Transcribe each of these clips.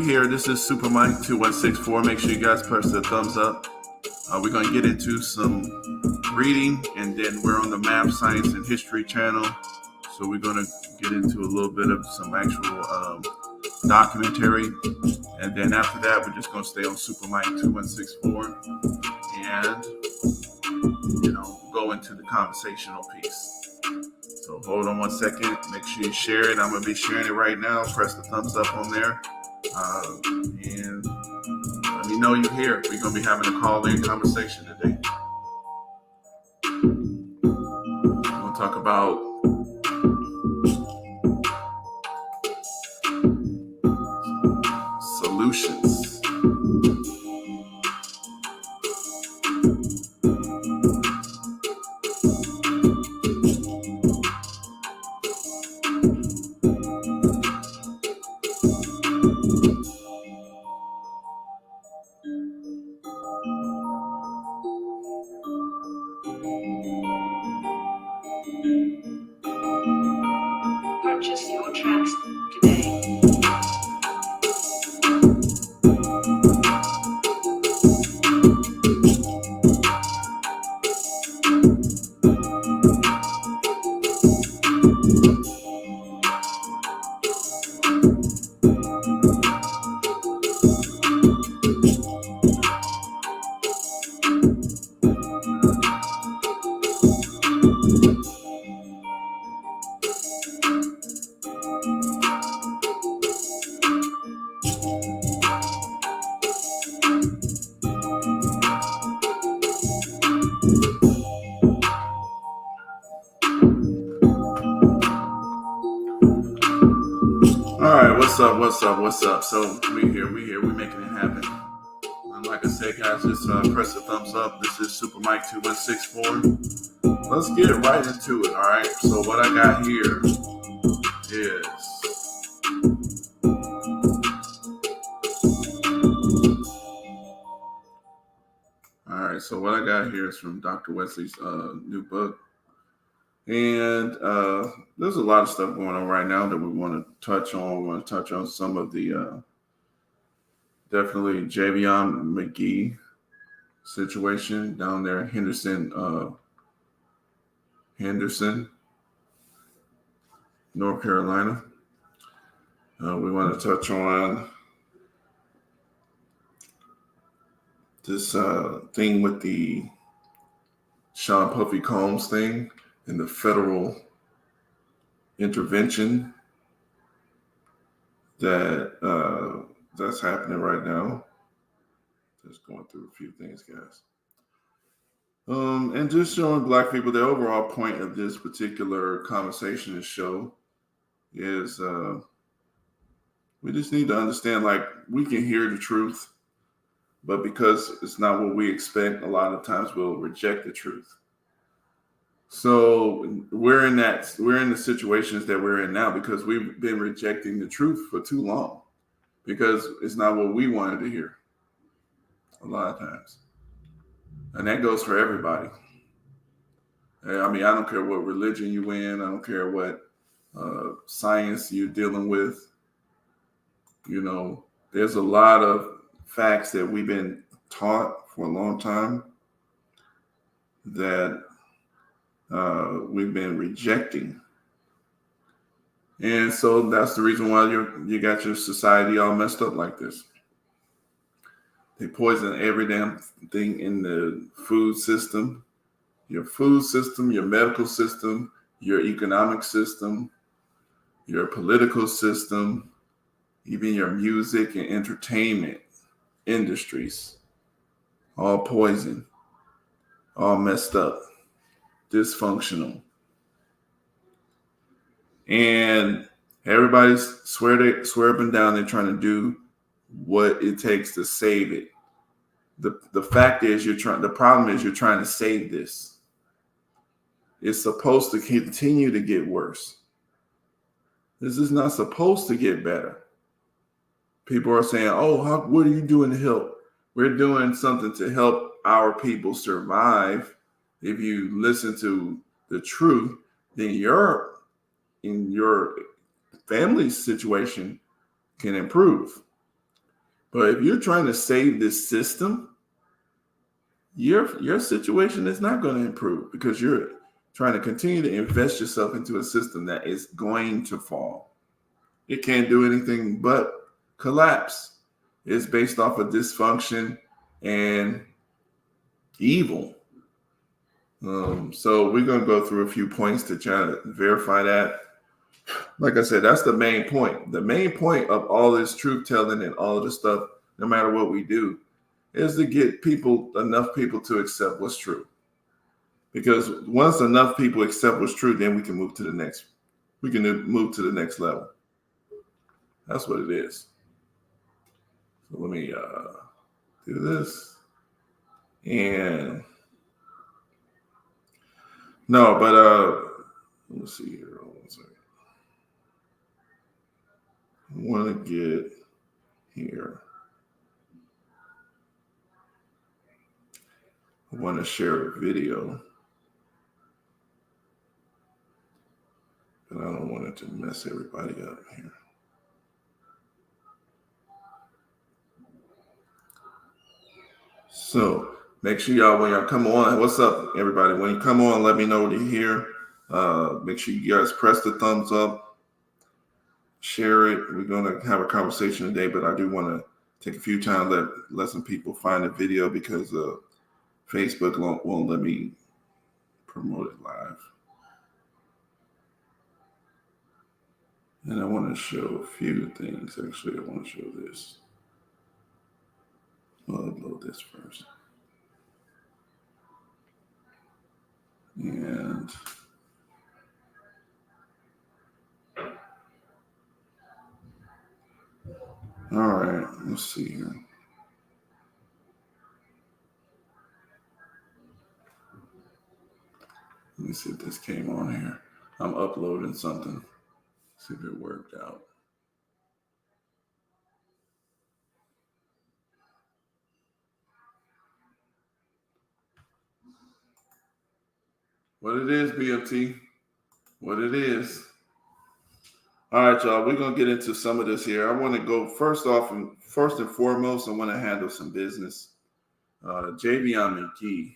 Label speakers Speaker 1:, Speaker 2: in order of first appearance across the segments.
Speaker 1: we here. This is Super Mike 2164. Make sure you guys press the thumbs up. We're going to get into some reading, and then we're on the Math, Science, and History channel. So we're going to get into a little bit of some actual documentary. And then after that, we're just going to stay on Super Mike 2164 and, go into the conversational piece. So hold on 1 second. Make sure you share it. I'm going to be sharing it right now. Press the thumbs up on there. And let me know you're here. We're going to be having a call-in conversation today. We're going to talk about solutions.
Speaker 2: Purchase your tracks today. What's up? So we're here, we're making it happen. And like I said, guys, just press the thumbs up. This is Super Mike 2164. Let's get right into it, all right? So what I got here is from Dr. Wesley's new book. And there's a lot of stuff going on right now that we want to touch on. We want to touch on some of the definitely Javion McGee situation down there in Henderson, North Carolina. We want to touch on this thing with the Sean Puffy Combs thing and the federal intervention that's happening right now. Just going through a few things, guys. And just showing Black people the overall point of this particular conversation and show is we just need to understand, like, we can hear the truth, but because it's not what we expect, a lot of times we'll reject the truth. So we're in the situations that we're in now because we've been rejecting the truth for too long because it's not what we wanted to hear a lot of times. And that goes for everybody. I mean, I don't care what religion you in. I don't care what science you're dealing with. There's a lot of facts that we've been taught for a long time that we've been rejecting. And so that's the reason why you got your society all messed up like this. They poison every damn thing in the food system, your medical system, your economic system, your political system, even your music and entertainment industries, all poison, all messed up, dysfunctional. And everybody's swear up and down they're trying to do what it takes to save it. The fact is the problem is you're trying to save this. It's supposed to continue to get worse. This is not supposed to get better. People are saying, oh, what are you doing to help? We're doing something to help our people survive. If you listen to the truth, then your family situation can improve. But if you're trying to save this system, your situation is not going to improve because you're trying to continue to invest yourself into a system that is going to fall. It can't do anything but collapse. It's based off of dysfunction and evil. So we're going to go through a few points to try to verify that. Like I said, that's the main point. The main point of all this truth telling and all of this stuff, no matter what we do, is to get enough people to accept what's true. Because once enough people accept what's true, then we can move to the next. We can move to the next level. That's what it is. So let me do this. And no, but let's see here. Hold on a second. I want to get here. I want to share a video, but I don't want it to mess everybody up here. So make sure y'all, when y'all come on, what's up, everybody? When you come on, let me know what you hear. Make sure you guys press the thumbs up, share it. We're going to have a conversation today, but I do want to take a few times, let some people find the video because Facebook won't let me promote it live. And I want to show a few things. Actually, I want to show this. I'll upload this first. And all right, let's see here. Let me see if this came on here. I'm uploading something. See if it worked out. What it is, BFT. What it is. All right, y'all. We're going to get into some of this here. I want to go first and foremost, I want to handle some business. Javion McGee.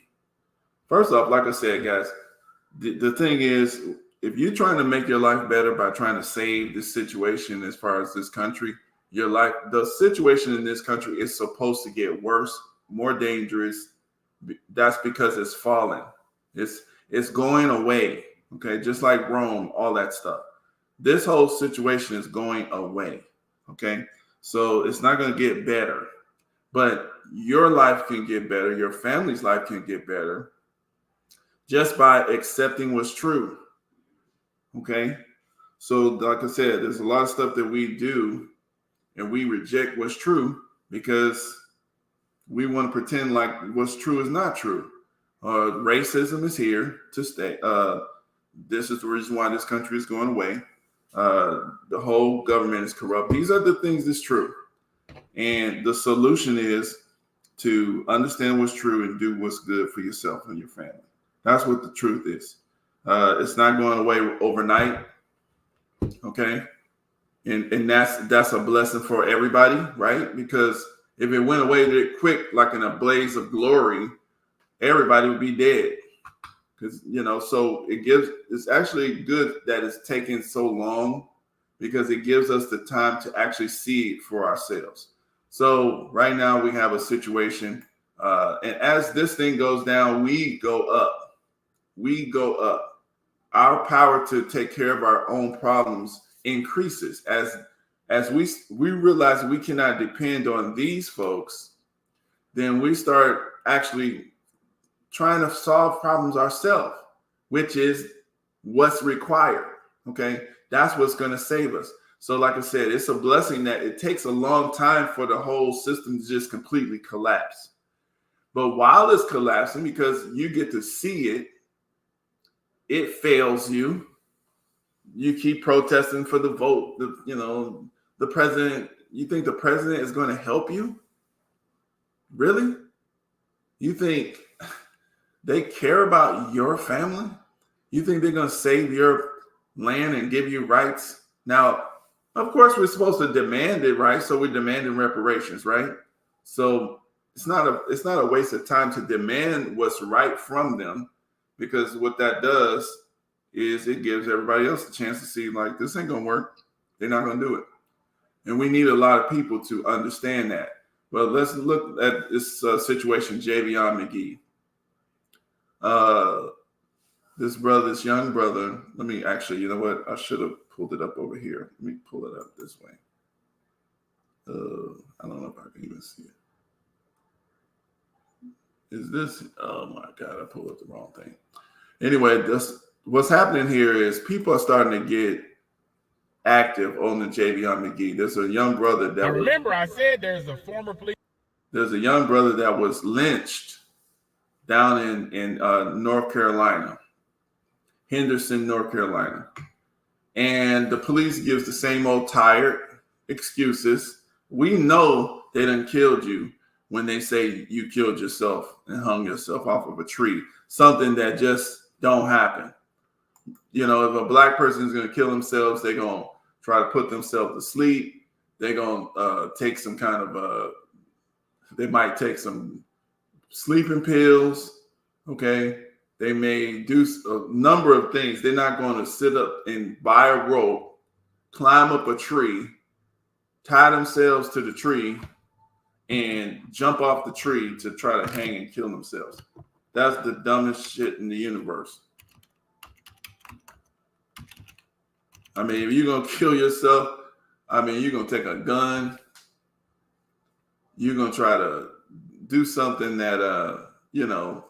Speaker 2: First off, like I said, guys, the thing is, if you're trying to make your life better by trying to save this situation as far as this country, the situation in this country is supposed to get worse, more dangerous. That's because it's falling. It's going away. Okay, just like Rome, all that stuff. This whole situation is going away. Okay, so it's not going to get better, but your life can get better. Your family's life can get better just by accepting what's true. Okay, so like I said, there's a lot of stuff that we do and we reject what's true because we want to pretend like what's true is not true. Racism is here to stay. This is the reason why this country is going away. The whole government is corrupt. These are the things that's true. And the solution is to understand what's true and do what's good for yourself and your family. That's what the truth is. It's not going away overnight. Okay. And that's a blessing for everybody, right? Because if it went away quick, like in a blaze of glory, everybody would be dead. Because, so it's actually good that it's taken so long because it gives us the time to actually see it for ourselves. So right now we have a situation, and as this thing goes down, we go up. We go up. Our power to take care of our own problems increases as we realize we cannot depend on these folks. Then we start actually trying to solve problems ourselves, which is what's required. Okay, that's what's going to save us. So like I said, it's a blessing that it takes a long time for the whole system to just completely collapse. But while it's collapsing, because you get to see it, it fails you. You keep protesting for the vote. The president, you think the president is going to help you? Really? You think they care about your family? You think they're going to save your land and give you rights? Now, Of course, we're supposed to demand it, right? So we're demanding reparations, right? So it's not a waste of time to demand what's right from them, because what that does is it gives everybody else a chance to see, like, this ain't gonna work. They're not gonna do it, and we need a lot of people to understand that. But let's look at this situation, Javion McGee. This young brother. Let me actually, you know what? I should have pulled it up over here. Let me pull it up this way. I don't know if I can even see it. Is this? Oh my God, I pulled up the wrong thing. Anyway, what's happening here is people are starting to get active on the Javion McGee. There's a young brother that
Speaker 3: I said there's a former police.
Speaker 2: There's a young brother that was lynched down in North Carolina, Henderson, North Carolina. And the police gives the same old tired excuses. We know they done killed you when they say you killed yourself and hung yourself off of a tree, something that just don't happen. You know, if a black person is going to kill themselves, they're going to try to put themselves to sleep. They're going to take some kind of, they might take some sleeping pills, okay? They may do a number of things. They're not going to sit up and buy a rope, climb up a tree, tie themselves to the tree, and jump off the tree to try to hang and kill themselves. That's the dumbest shit in the universe. I mean, if you're going to kill yourself, I mean, you're going to take a gun. You're going to try to do something that, you know,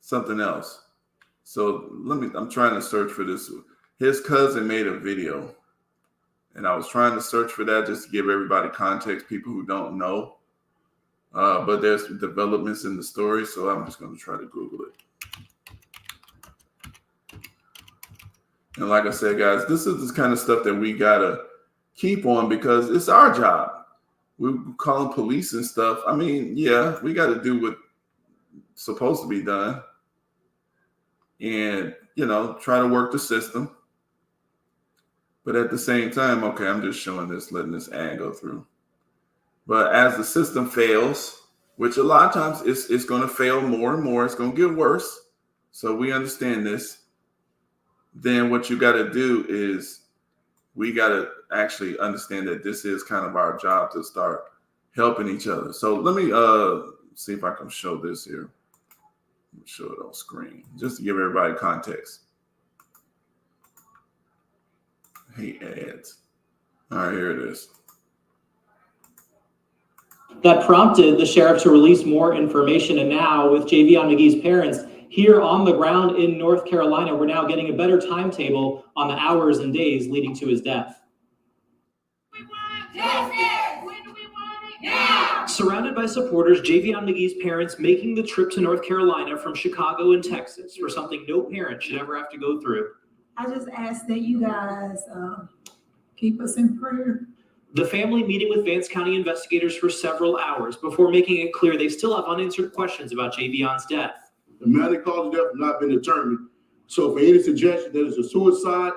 Speaker 2: something else. So I'm trying to search for this. His cousin made a video, and I was trying to search for that just to give everybody context, people who don't know. But there's developments in the story, so I'm just going to try to Google it. And like I said, guys, this is the kind of stuff that we got to keep on because it's our job. We call them police and stuff. I mean, yeah, we got to do what's supposed to be done. And, you know, try to work the system. But at the same time, okay, I'm just showing this, letting this ad go through. But as the system fails, which a lot of times it's going to fail more and more, it's going to get worse. So we understand this. Then what you got to do is we got to actually understand that this is kind of our job to start helping each other. So let me see if I can show this here. Let me show it on screen just to give everybody context. I hate ads. All right, here it is.
Speaker 4: That prompted the sheriff to release more information. And now with Javion McGee's parents here on the ground in North Carolina, we're now getting a better timetable on the hours and days leading to his death.
Speaker 5: We want justice. When do we want it? Now.
Speaker 4: Surrounded by supporters, Javion McGee's parents making the trip to North Carolina from Chicago and Texas for something no parent should ever have to go through.
Speaker 6: I just ask that you guys keep us in prayer.
Speaker 4: The family meeting with Vance County investigators for several hours before making it clear they still have unanswered questions about Javion's death.
Speaker 7: The medical cause of death has not been determined. So for any suggestion that it's a suicide,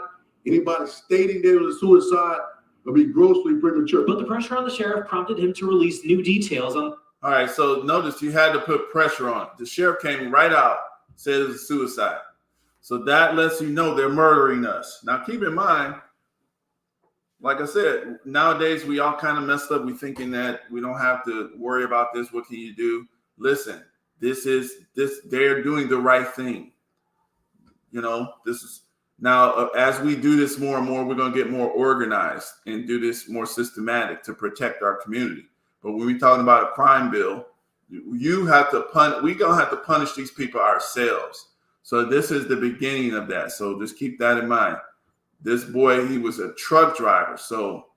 Speaker 7: anybody stating that it was a suicide will be grossly premature.
Speaker 4: But the pressure on the sheriff prompted him to release new details on.
Speaker 2: All right, so notice you had to put pressure on. The sheriff came right out, said it was a suicide. So that lets you know they're murdering us. Now keep in mind, like I said, nowadays we all kind of messed up. We thinking that we don't have to worry about this. What can you do? Listen, they're doing the right thing. You know, this is now as we do this more and more, we're going to get more organized and do this more systematic to protect our community. But when we're talking about a crime bill, you have to we're going to have to punish these people ourselves. So this is the beginning of that. So just keep that in mind. This boy, he was a truck driver. So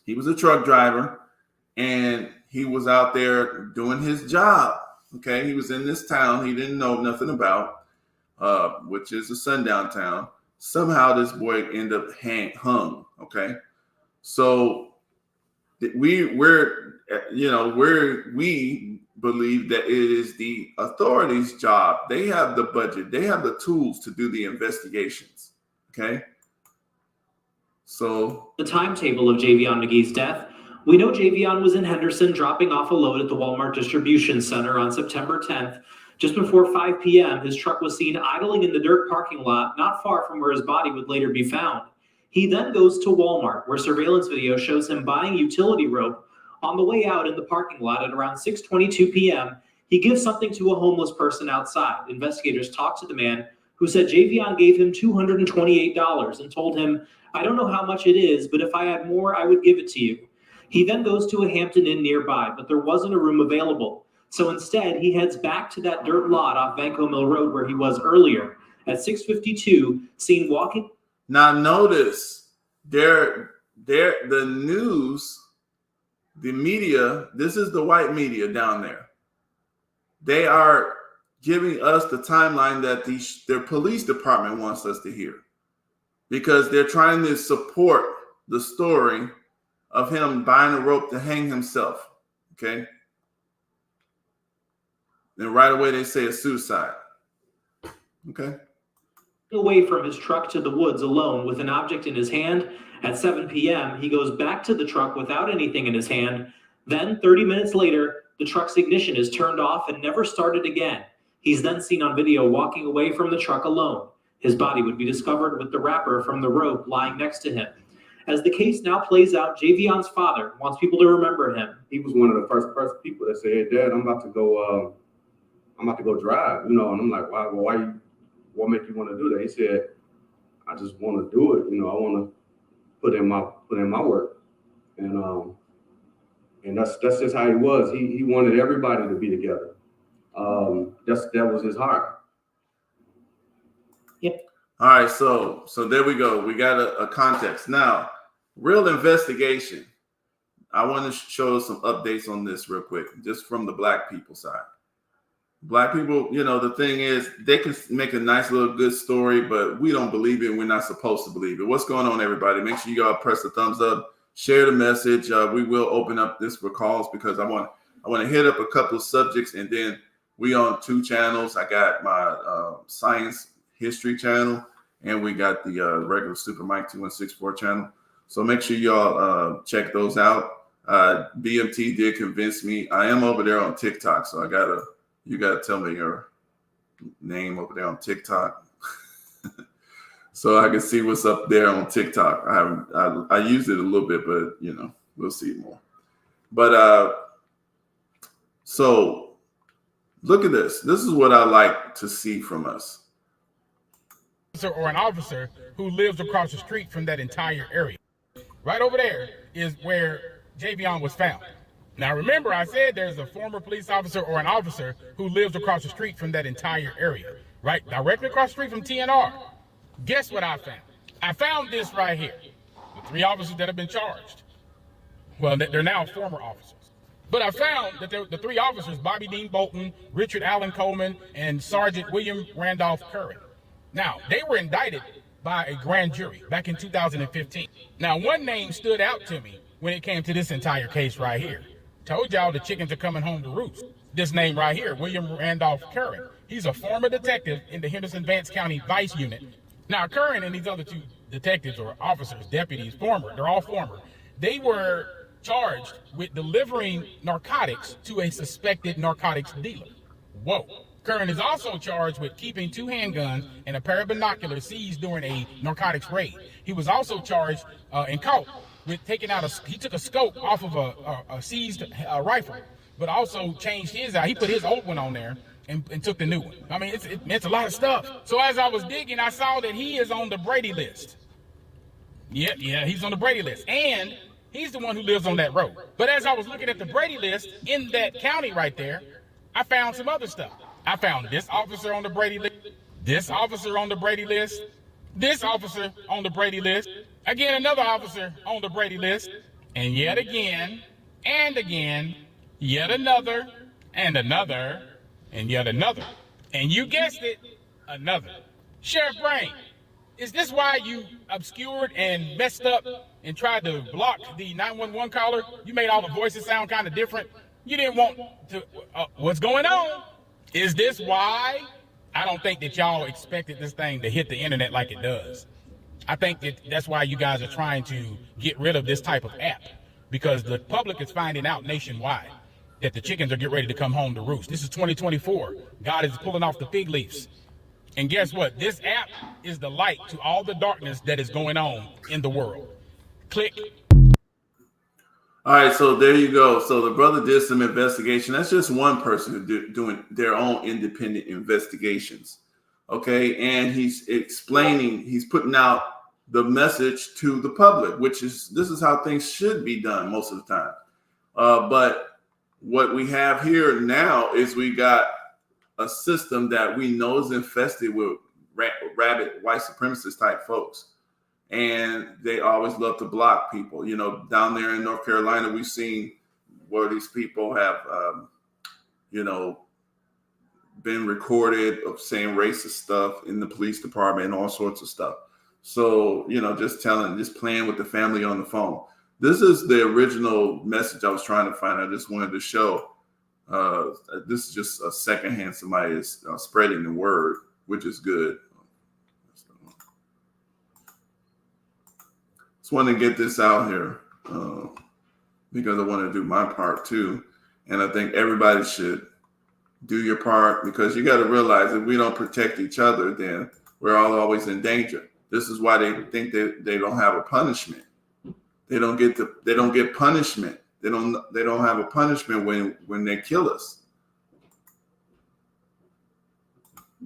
Speaker 2: he was a truck driver and he was out there doing his job. Okay. He was in this town he didn't know nothing about, which is a sundown town. Somehow this boy ended up hung. Okay. So we believe that it is the authorities' job. They have the budget. They have the tools to do the investigations. Okay. So
Speaker 4: the timetable of Javion McGee's death, we know Javion was in Henderson dropping off a load at the Walmart distribution center on September 10th. Just before 5 p.m., his truck was seen idling in the dirt parking lot, not far from where his body would later be found. He then goes to Walmart, where surveillance video shows him buying utility rope. On the way out in the parking lot at around 6:22 p.m., he gives something to a homeless person outside. Investigators talked to the man, who said Javion gave him $228 and told him, "I don't know how much it is, but if I had more, I would give it to you." He then goes to a Hampton Inn nearby, but there wasn't a room available. So instead, he heads back to that dirt lot off Vanco Mill Road where he was earlier. At 6:52, seen walking.
Speaker 2: now notice the news, the media, this is the white media down there. They are giving us the timeline that their police department wants us to hear, because they're trying to support the story of him buying a rope to hang himself. Okay. Then right away they say it's suicide. Okay.
Speaker 4: Away from his truck to the woods alone with an object in his hand. At 7 p.m., he goes back to the truck without anything in his hand. Then 30 minutes later, the truck's ignition is turned off and never started again. He's then seen on video walking away from the truck alone. His body would be discovered with the wrapper from the rope lying next to him. As the case now plays out, Javion's father wants people to remember him.
Speaker 8: He was one of the first people that said, "Hey, Dad, I'm about to go drive," and I'm like, "Why? What make you want to do that?" He said, "I just want to do it. I want to put in my work," and that's just how he was. He wanted everybody to be together. That was his heart.
Speaker 4: Yep.
Speaker 2: All right, so there we go. We got a context now. Real investigation. I want to show some updates on this real quick, just from the black people side. Black people, the thing is, they can make a nice little good story, but we don't believe it. We're not supposed to believe it. What's going on, everybody? Make sure you all press the thumbs up, share the message. We will open up this for calls, because I want to hit up a couple of subjects, and then we on 2 channels. I got my science history channel, and we got the regular Super Mike 2164 channel. So make sure y'all check those out. BMT did convince me. I am over there on TikTok, so you gotta tell me your name over there on TikTok, so I can see what's up there on TikTok. I used it a little bit, but we'll see more. But so look at this. This is what I like to see from us.
Speaker 3: Or an officer who lives across the street from that entire area. Right over there is where Javion was found. Now, remember, I said there's a former police officer or an officer who lives across the street from that entire area, right? Directly across the street from TNR. Guess what I found? I found this right here. The 3 officers that have been charged. Well, they're now former officers. But I found that the 3 officers, Bobby Dean Bolton, Richard Allen Coleman, and Sergeant William Randolph Curran. Now, they were indicted by a grand jury back in 2015. Now, one name stood out to me when it came to this entire case right here. Told y'all the chickens are coming home to roost. This name right here, William Randolph Curran. He's a former detective in the Henderson-Vance County Vice Unit. Now, Curran and these other 2 detectives or officers, deputies, they're all former. They were charged with delivering narcotics to a suspected narcotics dealer. Whoa. Curran is also charged with keeping 2 handguns and a pair of binoculars seized during a narcotics raid. He was also charged and caught with taking out he took a scope off of a seized rifle, but also changed his out. He put his old one on there and took the new one. I mean, it's a lot of stuff. So as I was digging, I saw that he is on the Brady list. Yeah, he's on the Brady list. And he's the one who lives on that road. But as I was looking at the Brady list in that county right there, I found some other stuff. I found this officer on the Brady list, this officer on the Brady list, this officer on the Brady list, again, another officer on the Brady list, and yet again, and again, yet another, and another, and yet another. And you guessed it, another. Sheriff Brain, is this why you obscured and messed up and tried to block the 911 caller? You made all the voices sound kind of different. You didn't want to, what's going on? Is this why? I don't think that y'all expected this thing to hit the internet like it does. I think that's why you guys are trying to get rid of this type of app, because the public is finding out nationwide that the chickens are getting ready to come home to roost. This is 2024. God is pulling off the fig leaves. And guess what? This app is the light to all the darkness that is going on in the world. Click.
Speaker 2: All right, so there you go. So the brother did some investigation. That's just one person doing their own independent investigations. Okay, and he's explaining, he's putting out the message to the public, this is how things should be done most of the time. But what we have here now is we got a system that we know is infested with rabid white supremacist type folks. And they always love to block people. You know, down there in North Carolina, we've seen where these people have, been recorded of saying racist stuff in the police department and all sorts of stuff. So, just playing with the family on the phone. This is the original message I was trying to find. I just wanted to show. This is just a secondhand. Somebody is spreading the word, which is good. Just want to get this out here because I want to do my part too. And I think everybody should do your part, because you got to realize if we don't protect each other, then we're all always in danger. This is why they think that they don't have a punishment. They don't get punishment. They don't have a punishment when they kill us.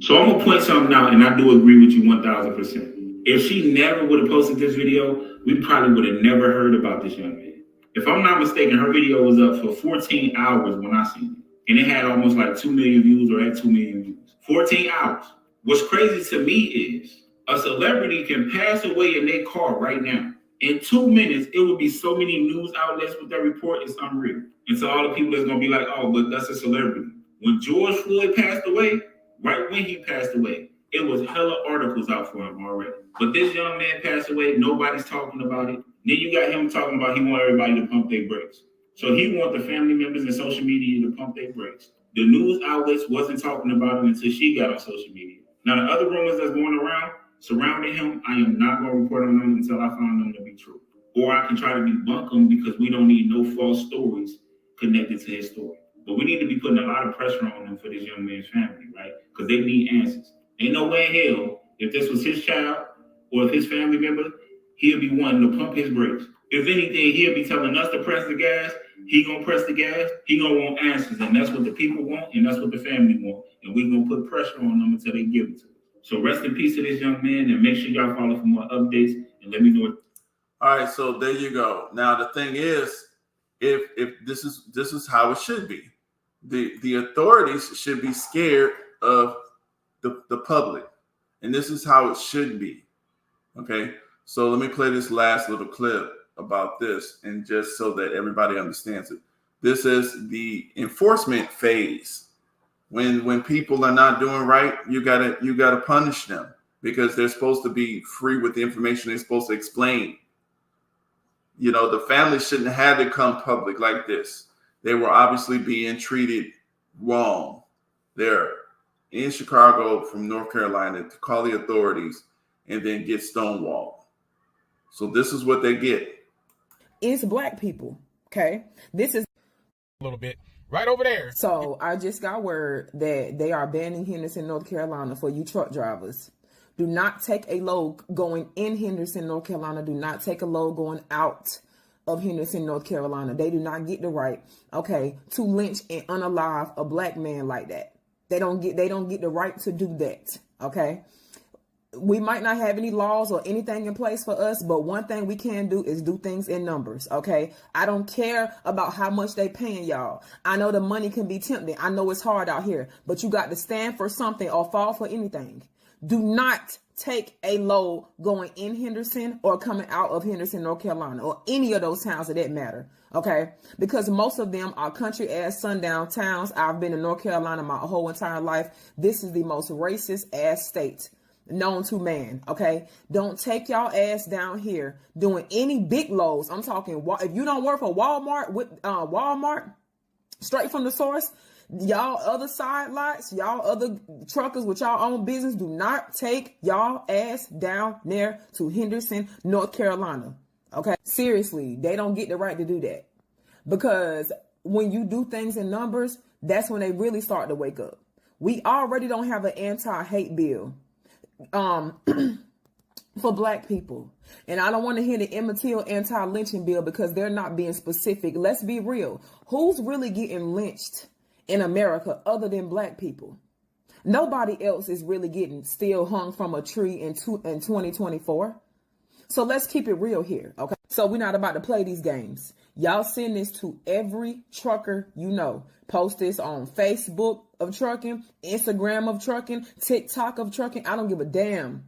Speaker 9: So I'm gonna point something out, and I do agree with you 1,000%. If she never would have posted this video, we probably would have never heard about this young man. If I'm not mistaken, her video was up for 14 hours when I seen it, and it had almost like 2 million views, or had 2 million views. 14 hours. What's crazy to me is a celebrity can pass away in their car right now. In 2 minutes, it would be so many news outlets with that report, it's unreal. And so all the people that's gonna be like, oh, but that's a celebrity. When George Floyd passed away, right when he passed away, it was hella articles out for him already. But this young man passed away, nobody's talking about it. Then you got him talking about he want everybody to pump their brakes. So he want the family members and social media to pump their brakes. The news outlets wasn't talking about it until she got on social media. Now the other rumors that's going around surrounding him, I am not going to report on them until I find them to be true. Or I can try to debunk them, because we don't need no false stories connected to his story. But we need to be putting a lot of pressure on them for this young man's family, right? Because they need answers. Ain't no way in hell, if this was his child or if his family member, he'll be wanting to pump his brakes. If anything, he'll be telling us to press the gas. He gonna press the gas. He gonna want answers, and that's what the people want, and that's what the family want. And we gonna put pressure on them until they give it to us. So rest in peace to this young man, and make sure y'all follow for more updates, and let me know it.
Speaker 2: All right, so there you go. Now the thing is, if this is how it should be, the authorities should be scared of the public, and this is how it should be. Okay, so let me play this last little clip about this, and just so that everybody understands it. This is the enforcement phase. When people are not doing right, you gotta punish them, because they're supposed to be free with the information they're supposed to explain. The family shouldn't have to come public like this. They were obviously being treated wrong. They're in Chicago from North Carolina to call the authorities and then get stonewalled. So this is what they get.
Speaker 10: It's black people. Okay. This is
Speaker 3: A little bit. Right over there.
Speaker 10: So I just got word that they are banning Henderson, North Carolina for you truck drivers. Do not take a load going in Henderson, North Carolina. Do not take a load going out of Henderson, North Carolina. They do not get the right, to lynch and unalive a black man like that. They don't get the right to do that. Okay. We might not have any laws or anything in place for us, but one thing we can do is do things in numbers. Okay. I don't care about how much they paying y'all. I know the money can be tempting. I know it's hard out here, but you got to stand for something or fall for anything. Do not take a load going in Henderson or coming out of Henderson, North Carolina, or any of those towns of that matter. Okay. Because most of them are country ass sundown towns. I've been in North Carolina my whole entire life. This is the most racist ass state known to man. Okay. Don't take y'all ass down here doing any big loads. I'm talking, if you don't work for Walmart straight from the source, Y'all other side lots, y'all other truckers with y'all own business, do not take y'all ass down there to Henderson, North Carolina. Okay? Seriously, they don't get the right to do that. Because when you do things in numbers, that's when they really start to wake up. We already don't have an anti-hate bill for black people. And I don't want to hear the Emmett Till anti-lynching bill because they're not being specific. Let's be real. Who's really getting lynched in America other than black people? Nobody else is really getting still hung from a tree in 2024. So let's keep it real here, okay? So we're not about to play these games. Y'all send this to every trucker you know. Post this on Facebook of trucking, Instagram of trucking, TikTok of trucking. I don't give a damn.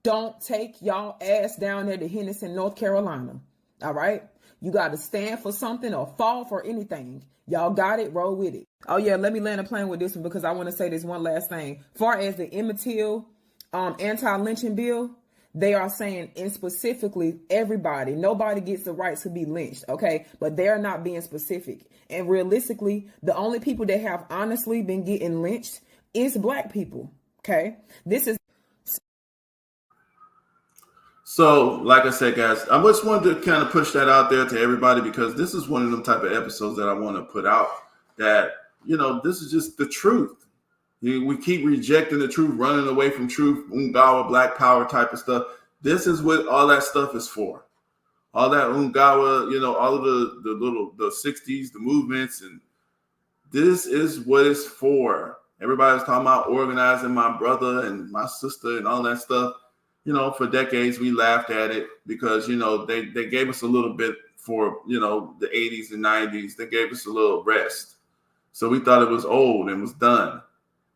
Speaker 10: Don't take y'all ass down there to Henderson, North Carolina. All right? You got to stand for something or fall for anything. Y'all got it? Roll with it. Oh, yeah, let me land a plane with this one because I want to say this one last thing. Far as the Emmett Till anti-lynching bill, they are saying in specifically everybody, nobody gets the right to be lynched, okay? But they're not being specific. And realistically, the only people that have honestly been getting lynched is black people, okay? This is.
Speaker 2: So, like I said, guys, I just wanted to kind of push that out there to everybody because this is one of them type of episodes that I want to put out that, you know, this is just the truth. We keep rejecting the truth, running away from truth, Ungawa, black power type of stuff. This is what all that stuff is for. All that Ungawa, you know, all of the 60s, the movements, and this is what it's for. Everybody's talking about organizing my brother and my sister and all that stuff. You know, for decades, we laughed at it because, you know, they gave us a little bit for, you know, the 80s and 90s. They gave us a little rest. So we thought it was old and was done.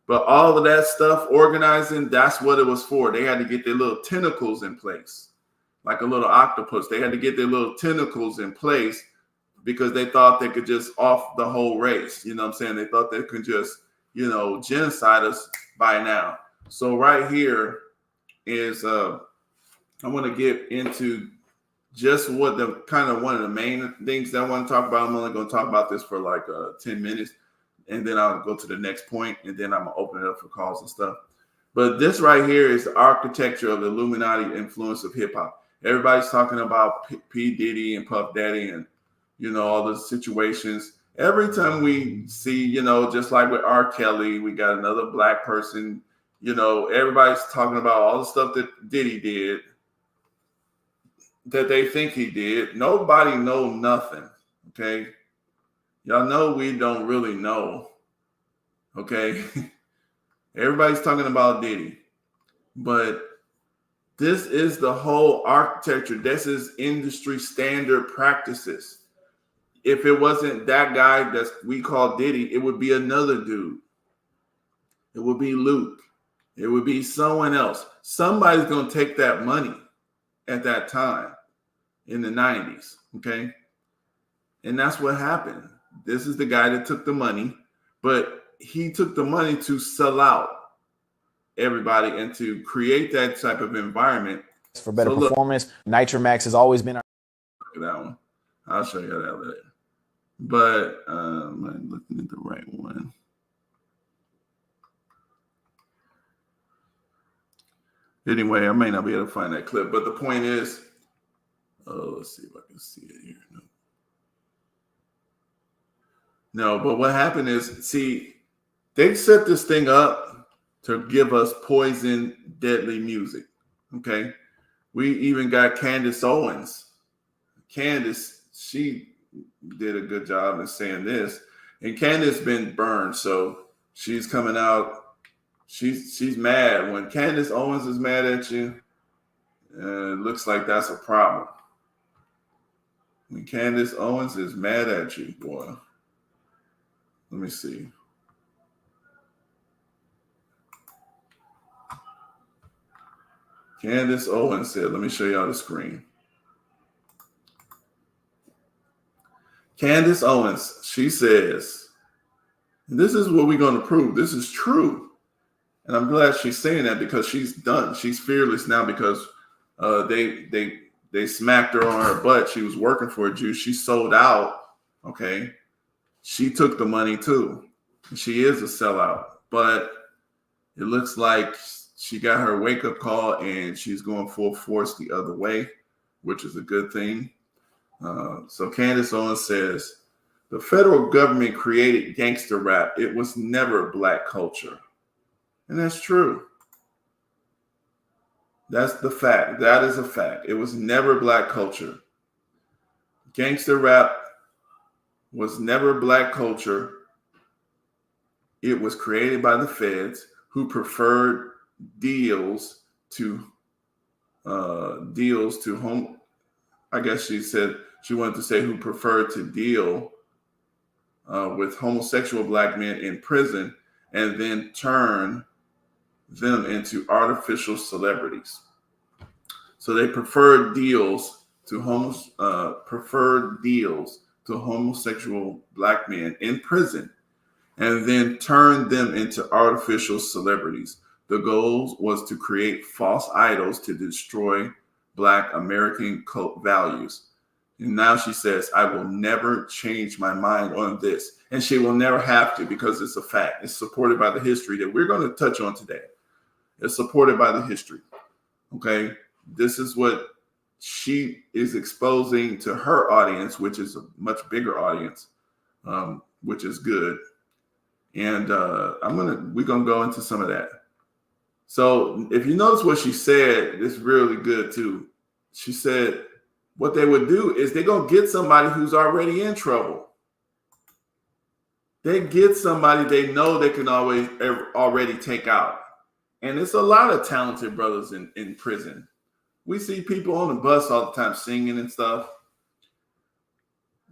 Speaker 2: But all of that stuff, organizing, that's what it was for. They had to get their little tentacles in place, like a little octopus. They had to get their little tentacles in place because they thought they could just off the whole race. You know what I'm saying? They thought they could just, you know, genocide us by now. So right here is, I want to get into just what the kind of one of the main things that I want to talk about. I'm only going to talk about this for like 10 minutes. And then I'll go to the next point, and then I'm going to open it up for calls and stuff. But this right here is the architecture of the Illuminati influence of hip-hop. Everybody's talking about P. Diddy and Puff Daddy and, you know, all the situations. Every time we see, you know, just like with R. Kelly, we got another black person, you know, everybody's talking about all the stuff that Diddy did, that they think he did. Nobody know nothing, okay? Y'all know we don't really know, okay? Everybody's talking about Diddy, but this is the whole architecture. This is industry standard practices. If it wasn't that guy that we call Diddy, it would be another dude. It would be Luke. It would be someone else. Somebody's going to take that money at that time in the 90s, okay? And that's what happened. This is the guy that took the money, but he took the money to sell out everybody and to create that type of environment.
Speaker 11: For better performance, Nitromax has always been our...
Speaker 2: Look at that one. I'll show you that later. But I'm looking at the right one. Anyway, I may not be able to find that clip, but the point is, let's see if I can see it here. No, but what happened is, see, they set this thing up to give us poison, deadly music. Okay. We even got Candace Owens. Candace, she did a good job in saying this. And Candace been burned, so she's coming out. She's mad. When Candace Owens is mad at you, it looks like that's a problem. When Candace Owens is mad at you, boy. Let me see. Candace Owens said, let me show y'all the screen. Candace Owens, she says, this is what we're going to prove. This is true. And I'm glad she's saying that because she's done. She's fearless now because they smacked her on her butt. She was working for a Jew. She sold out. Okay. She took the money too. She is a sellout, but it looks like she got her wake-up call and she's going full force the other way, which is a good thing. So Candace Owens says, the federal government created gangster rap. It was never black culture. And that's true. That's the fact. That is a fact. It was never black culture. Gangster rap was never black culture. It was created by the feds, who preferred deals to home. I guess she said she wanted to say who preferred to deal with homosexual black men in prison and then turn them into artificial celebrities. So they preferred deals to homosexual black men in prison and then turned them into artificial celebrities. The goal was to create false idols to destroy Black American cult values. And now she says, I will never change my mind on this. And she will never have to, because it's a fact. It's supported by the history that we're going to touch on today. It's supported by the history. Okay? This is what she is exposing to her audience, which is a much bigger audience, which is good. And we're gonna go into some of that. So if you notice what she said, it's really good too. She said what they would do is they're gonna get somebody who's already in trouble. They get somebody they know they can already take out. And it's a lot of talented brothers in prison. We see people on the bus all the time singing and stuff.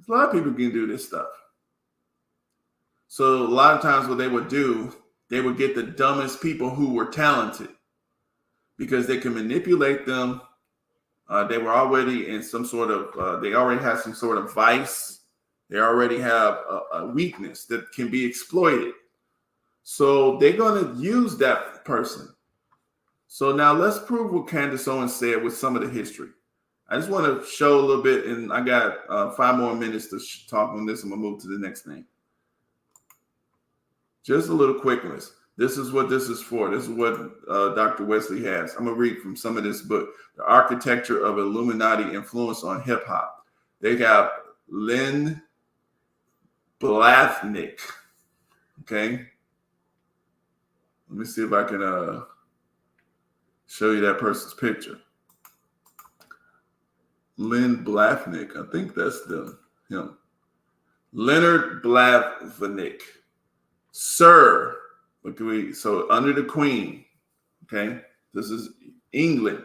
Speaker 2: A lot of people can do this stuff. So a lot of times what they would do, they would get the dumbest people who were talented because they can manipulate them. They were already in some sort of, they already have some sort of vice. They already have a weakness that can be exploited. So they're going to use that person. So now let's prove what Candace Owens said with some of the history. I just want to show a little bit, and I got 5 more minutes to talk on this. I'm going to move to the next thing. Just a little quickness. This is what this is for. This is what Dr. Wesley has. I'm going to read from some of this book, The Architecture of Illuminati Influence on Hip Hop. They got Lynn Blathnick. Okay. Let me see if I can show you that person's picture. Lynn Blathnick. I think that's him. Leonard Blathnick. Sir, so under the Queen, okay? This is England.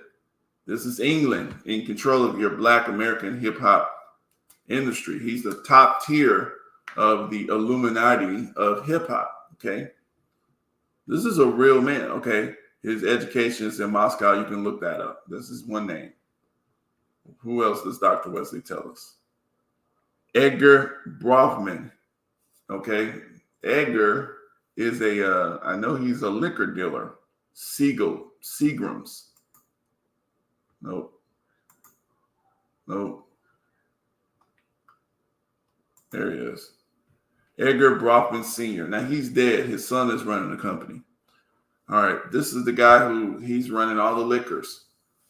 Speaker 2: This is England in control of your Black American hip hop industry. He's the top tier of the Illuminati of hip hop, okay? This is a real man, okay? His education is in Moscow. You can look that up. This is one name. Who else does Dr. Wesley tell us? Edgar Brofman, okay? Edgar is I know he's a liquor dealer. Seagrams. Nope. There he is. Edgar Brofman Sr. Now he's dead. His son is running the company. All right. This is the guy who he's running all the liquors.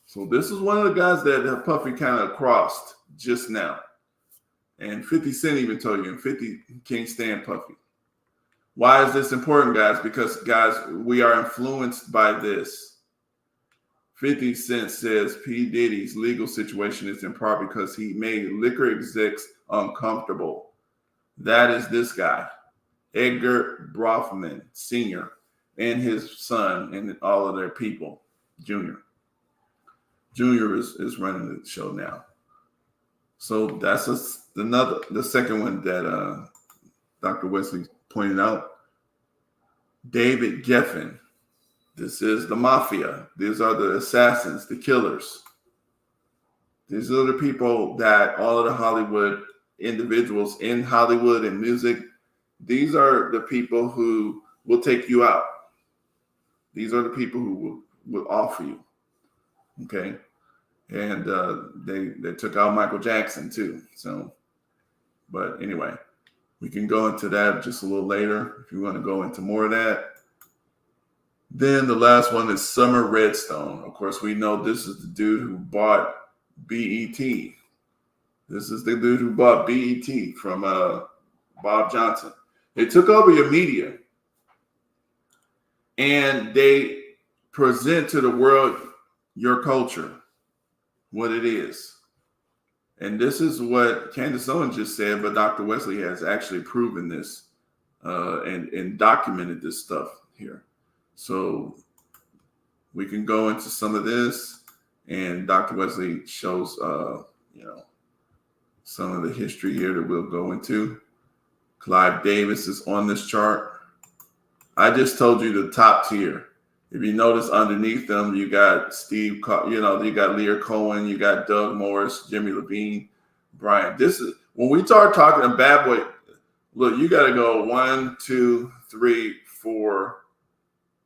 Speaker 2: So this is one of the guys that Puffy kind of crossed just now. And 50 Cent even told you, and 50 can't stand Puffy. Why is this important, guys? Because, guys, we are influenced by this. 50 Cent says P. Diddy's legal situation is in part because he made liquor execs uncomfortable. That is this guy, Edgar Brofman Sr., and his son and all of their people, Junior. Junior is running the show now. So that's the second one that Dr. Wesley pointed out. David Geffen. This is the mafia. These are the assassins, the killers. These are the people that all of the Hollywood individuals in Hollywood and music, these are the people who will take you out. These are the people who will offer you. Okay. And they took out Michael Jackson too. So, but anyway. We can go into that just a little later if you want to go into more of that. Then the last one is Summer Redstone. Of course, we know this is the dude who bought BET. This is the dude who bought BET from Bob Johnson. They took over your media and they present to the world your culture, what it is. And this is what Candace Owens just said, but Dr. Wesley has actually proven this and documented this stuff here. So we can go into some of this, and Dr. Wesley shows, some of the history here that we'll go into. Clive Davis is on this chart. I just told you the top tier. If you notice underneath them, you got Steve, you got Lear Cohen, you got Doug Morris, Jimmy Levine, Brian. This is when we start talking a bad boy. Look, you got to go 1, 2, 3, 4,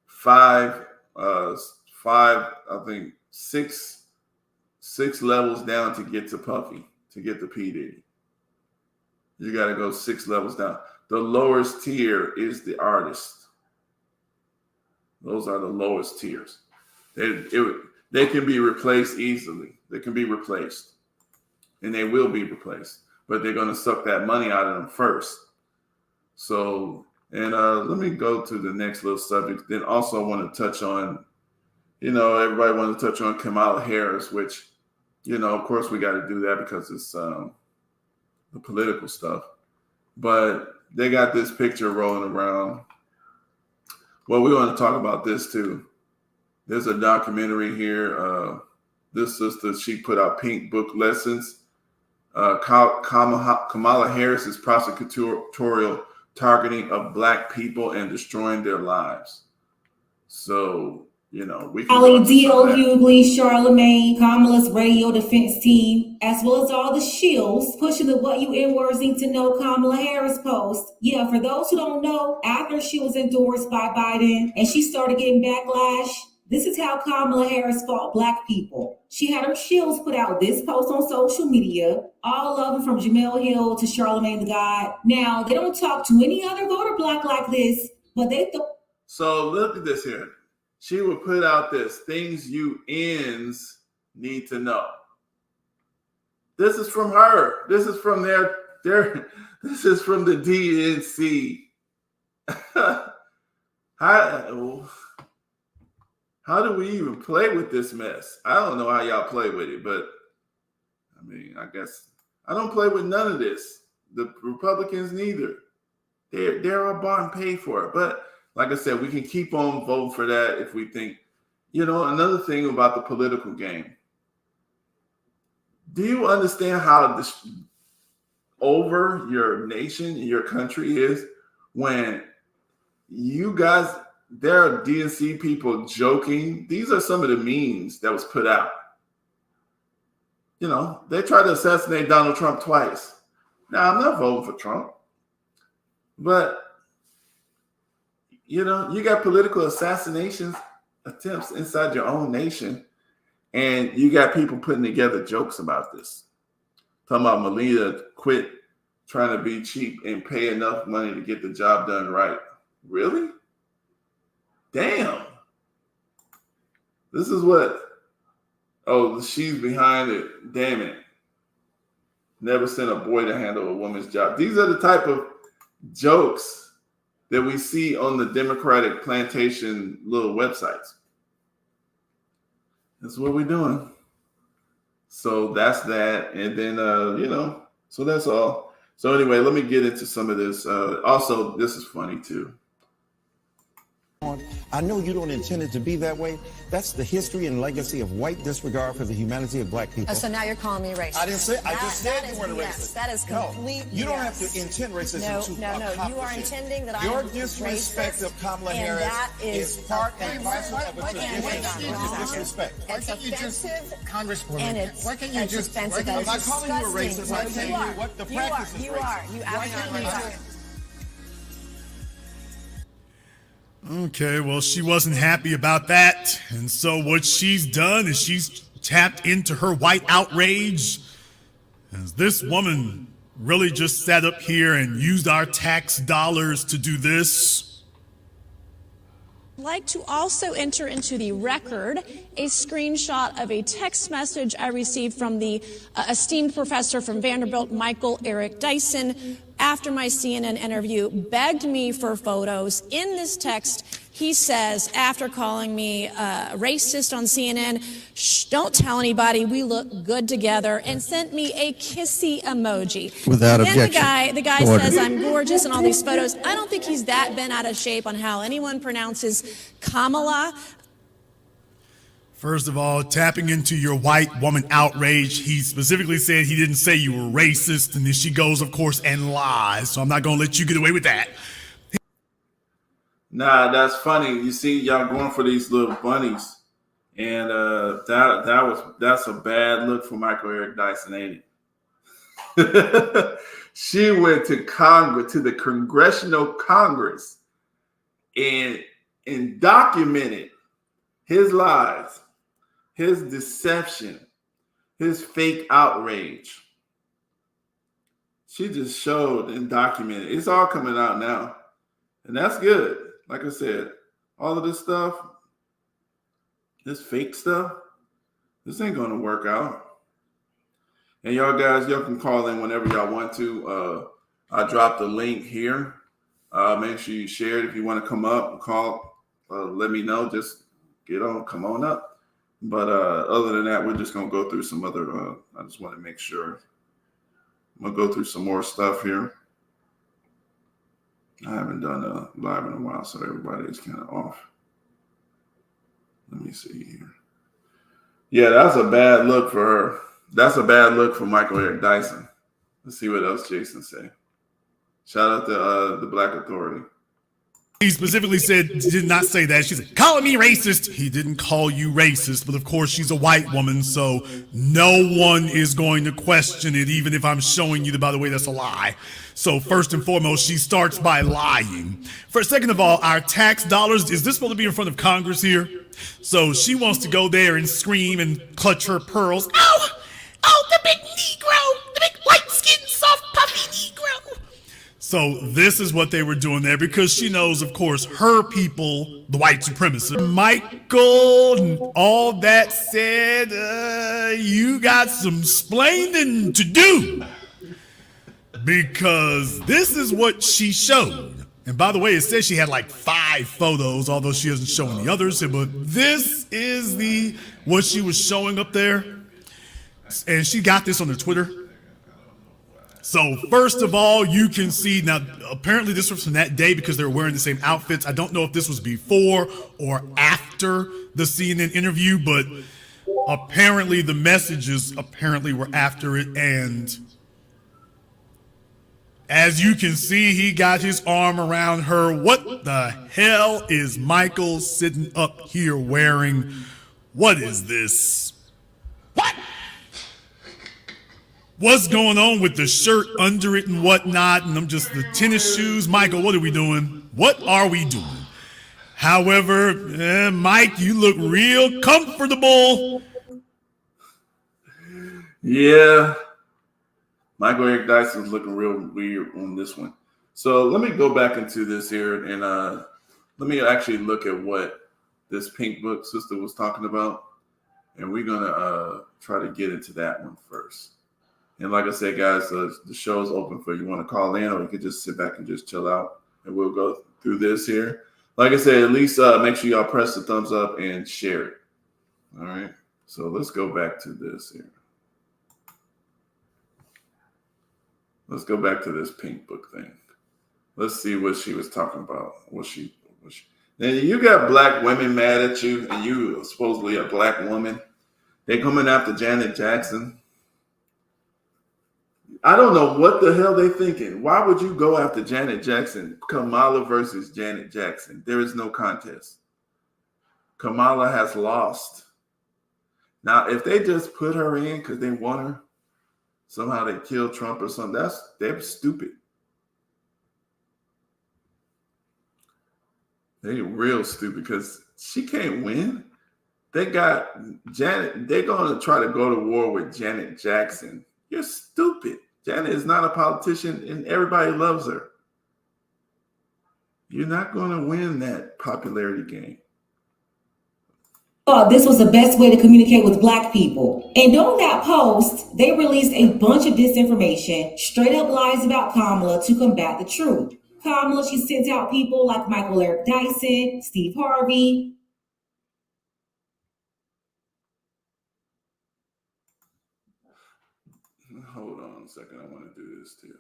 Speaker 2: 5, 5. I think six levels down to get to Puffy, to get to P. Diddy. You got to go 6 levels down. The lowest tier is the artist. Those are the lowest tiers. They can be replaced easily. They can be replaced. And they will be replaced. But they're going to suck that money out of them first. So, and let me go to the next little subject. Then also I want to touch on, everybody wants to touch on Kamala Harris, which, of course we got to do that because it's the political stuff. But they got this picture rolling around. Well, we want to talk about this too. There's a documentary here. This sister, she put out Pink Book Lessons. Kamala Harris's prosecutorial targeting of Black people and destroying their lives. So, we can.
Speaker 12: Ali, D.O. Hughley, Charlemagne, Kamala's radio defense team, as well as all the shills pushing the What You N-Words Need to Know Kamala Harris post. Yeah, for those who don't know, after she was endorsed by Biden and she started getting backlash, this is how Kamala Harris fought Black people. She had her shills put out this post on social media, all of them from Jamel Hill to Charlemagne the God. Now, they don't talk to any other voter Black like this, but they
Speaker 2: So look at this here. She would put out this, things you ends need to know. This is from her. This is from this is from the DNC. How do we even play with this mess? I don't know how y'all play with it, but I mean, I guess I don't play with none of this. The Republicans neither. They're all bought and paid for it. But like I said, we can keep on voting for that if we think, another thing about the political game. Do you understand how this over your nation, your country is when you guys, there are DNC people joking. These are some of the memes that was put out. They tried to assassinate Donald Trump twice. Now, I'm not voting for Trump, but you got political assassinations attempts inside your own nation, and you got people putting together jokes about this. Talking about Melina quit trying to be cheap and pay enough money to get the job done right. Really? Damn. This is what, she's behind it. Damn it. Never sent a boy to handle a woman's job. These are the type of jokes that we see on the Democratic plantation little websites. That's what we're doing. So that's that. And then, so that's all. So anyway, let me get into some of this. Also, this is funny too.
Speaker 13: I know you don't intend it to be that way. That's the history and legacy of white disregard for the humanity of Black people.
Speaker 14: So now you're calling me racist.
Speaker 13: I didn't say. I just said you weren't racist.
Speaker 14: That is complete.
Speaker 13: No, you don't have to intend racism to accomplish
Speaker 14: you are intending that I am
Speaker 13: your disrespect of Kamala Harris is part and parcel of a tradition of disrespect.
Speaker 14: It's offensive,
Speaker 13: Congresswoman. Why can't you just? I'm not calling you a racist. I'm telling you what the practice is.
Speaker 14: You are. You absolutely are.
Speaker 15: Okay, well, she wasn't happy about that. And so what she's done is she's tapped into her white outrage. As this woman really just sat up here and used our tax dollars to do this?
Speaker 16: I'd like to also enter into the record a screenshot of a text message I received from the esteemed professor from Vanderbilt, Michael Eric Dyson, after my CNN interview, begged me for photos. In this text, he says, after calling me racist on CNN, shh, don't tell anybody, we look good together, and sent me a kissy emoji.
Speaker 17: Without
Speaker 16: then
Speaker 17: objection.
Speaker 16: the guy says I'm gorgeous in all these photos. I don't think he's that bent out of shape on how anyone pronounces Kamala.
Speaker 15: First of all, tapping into your white woman outrage, he specifically said he didn't say you were racist, and then she goes, of course, and lies. So I'm not going to let you get away with that.
Speaker 2: Nah, that's funny. You see, y'all going for these little bunnies, and that's a bad look for Michael Eric Dyson, ain't it? She went to Congress, to the Congressional Congress, and documented his lies, his deception, his fake outrage. She just showed and documented. It's all coming out now, and that's good. Like I said, all of this stuff, this fake stuff, this ain't going to work out. And y'all guys, y'all can call in whenever y'all want to. I dropped the link here. Make sure you share it if you want to come up and call. Let me know. Just get on, come on up. But other than that, we're just going to go through some other, I just want to make sure. I'm going to go through some more stuff here. I haven't done a live in a while, so everybody is kind of off. Let me see here. Yeah, that's a bad look for her. That's a bad look for Michael Eric Dyson. Let's see what else Jason say. Shout out to the Black Authority.
Speaker 15: He specifically said, did not say that. She said, calling me racist. He didn't call you racist, but of course she's a white woman, so no one is going to question it, even if I'm showing you that, by the way, that's a lie. So first and foremost, she starts by lying. Second of all, our tax dollars, is this supposed to be in front of Congress here? So she wants to go there and scream and clutch her pearls. Oh, the big Negro, the big light-skinned, soft, puffy Negro. So this is what they were doing there, because she knows, of course, her people, the white supremacists. Michael, and all that said, you got some splaining to do, because this is what she showed. And by the way, it says she had like 5 photos, although she doesn't show any others. But this is what she was showing up there. And she got this on her Twitter. So first of all, you can see now, apparently this was from that day because they were wearing the same outfits. I don't know if this was before or after the CNN interview, but apparently the messages were after it. And as you can see, he got his arm around her. What the hell is Michael sitting up here wearing? What is this? What? What's going on with the shirt under it and whatnot? And I'm just the tennis shoes. Michael, what are we doing? What are we doing? However, Mike, you look real comfortable.
Speaker 2: Yeah. Michael Eric Dyson's looking real weird on this one. So let me go back into this here and let me actually look at what this pink book sister was talking about. And we're going to try to get into that one first. And like I said, guys, the show is open for you want to call in, or you can just sit back and just chill out. And we'll go through this here. Like I said, at least make sure y'all press the thumbs up and share it. All right. So let's go back to this here. Let's go back to this pink book thing. Let's see what she was talking about. Now you got black women mad at you, and you supposedly a black woman. They're coming after Janet Jackson. I don't know what the hell they're thinking. Why would you go after Janet Jackson? Kamala versus Janet Jackson. There is no contest. Kamala has lost. Now, if they just put her in because they want her, somehow they kill Trump or something, they're stupid. They're real stupid because she can't win. They got Janet. They're going to try to go to war with Janet Jackson. You're stupid. Janet is not a politician, and everybody loves her. You're not going to win that popularity game.
Speaker 12: Thought this was the best way to communicate with Black people. And on that post, they released a bunch of disinformation, straight up lies about Kamala to combat the truth. Kamala, she sent out people like Michael Eric Dyson, Steve Harvey.
Speaker 2: Hold on a second. I want to do this too.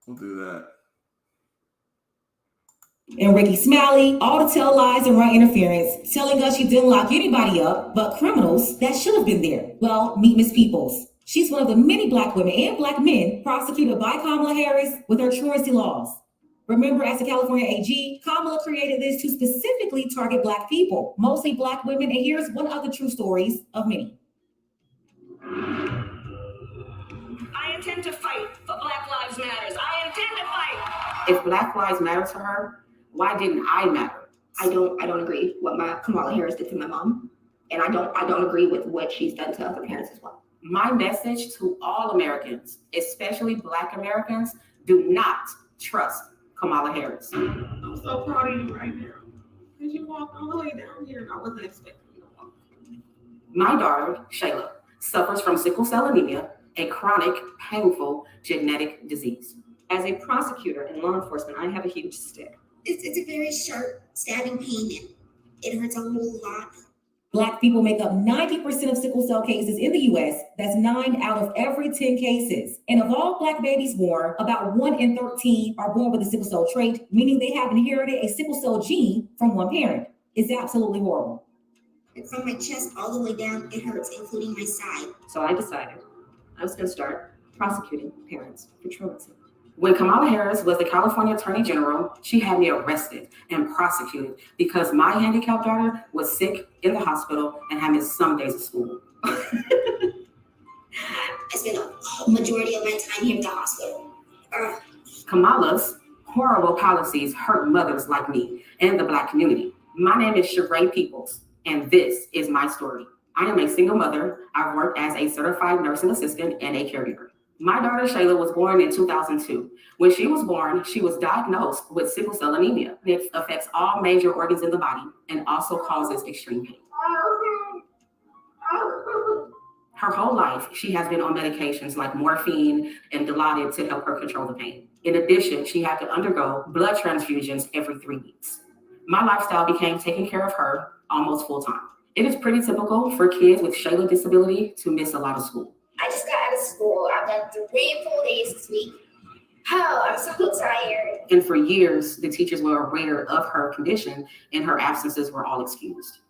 Speaker 2: We'll do that.
Speaker 12: And Ricky Smiley, all to tell lies and run interference, telling us she didn't lock anybody up, but criminals that should have been there. Well, meet Miss Peoples. She's one of the many Black women and Black men prosecuted by Kamala Harris with her truancy laws. Remember, as a California AG, Kamala created this to specifically target Black people, mostly Black women, and here's one of the true stories of many.
Speaker 17: I intend to fight for Black Lives Matter. I intend to fight.
Speaker 18: If Black Lives Matter to her, why didn't I matter?
Speaker 19: I don't agree what Kamala Harris did to my mom, and I don't agree with what she's done to other parents as well.
Speaker 18: My message to all Americans, especially Black Americans, do not trust Kamala Harris.
Speaker 19: I'm so proud of you right now, because you walked all the way down here, and I wasn't expecting you to walk.
Speaker 18: My daughter, Shayla, suffers from sickle cell anemia, a chronic, painful genetic disease.
Speaker 20: As a prosecutor in law enforcement, I have a huge stick.
Speaker 21: It's a very sharp stabbing pain, and it hurts a whole lot.
Speaker 12: Black people make up 90% of sickle cell cases in the US. That's 9 out of every 10 cases. And of all Black babies born, about 1 in 13 are born with a sickle cell trait, meaning they have inherited a sickle cell gene from one parent. It's absolutely horrible.
Speaker 21: And from my chest all the way down, it hurts, including my side.
Speaker 20: So I decided I was going to start prosecuting parents for truancy.
Speaker 18: When Kamala Harris was the California Attorney General, she had me arrested and prosecuted because my handicapped daughter was sick in the hospital and had missed some days of school.
Speaker 21: I spent a majority of my time here in the hospital.
Speaker 18: Kamala's horrible policies hurt mothers like me and the Black community. My name is Sheree Peoples, and this is my story. I am a single mother. I've worked as a certified nursing assistant and a caregiver. My daughter Shayla was born in 2002. When she was born, she was diagnosed with sickle cell anemia. It affects all major organs in the body and also causes extreme pain. Her whole life, she has been on medications like morphine and Dilaudid to help her control the pain. In addition, she had to undergo blood transfusions every 3 weeks. My lifestyle became taking care of her almost full time. It is pretty typical for kids with Shayla disability to miss a lot of school.
Speaker 21: I just got out of school. I've done 3 full days this week. Oh, I'm so tired.
Speaker 18: And for years, the teachers were aware of her condition and her absences were all excused.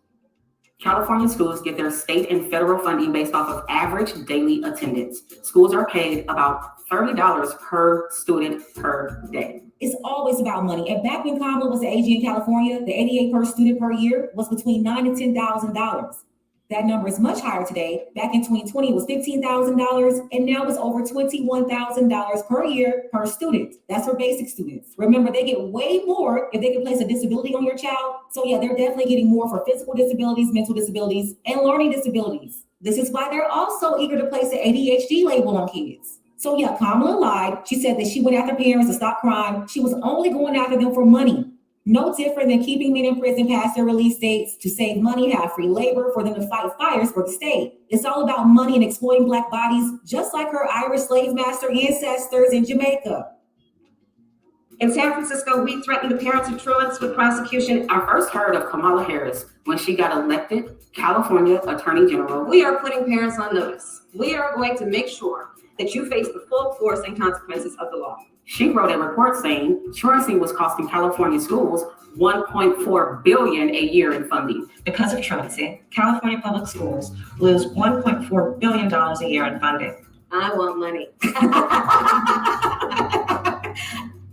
Speaker 18: California schools get their state and federal funding based off of average daily attendance. Schools are paid about $30 per student per day.
Speaker 12: It's always about money. And back when Kamala was the AG in California, the 88 per student per year was between $9,000 and $10,000. That number is much higher today. Back in 2020, it was $15,000, and now it's over $21,000 per year per student. That's for basic students. Remember, they get way more if they can place a disability on your child. So yeah, they're definitely getting more for physical disabilities, mental disabilities, and learning disabilities. This is why they're also eager to place an ADHD label on kids. So yeah, Kamala lied. She said that she went after parents to stop crime. She was only going after them for money. No different than keeping men in prison past their release dates to save money, have free labor for them to fight fires for the state. It's all about money and exploiting Black bodies, just like her Irish slave master ancestors in Jamaica.
Speaker 20: In San Francisco, we threatened the parents of truants with prosecution.
Speaker 18: I first heard of Kamala Harris when she got elected California Attorney General.
Speaker 20: We are putting parents on notice. We are going to make sure that you face the full force and consequences of the law.
Speaker 18: She wrote a report saying truancy was costing California schools $1.4 billion a year in funding.
Speaker 20: Because of truancy, California public schools lose $1.4 billion a year in funding. I want money.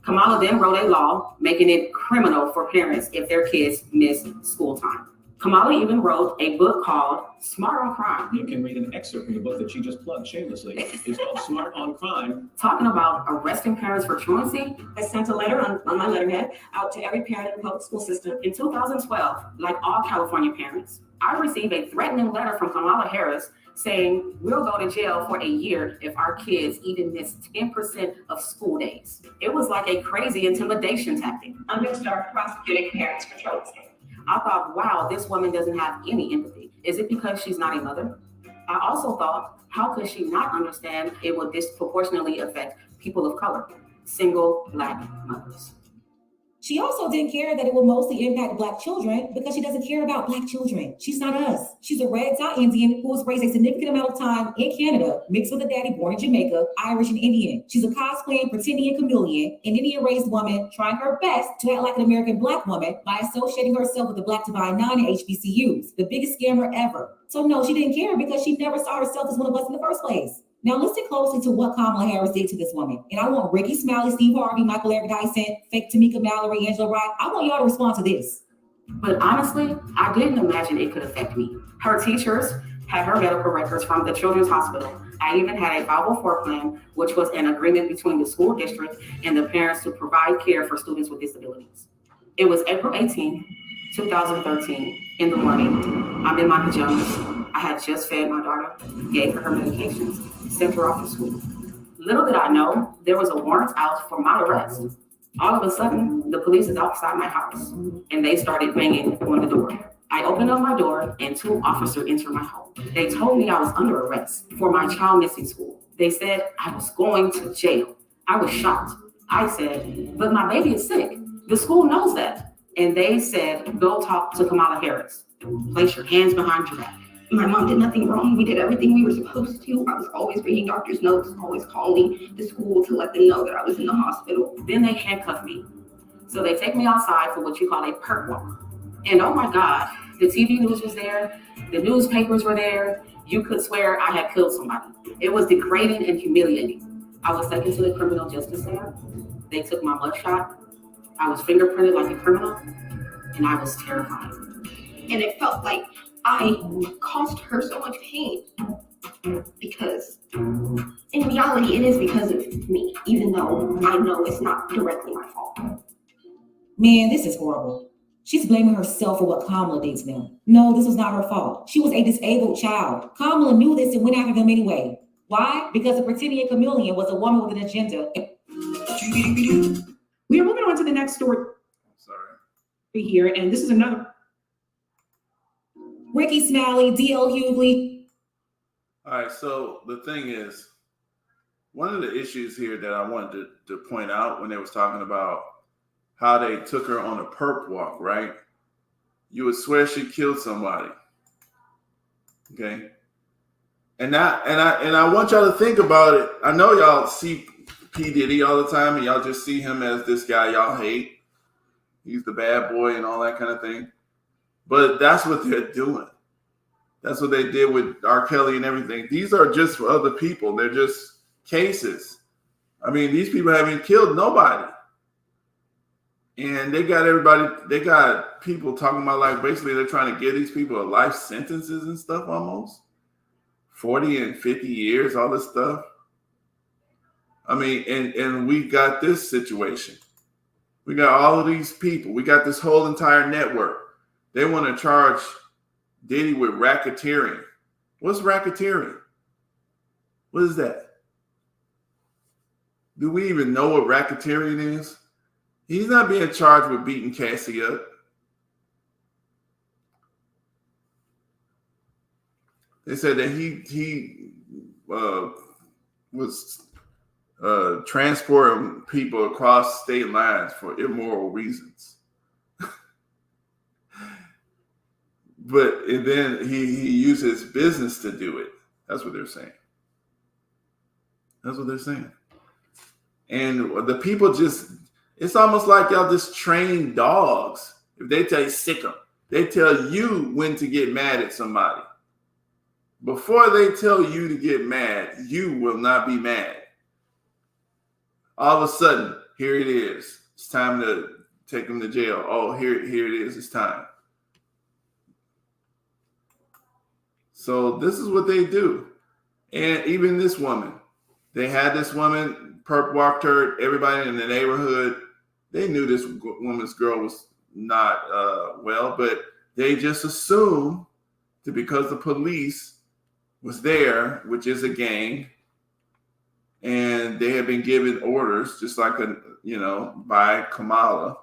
Speaker 18: Kamala Kamala then wrote a law making it criminal for parents if their kids miss school time. Kamala even wrote a book called Smart on Crime.
Speaker 1: You can read an excerpt from the book that she just plugged shamelessly. It's called Smart on Crime.
Speaker 18: Talking about arresting parents for truancy.
Speaker 17: I sent a letter on my letterhead out to every parent in the public school system.
Speaker 18: In 2012, like all California parents, I received a threatening letter from Kamala Harris saying we'll go to jail for a year if our kids even miss 10% of school days. It was like a crazy intimidation tactic.
Speaker 17: I'm going to start prosecuting parents for truancy.
Speaker 18: I thought, wow, this woman doesn't have any empathy. Is it because she's not a mother? I also thought, how could she not understand it would disproportionately affect people of color, single Black mothers?
Speaker 12: She also didn't care that it would mostly impact Black children because she doesn't care about Black children. She's not us. She's a red dot Indian who was raised a significant amount of time in Canada, mixed with a daddy born in Jamaica, Irish and Indian. She's a cosplaying, pretending chameleon, an Indian-raised woman trying her best to act like an American Black woman by associating herself with the Black Divine Nine in HBCUs, the biggest scammer ever. So no, she didn't care because she never saw herself as one of us in the first place. Now listen closely to what Kamala Harris did to this woman. And I want Ricky Smiley, Steve Harvey, Michael Eric Dyson, fake Tamika Mallory, Angela Wright. I want y'all to respond to this.
Speaker 18: But honestly, I didn't imagine it could affect me. Her teachers had her medical records from the Children's Hospital. I even had a 504 plan, which was an agreement between the school district and the parents to provide care for students with disabilities. It was April 18, 2013, in the morning. I'm in my pajamas. I had just fed my daughter, gave her medications, sent her off to school. Little did I know, there was a warrant out for my arrest. All of a sudden, the police is outside my house, and they started banging on the door. I opened up my door, and 2 officers entered my home. They told me I was under arrest for my child missing school. They said I was going to jail. I was shocked. I said, but my baby is sick. The school knows that. And they said, go talk to Kamala Harris. Place your hands behind your back.
Speaker 19: My mom did nothing wrong. We did everything we were supposed to. I was always reading doctor's notes, always calling the school to let them know that I was in the hospital.
Speaker 18: Then they handcuffed me. So they take me outside for what you call a perk walk. And oh my God, the TV news was there. The newspapers were there. You could swear I had killed somebody. It was degrading and humiliating. I was taken to the criminal justice center. They took my blood shot. I was fingerprinted like a criminal, and I was terrified.
Speaker 19: And it felt like I caused her so much pain because in reality, it is because of me, even though I know it's not directly my fault.
Speaker 12: Man, this is horrible. She's blaming herself for what Kamala did to them. No, this was not her fault. She was a disabled child. Kamala knew this and went after them anyway. Why? Because the pretending chameleon was a woman with an agenda.
Speaker 22: We are moving on to the next story here, and this is another.
Speaker 12: Ricky Smiley, D.L. Hughley.
Speaker 2: All right, so the thing is, one of the issues here that I wanted to point out when they was talking about how they took her on a perp walk, right? You would swear she killed somebody. Okay. And I want y'all to think about it. I know y'all see P. Diddy all the time and y'all just see him as this guy y'all hate. He's the bad boy and all that kind of thing. But that's what they're doing. That's what they did with R. Kelly and everything. These are just for other people. They're just cases. I mean, these people haven't killed nobody. And they got people talking about, like, basically they're trying to give these people life sentences and stuff almost. 40 and 50 years, all this stuff. I mean, and we got this situation. We got all of these people. We got this whole entire network. They want to charge Diddy with racketeering. What's racketeering? What is that? Do we even know what racketeering is? He's not being charged with beating Cassie up. They said that he was transporting people across state lines for immoral reasons. And then he used his business to do it. That's what they're saying. That's what they're saying. And the people just, it's almost like y'all just train dogs. If they tell you sick them, they tell you when to get mad at somebody. Before they tell you to get mad, you will not be mad. All of a sudden, here it is. It's time to take them to jail. Oh, here it is. It's time. So this is what they do. And even this woman, they had this woman, perp walked her, everybody in the neighborhood, they knew this woman's girl was not well, but they just assumed that because the police was there, which is a gang, and they had been given orders, just like by Kamala,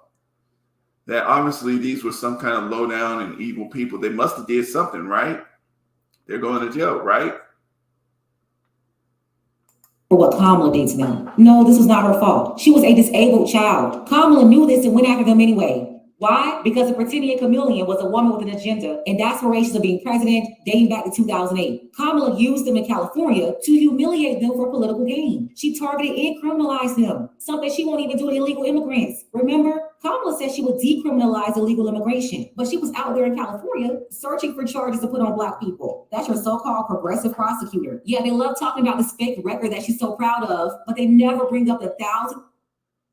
Speaker 2: that obviously these were some kind of low down and evil people. They must have did something, right? They're going to jail, right?
Speaker 12: For what Kamala did to them. No, this was not her fault. She was a disabled child. Kamala knew this and went after them anyway. Why? Because the pretending chameleon was a woman with an agenda and aspirations of being president dating back to 2008. Kamala used them in California to humiliate them for political gain. She targeted and criminalized them, something she won't even do to illegal immigrants. Remember? Kamala said she would decriminalize illegal immigration, but she was out there in California searching for charges to put on Black people. That's your so-called progressive prosecutor. Yeah, they love talking about this fake record that she's so proud of, but they never bring up the 1,000.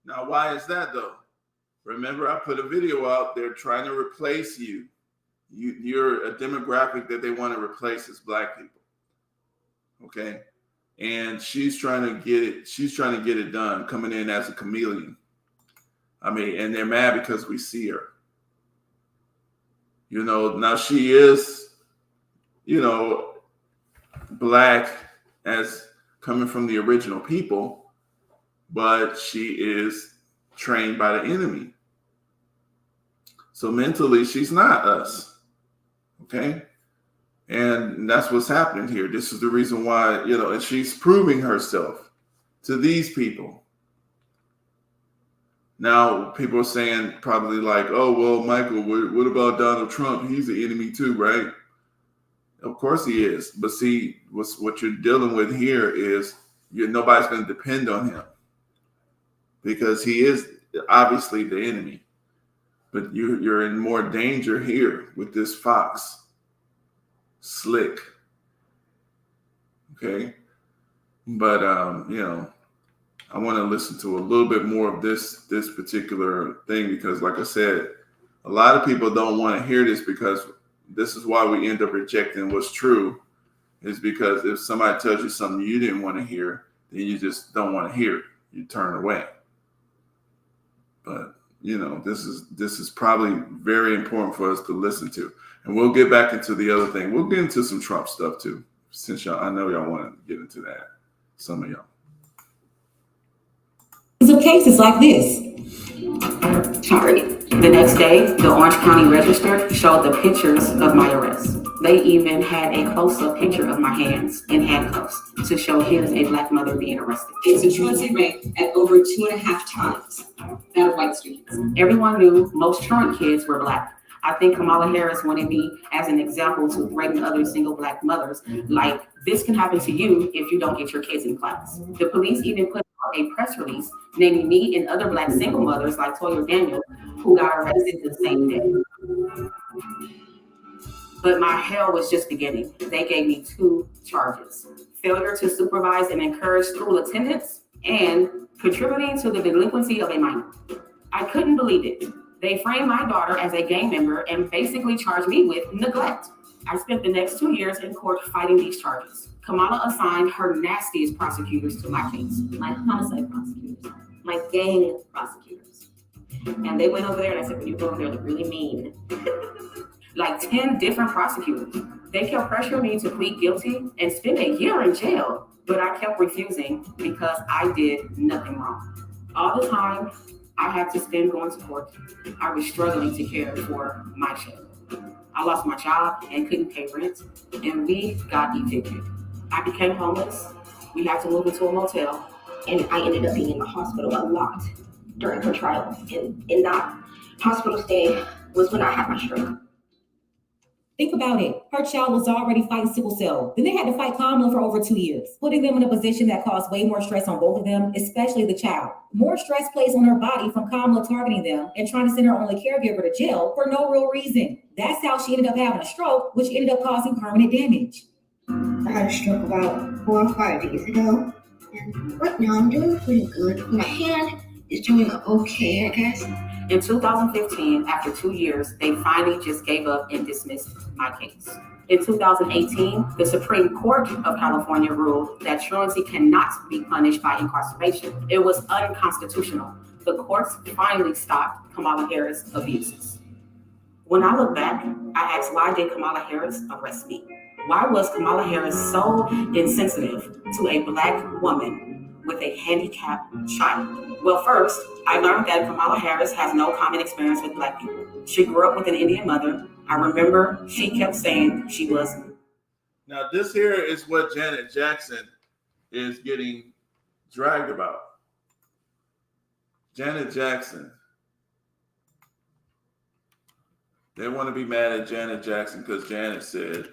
Speaker 2: Now, why is that though? Remember, I put a video out there trying to replace you. You're a demographic that they want to replace as Black people. Okay. And she's trying to get it done, coming in as a chameleon. I mean, and they're mad because we see her. Now she is, Black as coming from the original people, but she is trained by the enemy. So mentally, she's not us. Okay. And that's what's happening here. This is the reason why, and she's proving herself to these people. Now, people are saying probably like, oh, well, Michael, what about Donald Trump? He's an enemy too, right? Of course he is. But see, what you're dealing with here is nobody's going to depend on him because he is obviously the enemy. But you're in more danger here with this fox. Slick. Okay? But, I want to listen to a little bit more of this particular thing because, like I said, a lot of people don't want to hear this because this is why we end up rejecting what's true, is because if somebody tells you something you didn't want to hear, then you just don't want to hear it. You turn away. But, this is probably very important for us to listen to. And we'll get back into the other thing. We'll get into some Trump stuff too, since I know y'all want to get into that. Some of y'all.
Speaker 12: Of cases like this.
Speaker 18: Sorry. The next day, the Orange County Register showed the pictures of my arrest. They even had a close-up picture of my hands in handcuffs to show here's a Black mother being arrested.
Speaker 20: It's a truancy rate at over 2.5 times that of white students.
Speaker 18: Everyone knew most truant kids were Black. I think Kamala Harris wanted me as an example to threaten other single Black mothers. Like, this can happen to you if you don't get your kids in class. The police even put out a press release naming me and other Black single mothers like Toya Daniel who got arrested the same day. But my hell was just beginning. They gave me 2 charges: failure to supervise and encourage school attendance and contributing to the delinquency of a minor. I couldn't believe it. They framed my daughter as a gang member and basically charged me with neglect. I spent the next 2 years in court fighting these charges. Kamala assigned her nastiest prosecutors to my case.
Speaker 21: My homicide prosecutors, my gang prosecutors.
Speaker 18: And they went over there and I said, when you go over there, they're really mean. Like 10 different prosecutors. They kept pressuring me to plead guilty and spend a year in jail, but I kept refusing because I did nothing wrong. All the time I had to spend going to court, I was struggling to care for my children. I lost my job and couldn't pay rent, and we got evicted. I became homeless. We had to move into a motel.
Speaker 21: And I ended up being in the hospital a lot during her trial. And in that hospital stay was when I had my stroke.
Speaker 12: Think about it. Her child was already fighting sickle cell. Then they had to fight Kamala for over 2 years, putting them in a position that caused way more stress on both of them, especially the child. More stress placed on her body from Kamala targeting them and trying to send her only caregiver to jail for no real reason. That's how she ended up having a stroke, which ended up causing permanent damage.
Speaker 21: I had a stroke about 4 or 5 days ago. And right now I'm doing pretty good. My hand
Speaker 19: is doing okay, I guess.
Speaker 18: In 2015, after 2 years, they finally just gave up and dismissed my case. In 2018, the Supreme Court of California ruled that truancy cannot be punished by incarceration. It was unconstitutional. The courts finally stopped Kamala Harris' abuses. When I look back, I ask, why did Kamala Harris arrest me? Why was Kamala Harris so insensitive to a Black woman with a handicapped child? Well, first, I learned that Kamala Harris has no common experience with Black people. She grew up with an Indian mother. I remember she kept saying she was.
Speaker 2: Now, this here is what Janet Jackson is getting dragged about. Janet Jackson. They want to be mad at Janet Jackson because Janet said,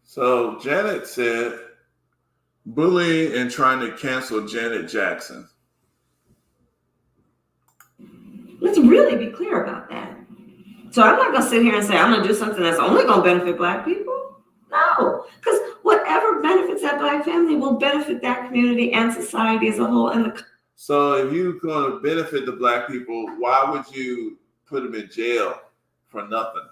Speaker 2: so Janet said, bullying and trying to cancel Janet Jackson.
Speaker 20: Let's really be clear about that. So I'm not going to sit here and say I'm going to do something that's only going to benefit Black people. No, because whatever benefits that Black family will benefit that community and society as a whole. And
Speaker 2: so if you're going to benefit the Black people, why would you put them in jail for nothing?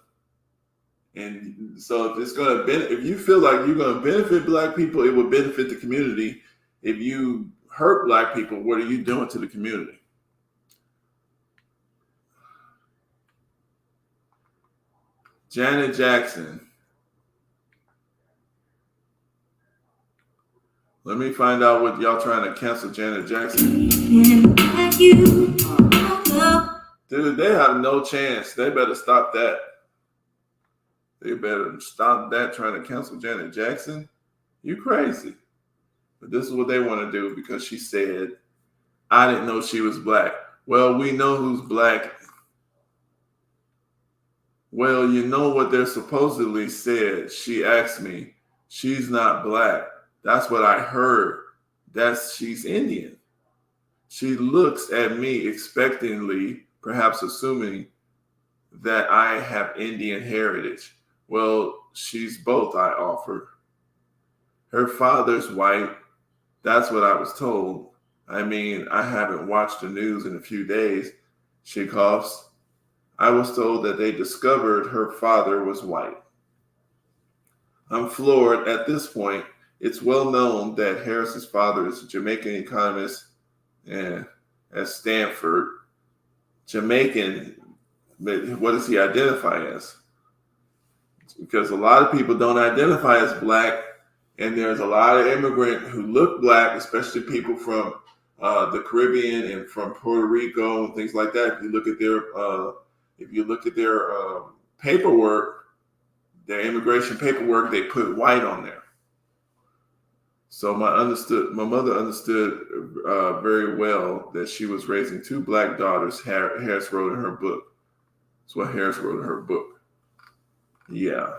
Speaker 2: And so if it's going to if you feel like you're going to benefit Black people, it will benefit the community. If you hurt Black people, what are you doing to the community? Janet Jackson. Let me find out what y'all trying to cancel Janet Jackson. Dude, they have no chance. They better stop that. They better stop that trying to cancel Janet Jackson. You crazy. But this is what they want to do because she said, I didn't know she was Black. Well, we know who's Black. Well, you know what they're supposedly said. She asked me, she's not Black. That's what I heard. She's Indian. She looks at me expectantly, perhaps assuming that I have Indian heritage. Well, she's both, I offer. Her father's white. That's what I was told. I mean, I haven't watched the news in a few days. She coughs. I was told that they discovered her father was white. I'm floored. At this point, it's well known that Harris's father is a Jamaican economist at Stanford. Jamaican, but what does he identify as? Because a lot of people don't identify as Black, and there's a lot of immigrants who look Black, especially people from the Caribbean and from Puerto Rico and things like that. If you look at their paperwork, their immigration paperwork, they put white on there. So my mother understood very well that she was raising two Black daughters. Harris wrote in her book. That's what Harris wrote in her book. Yeah.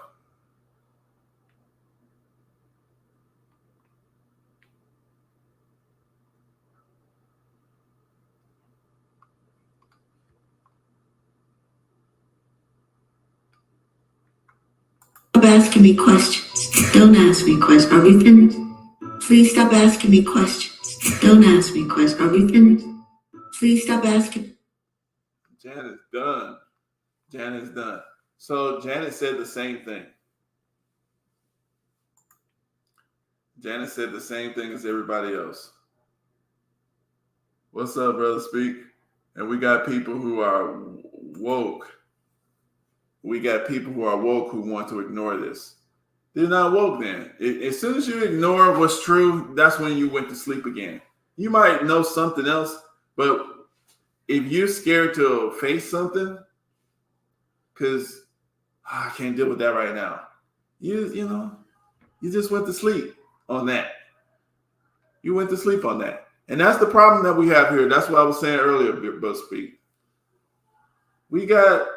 Speaker 5: Stop asking me questions. Don't ask me questions. Are we finished? Please stop asking me questions. Don't ask me questions. Are we finished? Please stop asking.
Speaker 2: Janet's done. Janet's done. So Janet said the same thing. Janet said the same thing as everybody else. What's up, brother? Speak. And we got people who are woke. We got people who are woke who want to ignore this. They're not woke then. As soon as you ignore what's true, that's when you went to sleep again. You might know something else, but if you're scared to face something, because I can't deal with that right now, you just went to sleep on that. You went to sleep on that. And that's the problem that we have here. That's what I was saying earlier, Brother Speak. We got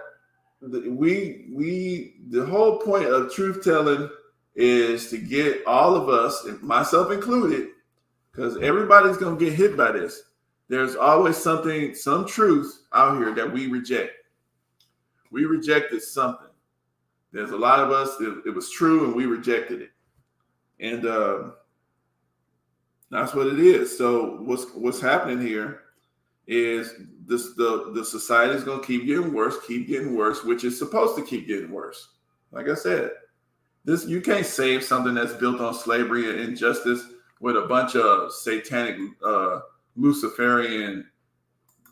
Speaker 2: the whole point of truth telling is to get all of us, myself included, because everybody's going to get hit by this. There's always some truth out here that we reject. We rejected something. There's a lot of us, it was true and we rejected it. And that's what it is. So what's happening here is the society is going to keep getting worse, which is supposed to keep getting worse. Like I said, you can't save something that's built on slavery and injustice with a bunch of satanic Luciferian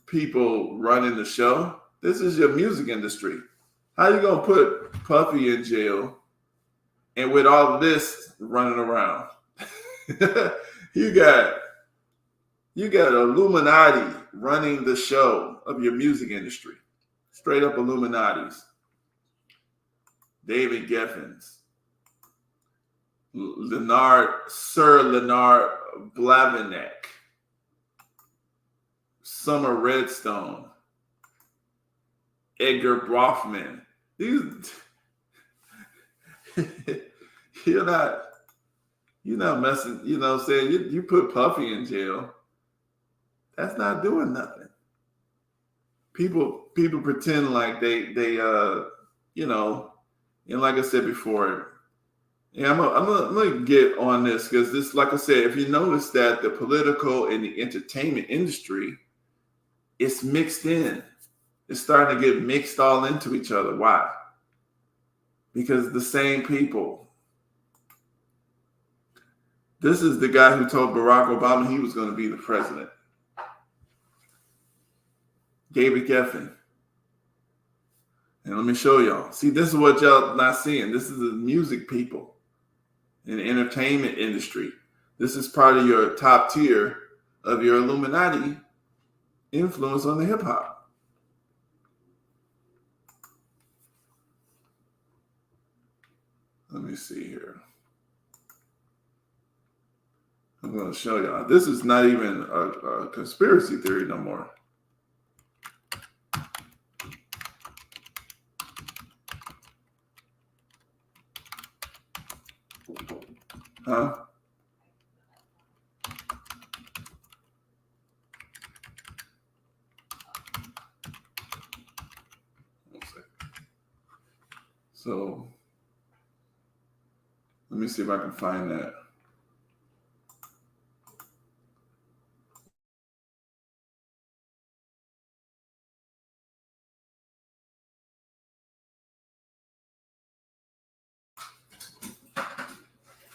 Speaker 2: people running the show. This is your music industry. How you gonna put Puffy in jail and with all of this running around? you got Illuminati running the show of your music industry. Straight up Illuminatis. David Geffens, Sir Leonard Blavinek, Summer Redstone, Edgar Brofman. These you're not messing, you know what I'm saying? You put Puffy in jail. That's not doing nothing. People pretend like they you know, and like I said before, yeah, I'm gonna get on this because this, like I said, if you notice that the political and the entertainment industry, it's mixed in. It's starting to get mixed all into each other. Why? Because the same people. This is the guy who told Barack Obama he was going to be the president. David Geffen. And let me show y'all. See, this is what y'all not seeing. This is the music people in the entertainment industry. This is part of your top tier of your Illuminati influence on the hip hop. Let me see here. I'm going to show y'all. This is not even a conspiracy theory no more. Huh? So let me see if I can find that.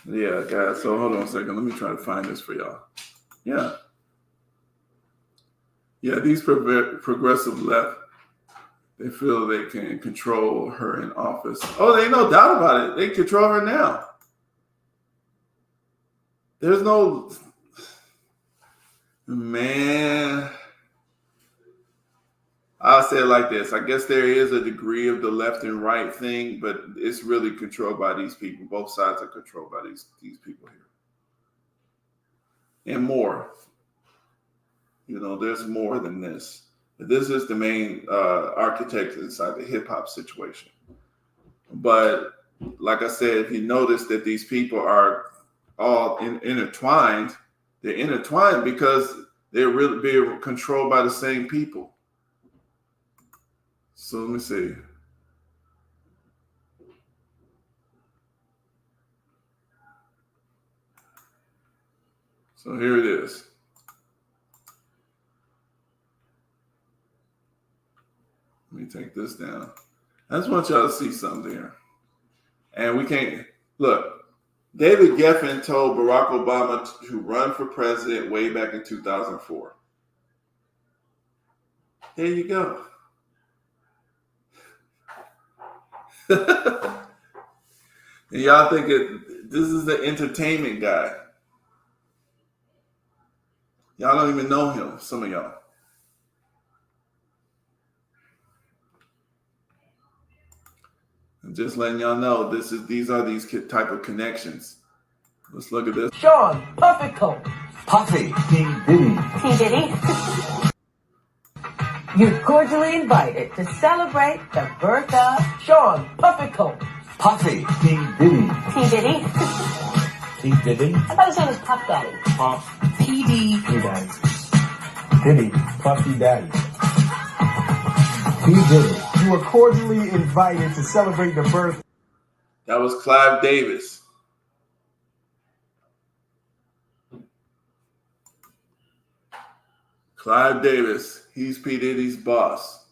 Speaker 2: Yeah, guys. So hold on a second. Let me try to find this for y'all. Yeah. Yeah, these progressive left, they feel they can control her in office. Oh, there ain't no doubt about it. They control her now. There's no, man. I'll say it like this. I guess there is a degree of the left and right thing, but it's really controlled by these people. Both sides are controlled by these people here. And more. You know, there's more than this. This is the main architect inside the hip hop situation. But like I said, if you notice that these people are all intertwined, they're intertwined because they're really being controlled by the same people. So let me see. So here it is. Let me take this down. I just want y'all to see something here. And we can't, look, David Geffen told Barack Obama to run for president way back in 2004. There you go. And y'all think this is the entertainment guy. Y'all don't even know him, some of y'all. I'm just letting y'all know these are these type of connections. Let's look at this.
Speaker 6: Sean Puffy Coat. Puffy. King Diddy.
Speaker 7: King Diddy.
Speaker 6: You're cordially invited to celebrate the birth of Sean Puffy Coat. Puffy, P. Diddy.
Speaker 7: P. Diddy?
Speaker 6: P. Diddy?
Speaker 7: I thought his name was Puff Daddy.
Speaker 6: Puff.
Speaker 7: P.D.
Speaker 6: P. Daddy. Diddy. Puffy Daddy. P. Diddy.
Speaker 8: You are cordially invited to celebrate the birth.
Speaker 2: That was Clive Davis. Clive Davis. He's P. Diddy's boss.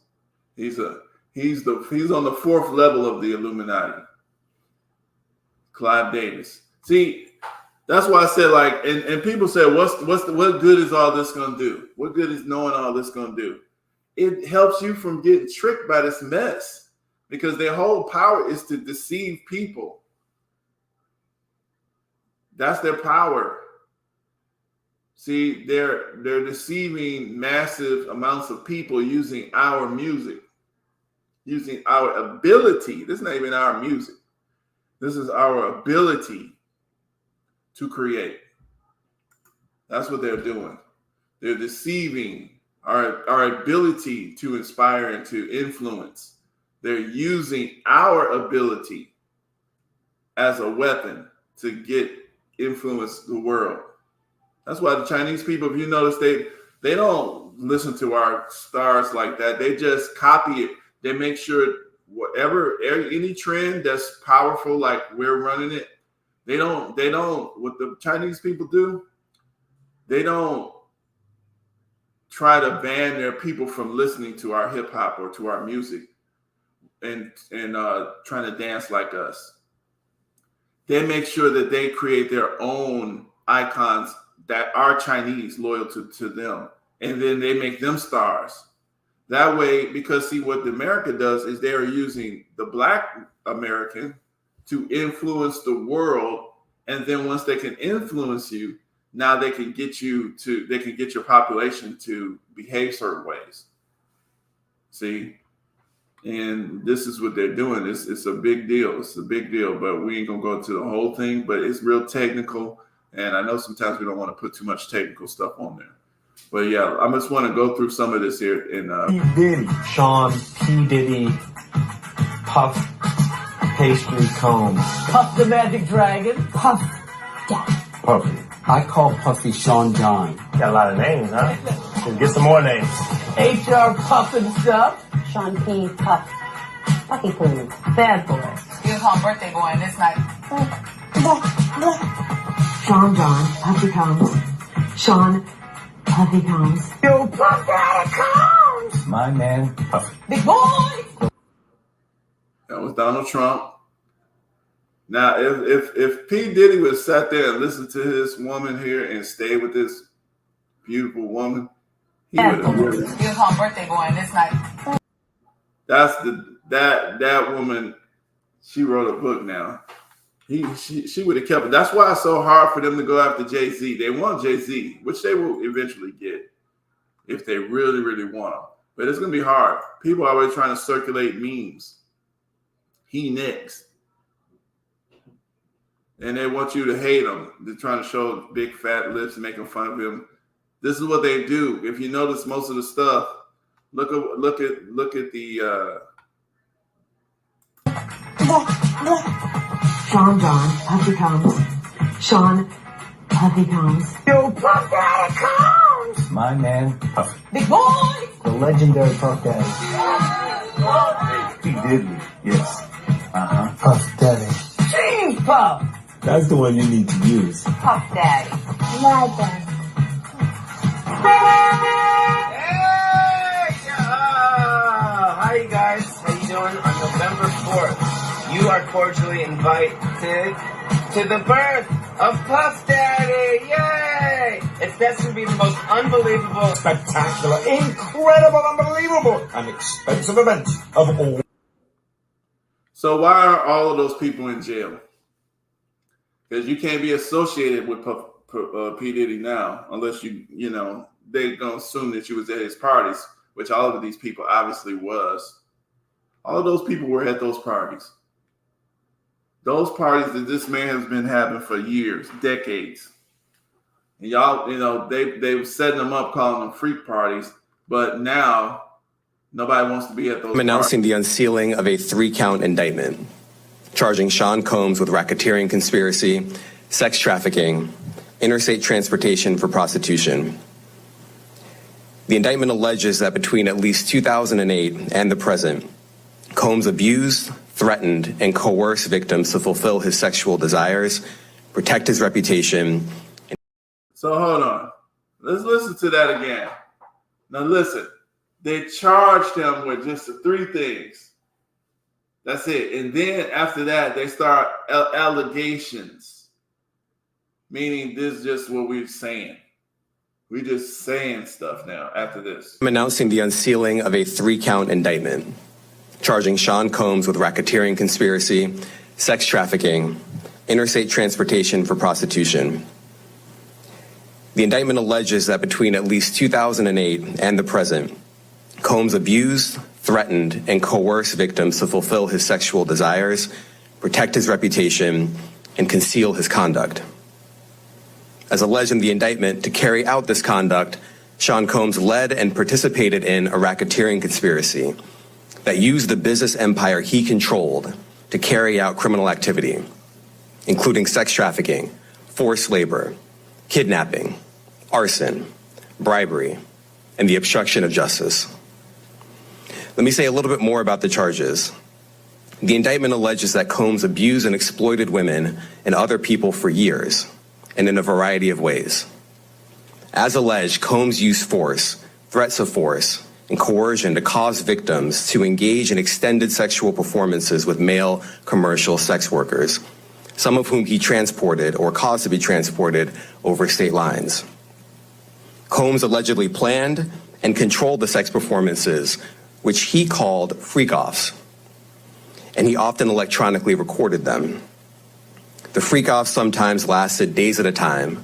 Speaker 2: He's on the fourth level of the Illuminati. Clive Davis. See, that's why I said, like, and people say, what good is all this gonna do? What good is knowing all this gonna do? It helps you from getting tricked by this mess, because their whole power is to deceive people. That's their power. See, they're deceiving massive amounts of people using our music, using our ability. This is not even our music. This is our ability to create. That's what they're doing. They're deceiving our ability to inspire and to influence. They're using our ability as a weapon to influence the world. That's why the Chinese people, if you notice, they don't listen to our stars like that. They just copy it. They make sure any trend that's powerful, like we're running it, they don't, what the Chinese people do, they don't try to ban their people from listening to our hip hop or to our music and trying to dance like us. They make sure that they create their own icons that are Chinese, loyal to them. And then they make them stars. That way, because see, what America does is they are using the Black American to influence the world. And then once they can influence you, now they can get your population to behave certain ways. See? And this is what they're doing. It's a big deal. It's a big deal, but we ain't gonna go into the whole thing, but it's real technical. And I know sometimes we don't want to put too much technical stuff on there. But yeah, I just want to go through some of this here.
Speaker 6: P. Diddy. Sean P. Diddy. Puff Pastry Combs.
Speaker 7: Puff the Magic Dragon. Puff Daddy.
Speaker 6: Puffy.
Speaker 23: I call Puffy Sean John.
Speaker 6: Got a lot of names, huh? Let's get some more names.
Speaker 7: H.R. Puff and stuff. Sean P. Puff. Puffy Coon. Bad boy.
Speaker 24: You're home birthday boy and it's like...
Speaker 5: Sean John, Puffy Combs. Sean Puffy Combs.
Speaker 7: Yo, Puff Daddy Combs.
Speaker 6: My man, Puffy.
Speaker 7: Big boy.
Speaker 2: That was Donald Trump. Now, if P. Diddy would have sat there and listened to this woman here and stayed with this beautiful woman, he would have really.
Speaker 24: You're home birthday boy and it's like...
Speaker 2: That woman, she wrote a book now. She would have kept it. That's why it's so hard for them to go after Jay-Z. They want Jay-Z, which they will eventually get if they really, really want him. But it's going to be hard. People are always trying to circulate memes. He next. And they want you to hate him. They're trying to show big fat lips, making fun of him. This is what they do. If you notice most of the stuff, look at the
Speaker 5: Sean John, Puffy Combs. Sean Puffy Combs.
Speaker 7: Yo, Puff Daddy Combs.
Speaker 6: My man, Puffy.
Speaker 7: Big boy.
Speaker 6: The legendary Puff Daddy. P. Diddy, yes. Puff Daddy.
Speaker 7: Jeez, Puff.
Speaker 6: That's the one you need to use.
Speaker 7: Puff Daddy.
Speaker 24: My daddy.
Speaker 25: Hi, you guys. How you doing? On November 4th, you are cordially invited to the birth of Puff Daddy. Yay! It's destined to be the most unbelievable,
Speaker 8: Spectacular, incredible, unbelievable, and expensive event of all.
Speaker 2: So why are all of those people in jail? Because you can't be associated with P. Diddy now unless they're going to assume that you was at his parties, which all of these people obviously was. All of those people were at those parties. Those parties that this man has been having for years, decades. And y'all, they were setting them up, calling them freak parties, but now nobody wants to be at those
Speaker 26: I'm announcing
Speaker 2: parties.
Speaker 26: the unsealing of a 3-count indictment.
Speaker 3: charging Sean Combs with racketeering conspiracy, sex trafficking, interstate transportation for prostitution. The indictment alleges that between at least 2008 and the present, Combs abused, threatened, and coerced victims to fulfill his sexual desires, protect his reputation.
Speaker 2: So hold on. Let's listen to that again. Now listen, they charged him with just the three things. That's it. And then after that, they start allegations, meaning this is just what we're saying. We're just saying stuff now after this.
Speaker 3: I'm announcing the unsealing of a 3-count indictment, charging Sean Combs with racketeering conspiracy, sex trafficking, interstate transportation for prostitution. The indictment alleges that between at least 2008 and the present, Combs abused, threatened, and coerced victims to fulfill his sexual desires, protect his reputation, and conceal his conduct. As alleged in the indictment, to carry out this conduct, Sean Combs led and participated in a racketeering conspiracy that used the business empire he controlled to carry out criminal activity, including sex trafficking, forced labor, kidnapping, arson, bribery, and the obstruction of justice. Let me say a little bit more about the charges. The indictment alleges that Combs abused and exploited women and other people for years, and in a variety of ways. As alleged, Combs used force, threats of force, and coercion to cause victims to engage in extended sexual performances with male commercial sex workers, some of whom he transported or caused to be transported over state lines. Combs allegedly planned and controlled the sex performances, which he called freak-offs, and he often electronically recorded them. The freak-offs sometimes lasted days at a time,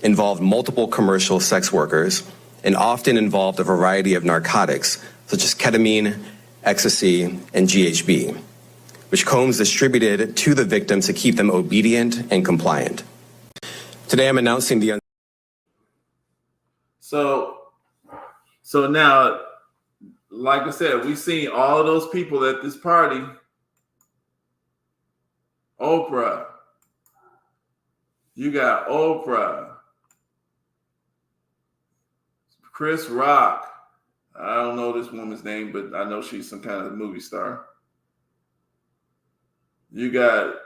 Speaker 3: involved multiple commercial sex workers, and often involved a variety of narcotics, such as ketamine, ecstasy, and GHB, which Combs distributed to the victims to keep them obedient and compliant. Today I'm announcing the...
Speaker 2: So now, like I said, we've seen all of those people at this party. Oprah. You got Oprah. Chris Rock. I don't know this woman's name, but I know she's some kind of movie star. You got,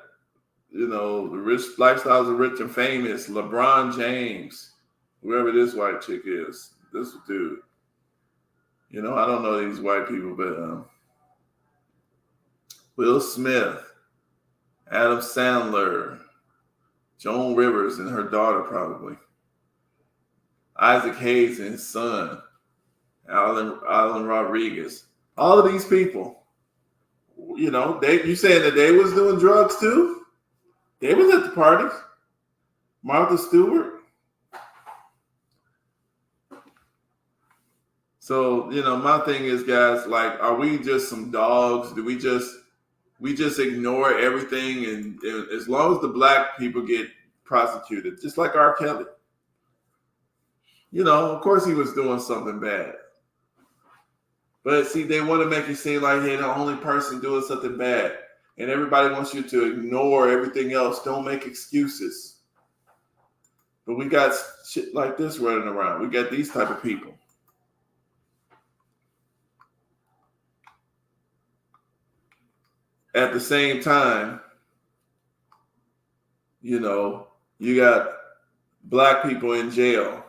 Speaker 2: the rich lifestyles of rich and famous. LeBron James. Whoever this white chick is. This dude. I don't know these white people, but Will Smith, Adam Sandler, Joan Rivers and her daughter probably, Isaac Hayes and his son, Alan Rodriguez. All of these people, you saying that they was doing drugs too? They was at the parties. Martha Stewart. So, my thing is, guys, like, are we just some dogs? Do we just ignore everything? And as long as the black people get prosecuted, just like R. Kelly, of course he was doing something bad. But see, they want to make it seem like, hey, the only person doing something bad. And everybody wants you to ignore everything else. Don't make excuses. But we got shit like this running around. We got these type of people. At the same time, you got black people in jail.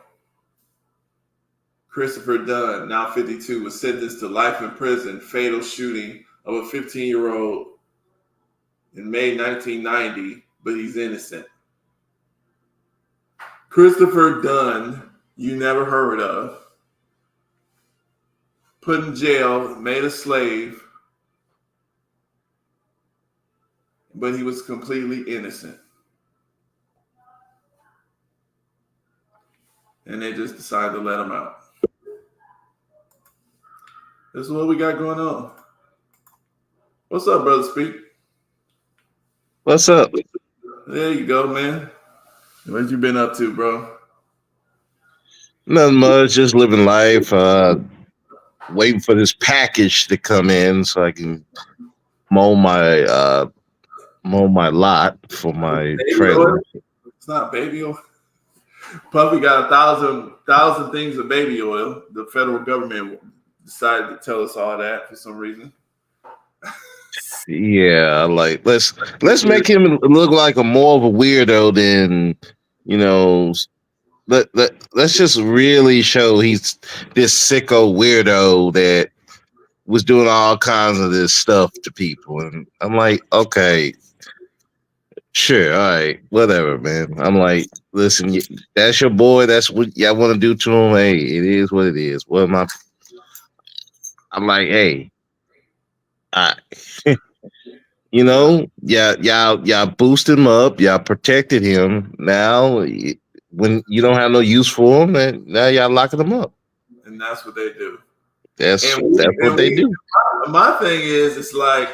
Speaker 2: Christopher Dunn, now 52, was sentenced to life in prison, fatal shooting of a 15-year-old in May 1990, but he's innocent. Christopher Dunn, you never heard of, put in jail, made a slave, but he was completely innocent. And they just decided to let him out. This is what we got going on. What's up, Brother Speak?
Speaker 4: What's up?
Speaker 2: There you go, man. What you been up to, bro?
Speaker 4: Nothing much, just living life, waiting for this package to come in so I can mow my mow my lot for my
Speaker 2: Baby
Speaker 4: trailer.
Speaker 2: oil? It's not baby oil. Puffy got 1,000 things of baby oil. The federal government decided to tell us all that for some reason.
Speaker 4: Yeah, like let's make him look like a more of a weirdo than, you know. Let's just really show he's this sicko weirdo that was doing all kinds of this stuff to people, and I'm like, okay, sure, all right, whatever, man. I'm like, listen, that's your boy. That's what y'all want to do to him. Hey, it is what it is. What am I? I'm like, hey, I. You know, y'all boosted him up, y'all protected him. Now, when you don't have no use for him, and now y'all locking him up.
Speaker 2: And that's what they do.
Speaker 4: That's what they do.
Speaker 2: My thing is, it's like,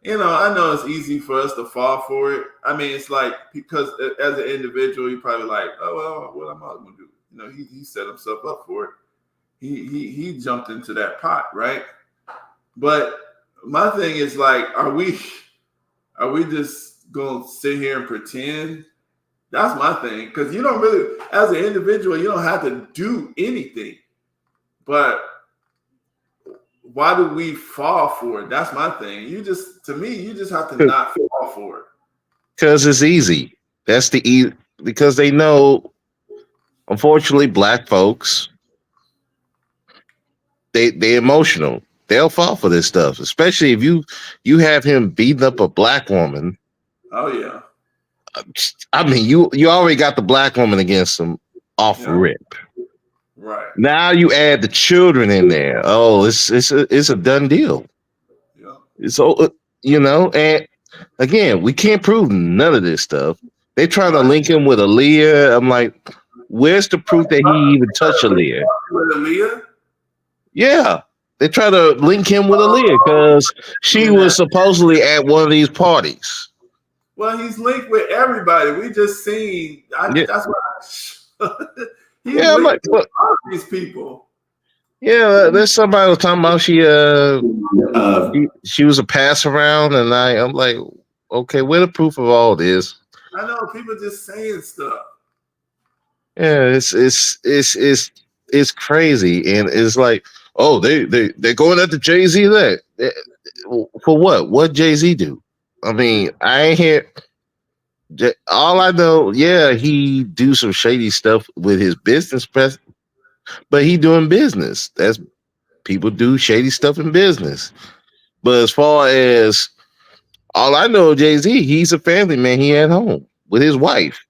Speaker 2: you know, I know it's easy for us to fall for it. I mean, it's like, because as an individual, you're probably like, oh, well, what am I going to do? You know, he set himself up for it. He jumped into that pot, right? But my thing is like, are we just gonna sit here and pretend? That's my thing, because you don't really, as an individual, you don't have to do anything. But why do we fall for it? That's my thing. To me, you just have to not fall for it.
Speaker 4: Because it's easy. That's because they know, unfortunately, black folks, they emotional. They'll fall for this stuff, especially if you have him beating up a black woman.
Speaker 2: Oh yeah.
Speaker 4: I mean, you already got the black woman against him off rip.
Speaker 2: Right.
Speaker 4: Now you add the children in there. Oh, it's a done deal. Yeah. So you know, and again, we can't prove none of this stuff. They trying to link him with Aaliyah. I'm like, where's the proof that he even touched Aaliyah?
Speaker 2: With Aaliyah?
Speaker 4: Yeah. They try to link him with Aaliyah because she was supposedly at one of these parties.
Speaker 2: Well, he's linked with everybody. We just seen. That's why. He's linked with all these people.
Speaker 4: Yeah, there's somebody was talking about she was a pass around, and I'm like, okay, where the proof of all this?
Speaker 2: I know people just saying stuff.
Speaker 4: Yeah, it's crazy, and it's like, oh, they're going at the Jay-Z there. For what? What Jay-Z do? I mean, I ain't hear. All I know, yeah, he do some shady stuff with his business press, but he doing business. That's people do shady stuff in business. But as far as all I know, Jay-Z, he's a family man. He at home with his wife.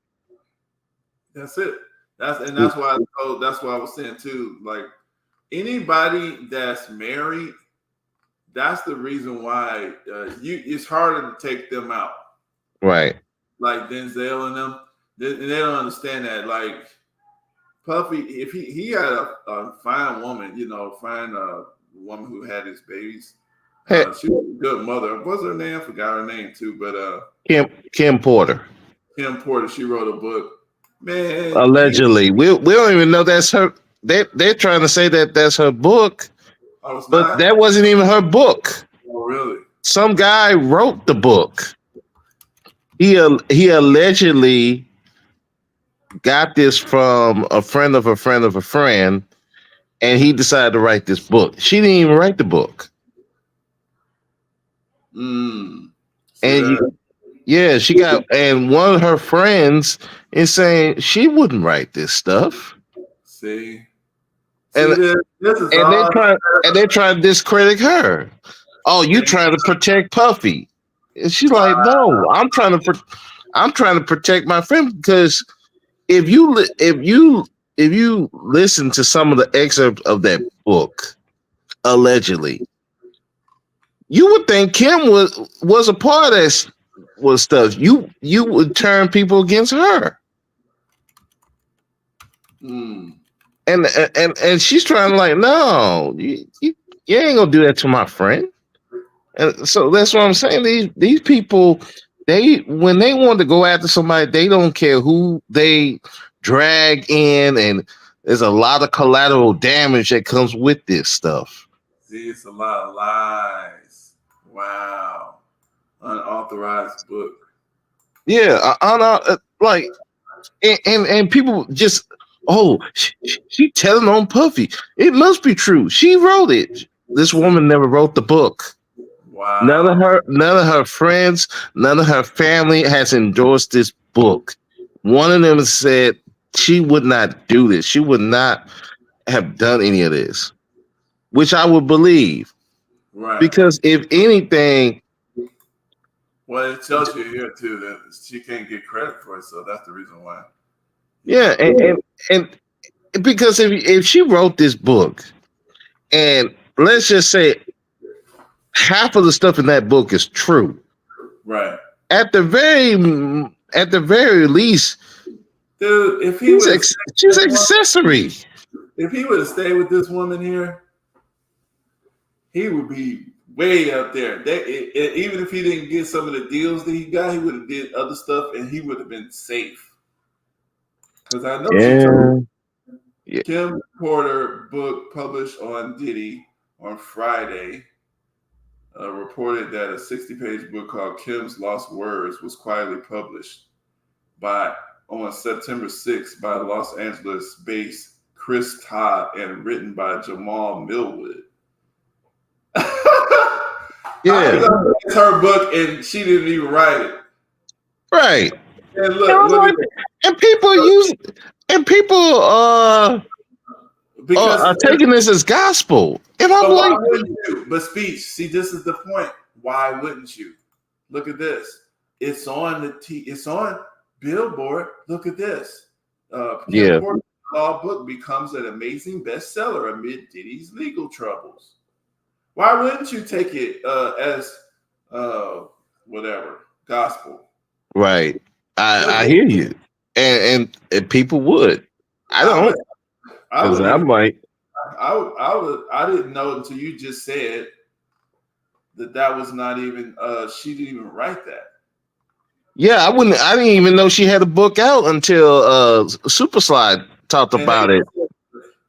Speaker 2: That's it. That's why I was saying too. Like anybody that's married, that's the reason why it's harder to take them out.
Speaker 4: Right.
Speaker 2: Like Denzel and them, they don't understand that. Like Puffy, if he had a fine woman, you know, woman who had his babies. She was a good mother. What's her name? I forgot her name too, but
Speaker 4: Kim Porter.
Speaker 2: Kim Porter. She wrote a book. Man,
Speaker 4: allegedly, we don't even know that's her. They're trying to say that that's her book, but that wasn't even her book.
Speaker 2: Oh, really?
Speaker 4: Some guy wrote the book. He allegedly got this from a friend of a friend of a friend, and he decided to write this book. She didn't even write the book.
Speaker 2: And
Speaker 4: she got, and one of her friends is saying she wouldn't write this stuff.
Speaker 2: And
Speaker 4: they're trying to discredit her. Oh, you trying to protect Puffy? And she's like, no, I'm trying to protect my friend, because if you listen to some of the excerpts of that book, allegedly, you would think Kim was a part of that was stuff. You would turn people against her. And she's trying to like, no, you ain't gonna do that to my friend. And so that's what I'm saying. These people, when they want to go after somebody, they don't care who they drag in, and there's a lot of collateral damage that comes with this stuff.
Speaker 2: See, it's a lot of lies. Wow. unauthorized book.
Speaker 4: Yeah, like, and people just, oh, she telling on Puffy. It must be true. She wrote it. This woman never wrote the book.
Speaker 2: Wow.
Speaker 4: None of her friends, none of her family has endorsed this book. One of them said she would not do this. She would not have done any of this, which I would believe.
Speaker 2: Right.
Speaker 4: Because if anything,
Speaker 2: well, it tells you here too that she can't get credit for it, so that's the reason why.
Speaker 4: yeah, and because if she wrote this book, and let's just say half of the stuff in that book is true,
Speaker 2: right?
Speaker 4: At the very least,
Speaker 2: dude, if he
Speaker 4: she's accessory.
Speaker 2: If he would have stayed with this woman here, he would be way up there. Even if he didn't get some of the deals that he got, he would have did other stuff, and he would have been safe. Because I know Kim Porter book published on Diddy on Friday reported that a 60-page book called Kim's Lost Words was quietly published on September 6th by Los Angeles-based Chris Todd and written by Jamal Millwood.
Speaker 4: Yeah,
Speaker 2: it's her book, and she didn't even write it.
Speaker 4: Right.
Speaker 2: And look at
Speaker 4: and people are taking this as gospel, and I'm like,
Speaker 2: but speech. See, this is the point. Why wouldn't you? Look at this. It's on it's on Billboard. Look at this.
Speaker 4: Yeah.
Speaker 2: Law book becomes an amazing bestseller amid Diddy's legal troubles. Why wouldn't you take it as whatever gospel?
Speaker 4: Right. I hear you, and people would. I don't.
Speaker 2: I didn't know until you just said that was not even. She didn't even write that.
Speaker 4: Yeah, I didn't even know she had a book out until Super Slide talked about it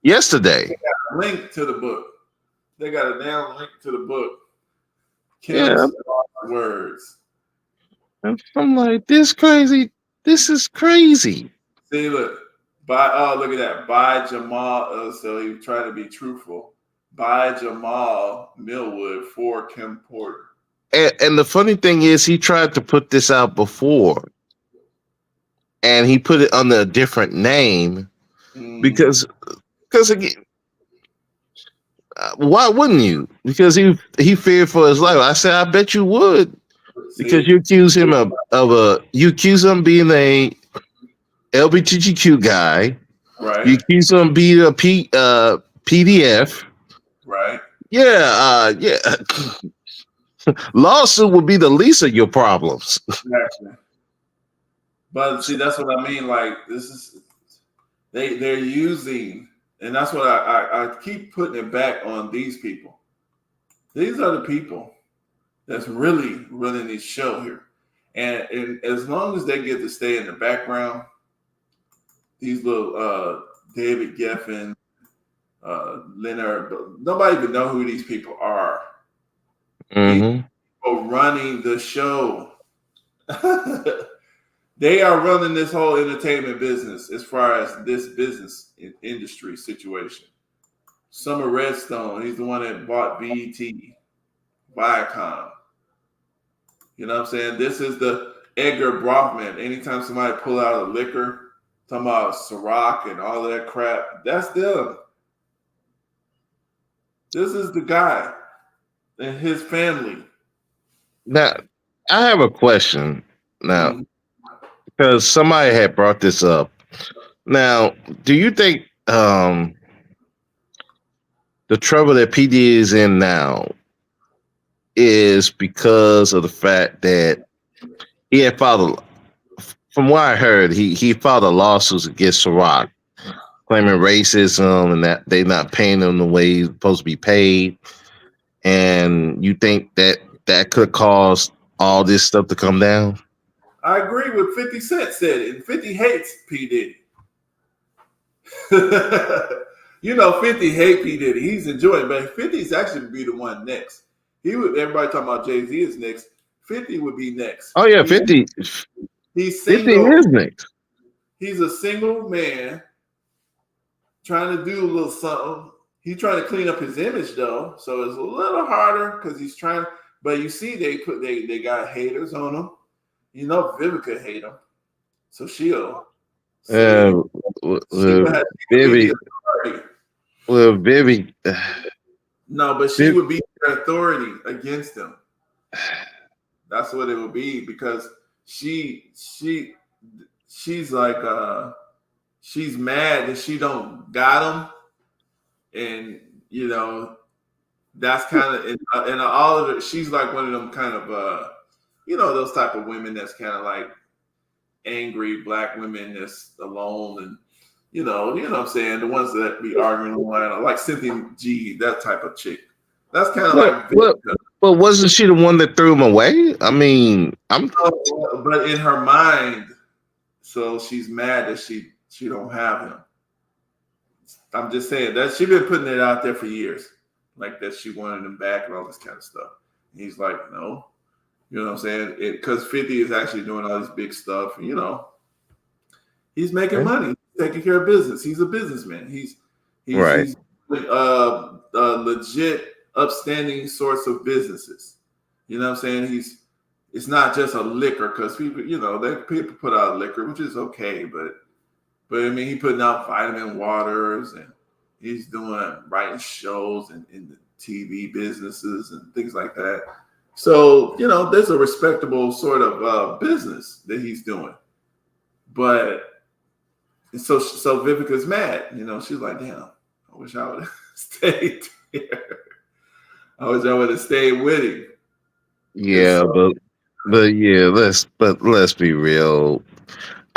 Speaker 4: yesterday.
Speaker 2: They got a link to the book. They got a damn link to the book.
Speaker 4: Kim's
Speaker 2: Words.
Speaker 4: I'm like, this is crazy.
Speaker 2: See, look. Look at that. By Jamal. So he was trying to be truthful. By Jamal Millwood for Kim Porter.
Speaker 4: And the funny thing is, he tried to put this out before, and he put it under a different name because again, why wouldn't you? Because he feared for his life. I said, I bet you would, because you accuse him of being a LGBTQ guy,
Speaker 2: right?
Speaker 4: You accuse him of being a PDF,
Speaker 2: right?
Speaker 4: Yeah, yeah. Lawsuit would be the least of your problems.
Speaker 2: Exactly. But see, that's what I mean. Like, this is they're using, and that's what I keep putting it back on these people. These are the people that's really running this show here, and as long as they get to stay in the background, these little David Geffen, Leonard, nobody even know who these people are.
Speaker 4: Mm-hmm.
Speaker 2: People running the show. They are running this whole entertainment business as far as this business industry situation. Summer Redstone, he's the one that bought BET, Viacom. You know what I'm saying? This is the Edgar Brockman. Anytime somebody pull out a liquor, talking about Ciroc and all that crap, that's them. This is the guy and his family.
Speaker 4: Now, I have a question now, because somebody had brought this up. Now, do you think the trouble that PD is in now is because of the fact that he had filed, from what I heard, he filed a lawsuit against Ciroc, claiming racism and that they're not paying him the way he's supposed to be paid? And you think that could cause all this stuff to come down?
Speaker 2: I agree with 50 Cent said it, and 50 hates P. Diddy. You know, 50 hate P. Diddy. He's enjoying it, but 50's actually be the one next. Everybody talking about Jay-Z is next. 50 would be next.
Speaker 4: Oh yeah, 50.
Speaker 2: He's
Speaker 4: 50
Speaker 2: single.
Speaker 4: is next.
Speaker 2: He's a single man trying to do a little something. He's trying to clean up his image though, so it's a little harder because he's trying. But you see, they got haters on him. You know, Vivica hate him, so she'll.
Speaker 4: Vivi. Well, Vivi.
Speaker 2: No, but she would be their authority against him. That's what it would be because she's like she's mad that she don't got him, and you know that's kind of and all of it. She's like one of them kind of you know those type of women that's kind of like angry black women that's alone and you know what I'm saying, the ones that be arguing online like Cynthia G, that type of chick. That's kind of like.
Speaker 4: But wasn't she the one that threw him away? I mean,
Speaker 2: but in her mind, so she's mad that she don't have him. I'm just saying that she's been putting it out there for years, like that she wanted him back and all this kind of stuff. And he's like, no, you know what I'm saying? Because 50 is actually doing all this big stuff. You know, he's making money, taking care of business. He's a businessman. He's
Speaker 4: right.
Speaker 2: He's legit, upstanding sorts of businesses. You know what I'm saying? It's not just a liquor because people, you know, people put out liquor, which is okay, but I mean, he putting out vitamin waters and he's writing shows and in the TV businesses and things like that. So, you know, there's a respectable sort of business that he's doing. But so Vivica's mad, you know, she's like, damn, I wish I would have stayed here. I wish I would have stayed with him.
Speaker 4: Yeah, but yeah, let's be real.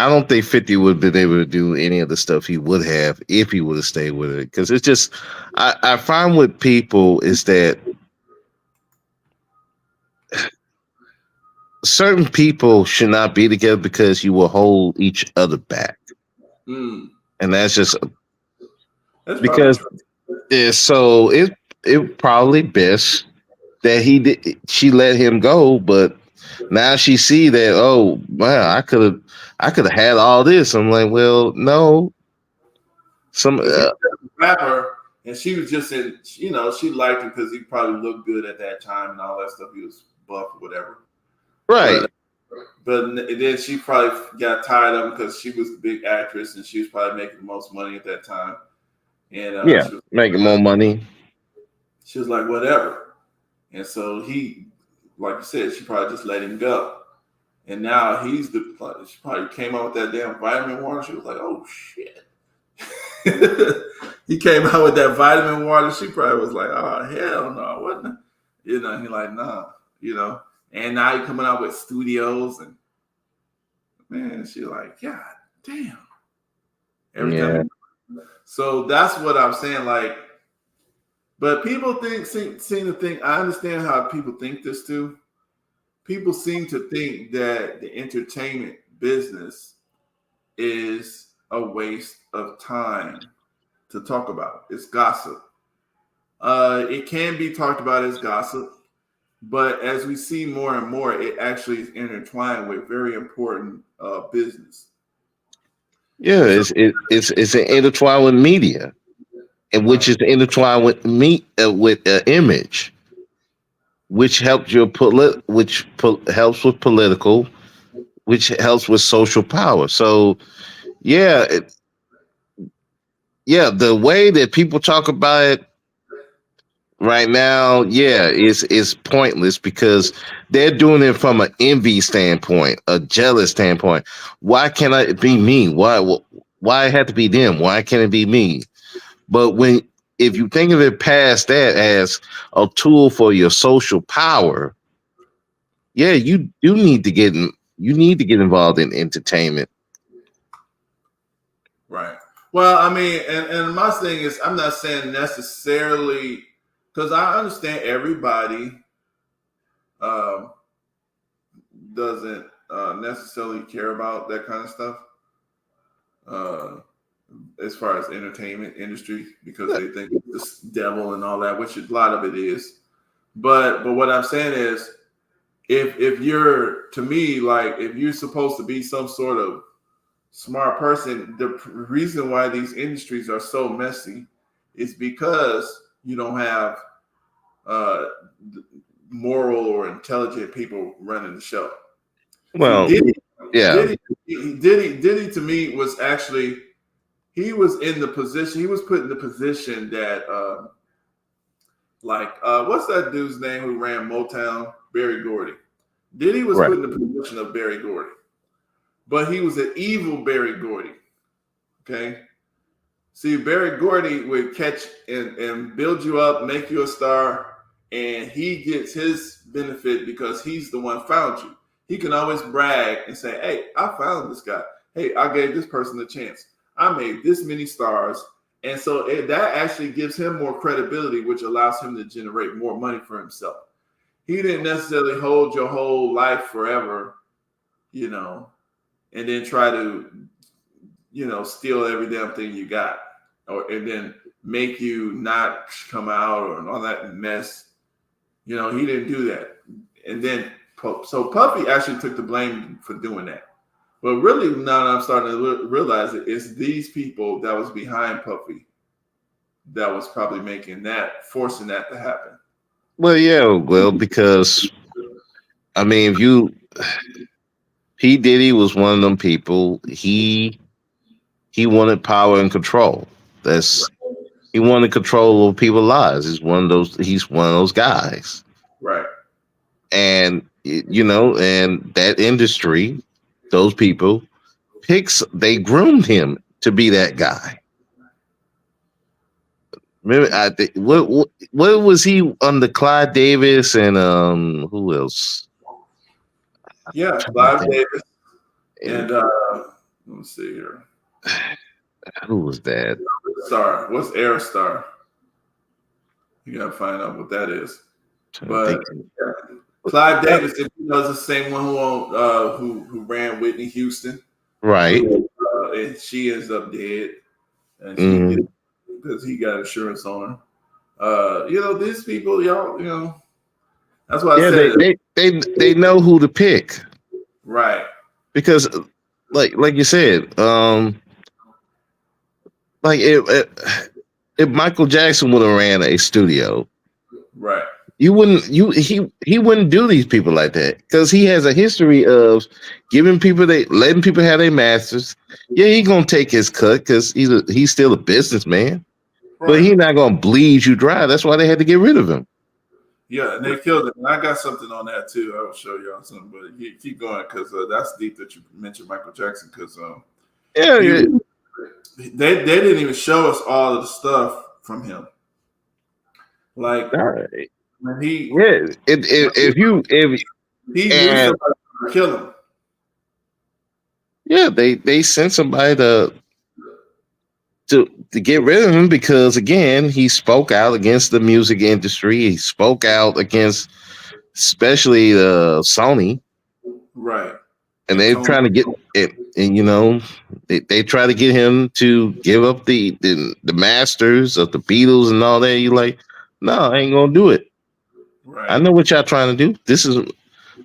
Speaker 4: I don't think 50 would have been able to do any of the stuff he would have if he would have stayed with it. Because it's just I find with people is that certain people should not be together because you will hold each other back. And that's just because so it probably best that she let him go, but now she see that, oh wow, I could have had all this. I'm like, well, no.
Speaker 2: Rapper, and she was just in, you know, she liked him because he probably looked good at that time and all that stuff. He was buff or whatever.
Speaker 4: Right.
Speaker 2: But then she probably got tired of him because she was the big actress and she was probably making the most money at that time. And
Speaker 4: yeah, making more money.
Speaker 2: She was like, whatever. And so he, like you said, she probably just let him go. And now she probably came out with that damn vitamin water. She was like, oh shit. He came out with that vitamin water. She probably was like, oh hell no, wasn't it? You know, he like, nah, you know. And now he coming out with studios and man, she like, God damn. Every time. So that's what I'm saying, like, but people seem to think, I understand how people think this too. People seem to think that the entertainment business is a waste of time to talk about. It's gossip. It can be talked about as gossip, but as we see more and more, it actually is intertwined with very important business.
Speaker 4: Yeah, it's an intertwined with media, and which is intertwined with image, which helps helps with political, which helps with social power. So, yeah, the way that people talk about it right now, is pointless because they're doing it from an envy standpoint, a jealous standpoint. Why can't it be me? Why it have to be them? Why can't it be me? But if you think of it past that as a tool for your social power, yeah, you need to get involved in entertainment.
Speaker 2: Right. Well, I mean, and my thing is, I'm not saying necessarily, because I understand everybody doesn't necessarily care about that kind of stuff as far as entertainment industry, because they think it's the devil and all that, which a lot of it is. But what I'm saying is, if you're, to me, like, if you're supposed to be some sort of smart person, the reason why these industries are so messy is because you don't have moral or intelligent people running the show.
Speaker 4: Well,
Speaker 2: Diddy
Speaker 4: yeah.
Speaker 2: to me was actually, he was in the position, he was put in the position that what's that dude's name who ran Motown? Barry Gordy. Diddy was
Speaker 4: Right.
Speaker 2: put in the position of Barry Gordy, but he was an evil Barry Gordy. Okay. See, Barry Gordy would catch and build you up, make you a star, and he gets his benefit because he's the one found you. He can always brag and say, hey, I found this guy. Hey, I gave this person a chance. I made this many stars. And so that actually gives him more credibility, which allows him to generate more money for himself. He didn't necessarily hold your whole life forever, you know, and then try to, you know, steal every damn thing you got, and then make you not come out or all that mess. You know, he didn't do that. And then, so Puffy actually took the blame for doing that. But really, now that I'm starting to realize it, it's these people that was behind Puffy that was probably making that, forcing that to happen.
Speaker 4: Well, yeah, well, because I mean, P. Diddy was one of them people. He wanted power and control. He wanted control of people's lives. He's one of those guys.
Speaker 2: Right.
Speaker 4: And you know, and that industry, those people they groomed him to be that guy. Remember, I think what was he under Clyde Davis and who else?
Speaker 2: Yeah, Clive Davis and let me see here.
Speaker 4: Who was that?
Speaker 2: Star. What's Aerostar? You gotta find out what that is. But yeah. Clive Davis, if you know, is the same one who ran Whitney Houston,
Speaker 4: right?
Speaker 2: And she ends up dead, and because he got insurance on her. You know, these people, y'all, you know, that's why I said
Speaker 4: they know who to pick,
Speaker 2: right?
Speaker 4: Because, like you said, like if Michael Jackson would have ran a studio,
Speaker 2: right?
Speaker 4: He wouldn't do these people like that, because he has a history of letting people have their masters. Yeah, he gonna take his cut because he's still a businessman, right. But he's not gonna bleed you dry. That's why they had to get rid of him.
Speaker 2: Yeah, and they killed him. And I got something on that too. I will show y'all something, but keep going, because that's deep that you mentioned Michael Jackson, because they didn't even show us all of the stuff from him. Like,
Speaker 4: right.
Speaker 2: When he
Speaker 4: if you
Speaker 2: knew somebody to kill him.
Speaker 4: Yeah, they sent somebody to get rid of him, because again, he spoke out against the music industry. He spoke out against especially Sony.
Speaker 2: Right.
Speaker 4: And they're trying to get it, and you know, they try to get him to give up the masters of the Beatles and all that. You like, no, I ain't gonna do it. Right. I know what y'all trying to do.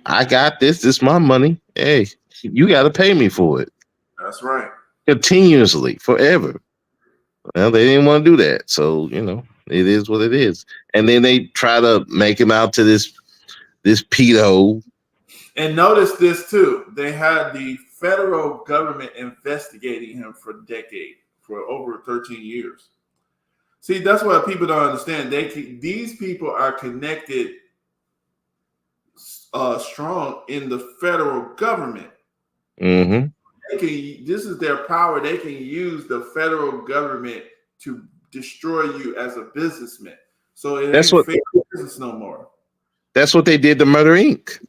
Speaker 4: I got this. This is my money. Hey, you got to pay me for it.
Speaker 2: That's right.
Speaker 4: Continuously, forever. Well, they didn't want to do that, so you know, it is what it is. And then they try to make him out to this pedo.
Speaker 2: And notice this too. They had the federal government investigating him for decades, for over 13 years. See, that's what people don't understand. These people are connected strong in the federal government.
Speaker 4: Mm-hmm.
Speaker 2: This is their power. They can use the federal government to destroy you as a businessman. So it ain't fair business no more.
Speaker 4: That's what they did to Murder Inc.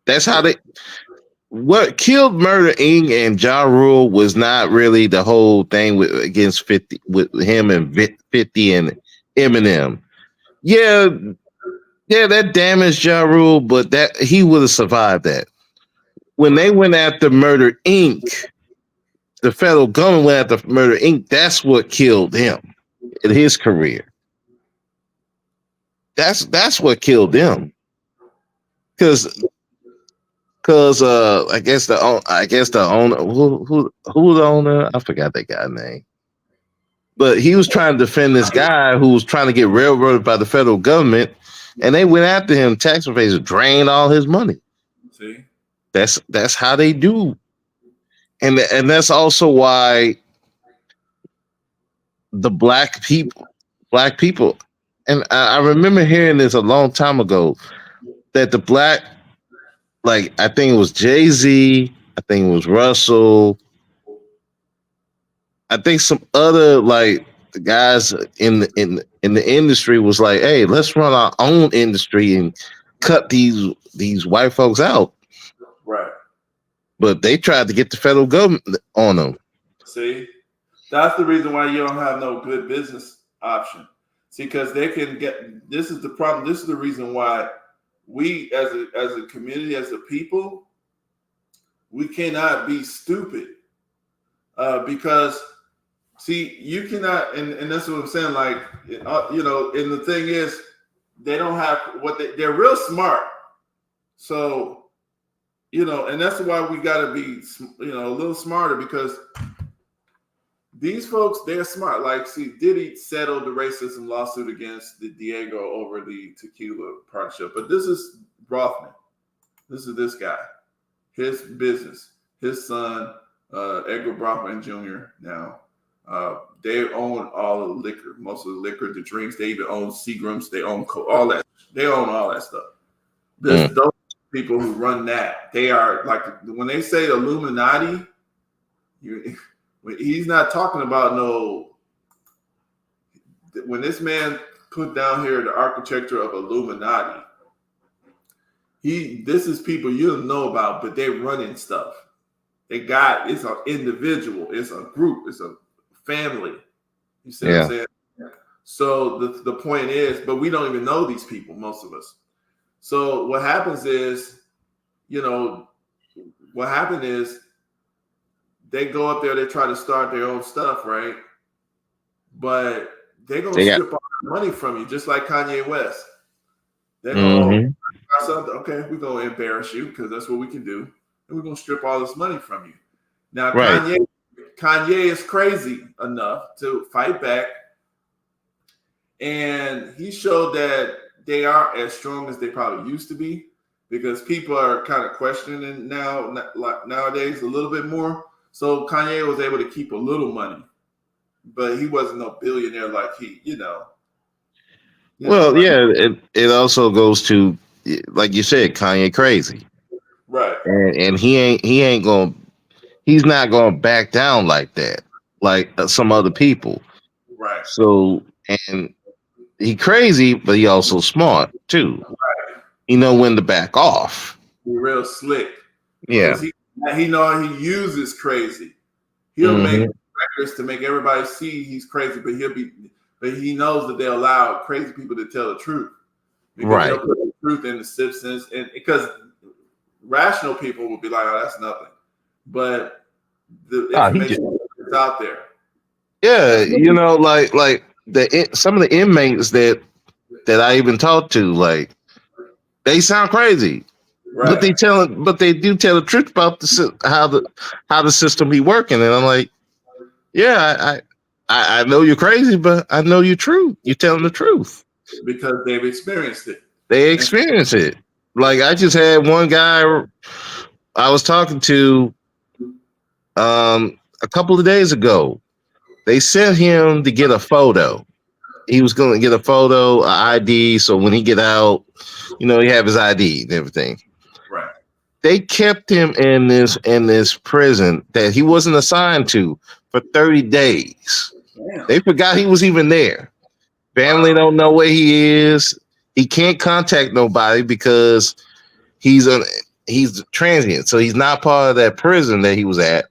Speaker 4: That's how what killed Murder Inc. and Ja Rule was not really the whole thing against 50 with him and 50 and Eminem. Yeah, that damaged Ja Rule, but that he would have survived that. When they went after Murder Inc., the federal government went after Murder Inc., that's what killed him in his career. That's what killed him. Cause I guess the owner who the owner, I forgot that guy's name. But he was trying to defend this guy who was trying to get railroaded by the federal government, and they went after him. Tax evaders drained all his money.
Speaker 2: See,
Speaker 4: that's how they do, and that's also why the black people, and I remember hearing this a long time ago that the black, like I think it was Jay-Z, I think it was Russell. I think some other like the guys in the industry was like, "Hey, let's run our own industry and cut these white folks out."
Speaker 2: Right.
Speaker 4: But they tried to get the federal government on them.
Speaker 2: See, that's the reason why you don't have no good business option. See, because they can get. This is the problem. This is the reason why we, as a community, as a people, we cannot be stupid. Because see, you cannot, and that's what I'm saying. Like, and the thing is, they don't have they're real smart. So, and that's why we got to be, a little smarter, because these folks, they're smart. Like, see, Diddy settled the racism lawsuit against Diego over the tequila partnership, but this is Rothman. This is this guy, his business, his son. Edgar Brockman Jr. now. They own all the liquor, most of the liquor, the drinks. They even own Seagrams. They own all that. They own all that stuff. Those people who run that, they are like, when they say Illuminati, he's not talking about no. When this man put down here the architecture of Illuminati, this is people you don't know about, but they're running stuff. It's an individual, it's a group, it's a family. You see what I'm saying? So the point is, but we don't even know these people, most of us. So what happens is, they go up there, they try to start their own stuff, right? But they're gonna strip all the money from you, just like Kanye West. They're going, okay, we're gonna embarrass you because that's what we can do. And we're gonna strip all this money from you. Now, Kanye is crazy enough to fight back, and he showed that they are as strong as they probably used to be, because people are kind of questioning nowadays a little bit more. So Kanye was able to keep a little money, but he wasn't no billionaire like
Speaker 4: It also goes to, like you said, Kanye crazy.
Speaker 2: Right.
Speaker 4: And he's not going to back down like that, like some other people.
Speaker 2: Right.
Speaker 4: So, and he crazy, but he also smart too.
Speaker 2: Right.
Speaker 4: He know when to back off.
Speaker 2: He's real slick.
Speaker 4: Yeah.
Speaker 2: He know he uses crazy. He'll make records to make everybody see he's crazy, but he knows that they allow crazy people to tell the truth. Because they'll put the truth in the substance, and because rational people will be like, "Oh, that's nothing," but the information is out there.
Speaker 4: Yeah, like some of the inmates that I even talked to, like, they sound crazy, but they do tell the truth about how the system be working, and I'm like, yeah, I know you're crazy, but I know you're true. You're telling the truth
Speaker 2: because they've experienced it.
Speaker 4: They experience it. Like, I just had one guy I was talking to a couple of days ago. They sent him to get a photo. He was going to get a photo, an ID, so when he get out, he have his ID and everything.
Speaker 2: Right.
Speaker 4: They kept him in this prison that he wasn't assigned to for 30 days. Damn. They forgot he was even there. Family don't know where he is. He can't contact nobody because he's transient, so he's not part of that prison that he was at.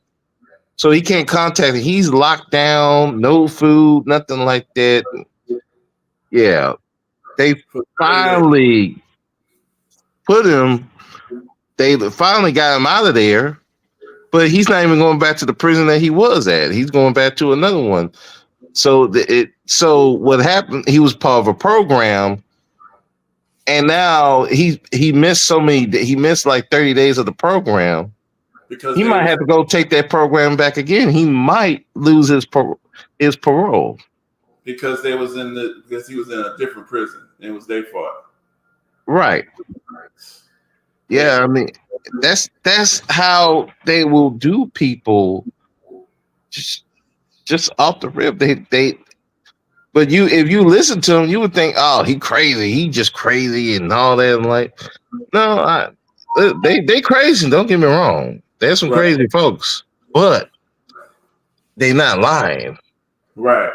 Speaker 4: So he can't contact him. He's locked down, no food, nothing like that. Yeah, they finally put him. They finally got him out of there, but he's not even going back to the prison that he was at. He's going back to another one. So so what happened? He was part of a program And now he missed he missed like 30 days of the program.
Speaker 2: Because
Speaker 4: he might have to go take that program back again. He might lose his parole.
Speaker 2: Because he was in a different prison. It was their fault.
Speaker 4: Right. Yeah, I mean, that's how they will do people just off the rip. But if you listen to him, you would think, oh, he crazy. He just crazy and all that. I'm like, no, they crazy. Don't get me wrong. There's some crazy folks, but they not lying.
Speaker 2: Right.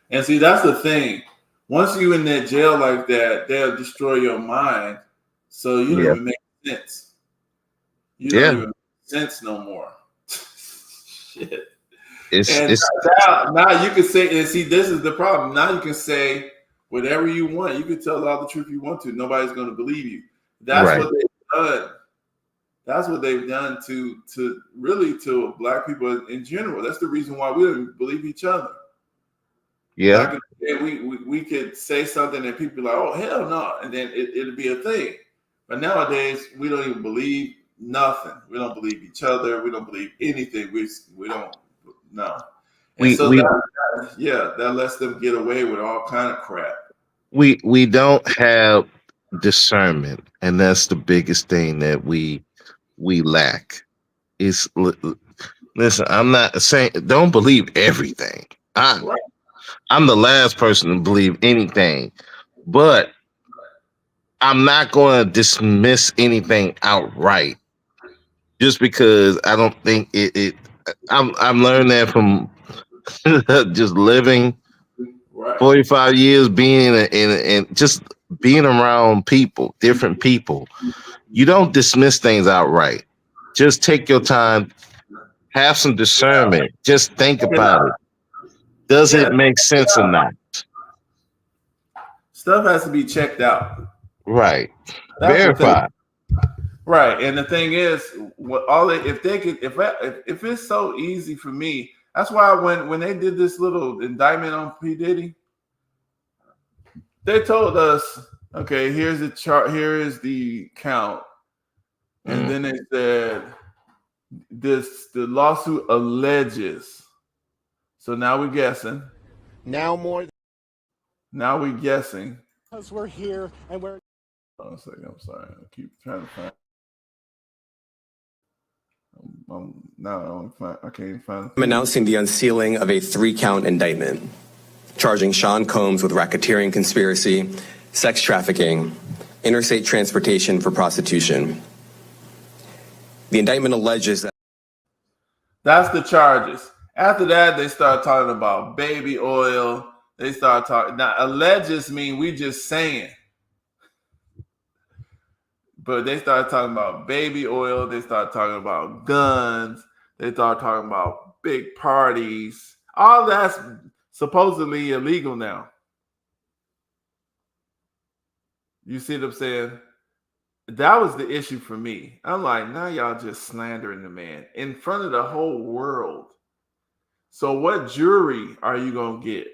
Speaker 2: And see, that's the thing. Once you in that jail like that, they'll destroy your mind. So you don't even make sense. You don't even make sense no more. Shit. Now you can say, and see, this is the problem. Now you can say whatever you want. You can tell all the truth you want to. Nobody's going to believe you. That's what they've done. That's what they've done to really to Black people in general. That's the reason why we don't believe each other.
Speaker 4: Yeah.
Speaker 2: We could say something and people are like, oh, hell no. And then it'll be a thing. But nowadays, we don't even believe nothing. We don't believe each other. We don't believe anything. We don't know. That lets them get away with all kind of crap.
Speaker 4: We don't have discernment. And that's the biggest thing that we lack. Listen, I'm not saying don't believe everything. I'm the last person to believe anything, but I'm not going to dismiss anything outright just because I don't think it. I'm learning that from just living 45 years being in just being around people, different people. You don't dismiss things outright. Just take your time, have some discernment. Just think about it. Does it make sense or not?
Speaker 2: Stuff has to be checked out.
Speaker 4: Right. Verify.
Speaker 2: Right. And the thing is, if it's so easy for me, that's why when they did this little indictment on P. Diddy, they told us, okay, here's the chart, here is the count. And then they said the lawsuit alleges. So now we're guessing.
Speaker 9: Now
Speaker 2: we're guessing.
Speaker 9: Because we're here and we're.
Speaker 2: Hold on a second. I'm sorry. I keep trying to find. I can't even find.
Speaker 3: I'm announcing the unsealing of a 3-count indictment, charging Sean Combs with racketeering conspiracy, sex trafficking, interstate transportation for prostitution. The indictment alleges that.
Speaker 2: That's the charges. After that, they start talking about baby oil. They start talking. Now, alleges mean we just saying. But they start talking about baby oil. They start talking about guns. They start talking about big parties. All that's supposedly illegal now. You see what I'm saying? That was the issue for me. I'm like, now y'all just slandering the man in front of the whole world. So what jury are you going to get?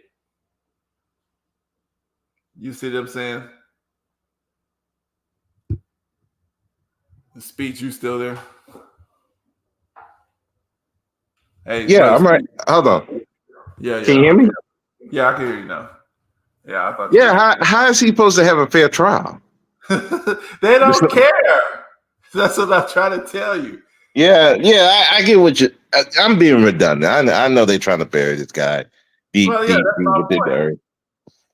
Speaker 2: You see what I'm saying? The speech, you still there? Hey,
Speaker 4: yeah, I'm right. Hold on.
Speaker 2: Yeah.
Speaker 4: Can you hear me?
Speaker 2: Yeah, I can hear you now. Yeah, I thought.
Speaker 4: Yeah, how is he supposed to have a fair trial?
Speaker 2: They don't care. That's what I'm trying to tell you.
Speaker 4: Yeah, I get what you. I'm being redundant. I know they're trying to bury this guy.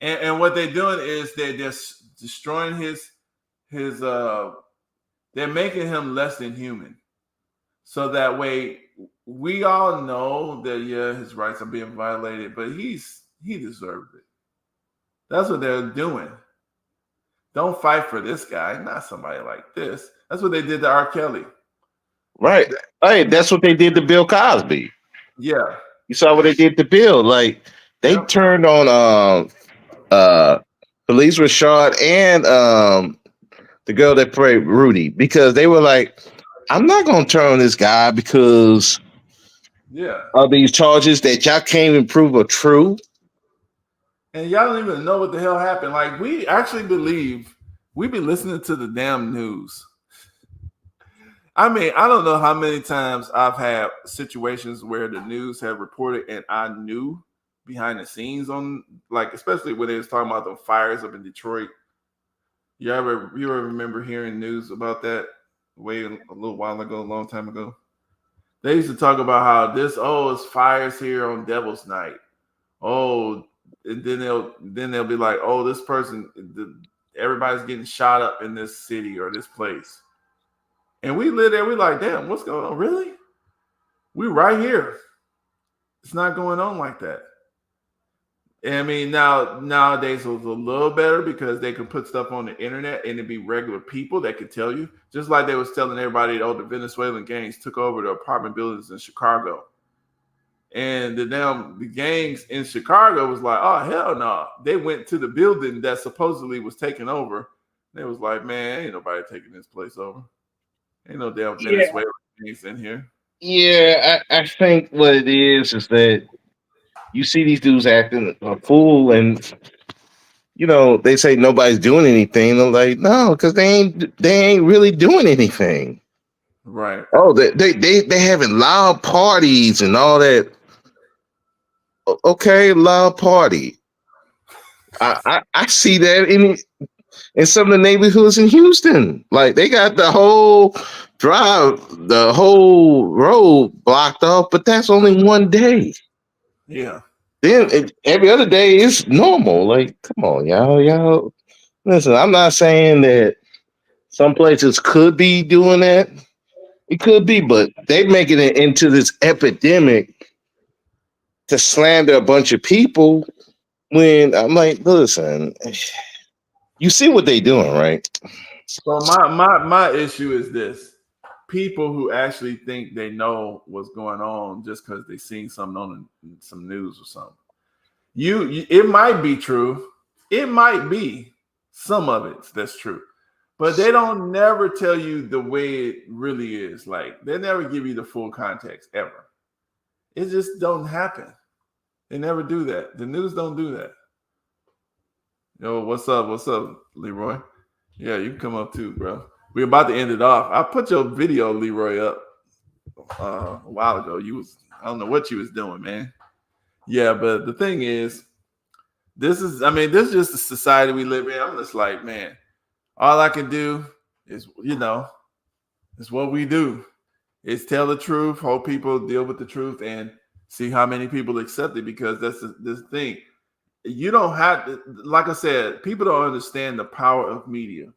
Speaker 2: And what they're doing is they're just destroying his. They're making him less than human, so that way we all know that his rights are being violated, but he deserved it. That's what they're doing. Don't fight for this guy, not somebody like this. That's what they did to R. Kelly.
Speaker 4: Right. Hey, that's what they did to Bill Cosby.
Speaker 2: Yeah.
Speaker 4: You saw what they did to Bill. Like they turned on Felice Rashad and the girl that played Rudy because they were like, I'm not gonna turn on this guy because of these charges that y'all can't even prove are true.
Speaker 2: And y'all don't even know what the hell happened. Like, we actually believe We be listening to the damn news. I mean, I don't know how many times I've had situations where the news have reported and I knew behind the scenes on, like, especially when they was talking about the fires up in Detroit. You ever remember hearing news about that a little while ago, a long time ago? They used to talk about how it's fires here on Devil's Night. Oh, and then they'll be like, oh, this person, everybody's getting shot up in this city or this place. And we live there, we like, damn, what's going on? Really? We right here. It's not going on like that. And I mean, nowadays it was a little better because they could put stuff on the internet and it'd be regular people that could tell you. Just like they was telling everybody, oh, the Venezuelan gangs took over the apartment buildings in Chicago. And the gangs in Chicago was like, oh, hell no. They went to the building that supposedly was taken over. They was like, man, ain't nobody taking this place over. Ain't no damn Venezuelan gangs in here.
Speaker 4: Yeah, I think what it is that you see these dudes acting a fool, and they say nobody's doing anything. They're like, no, because they ain't really doing anything.
Speaker 2: Right.
Speaker 4: Oh, they having loud parties and all that. Okay, loud party. I see that in some of the neighborhoods in Houston. Like, they got the whole road blocked off, but that's only one day.
Speaker 2: Yeah.
Speaker 4: Then every other day is normal. Like, come on, y'all. Listen, I'm not saying that some places could be doing that. It could be, but they making it into this epidemic to slander a bunch of people. When I'm like, listen, you see what they doing, right?
Speaker 2: So my issue is this. People who actually think they know what's going on just because they seen something on some news or something. It might be true. It might be some of it that's true. But they don't never tell you the way it really is. Like, they never give you the full context ever. It just don't happen. They never do that. The news don't do that. Yo, what's up? What's up, Leroy? Yeah, you can come up too, bro. We're about to end it off. I put your video, Leroy, up a while ago. I don't know what you was doing, man. Yeah, but the thing is, this is just the society we live in. I'm just like, man, all I can do is, is what we do. Is tell the truth, hope people deal with the truth, and see how many people accept it, because that's this thing. You don't have to, like I said, people don't understand the power of media.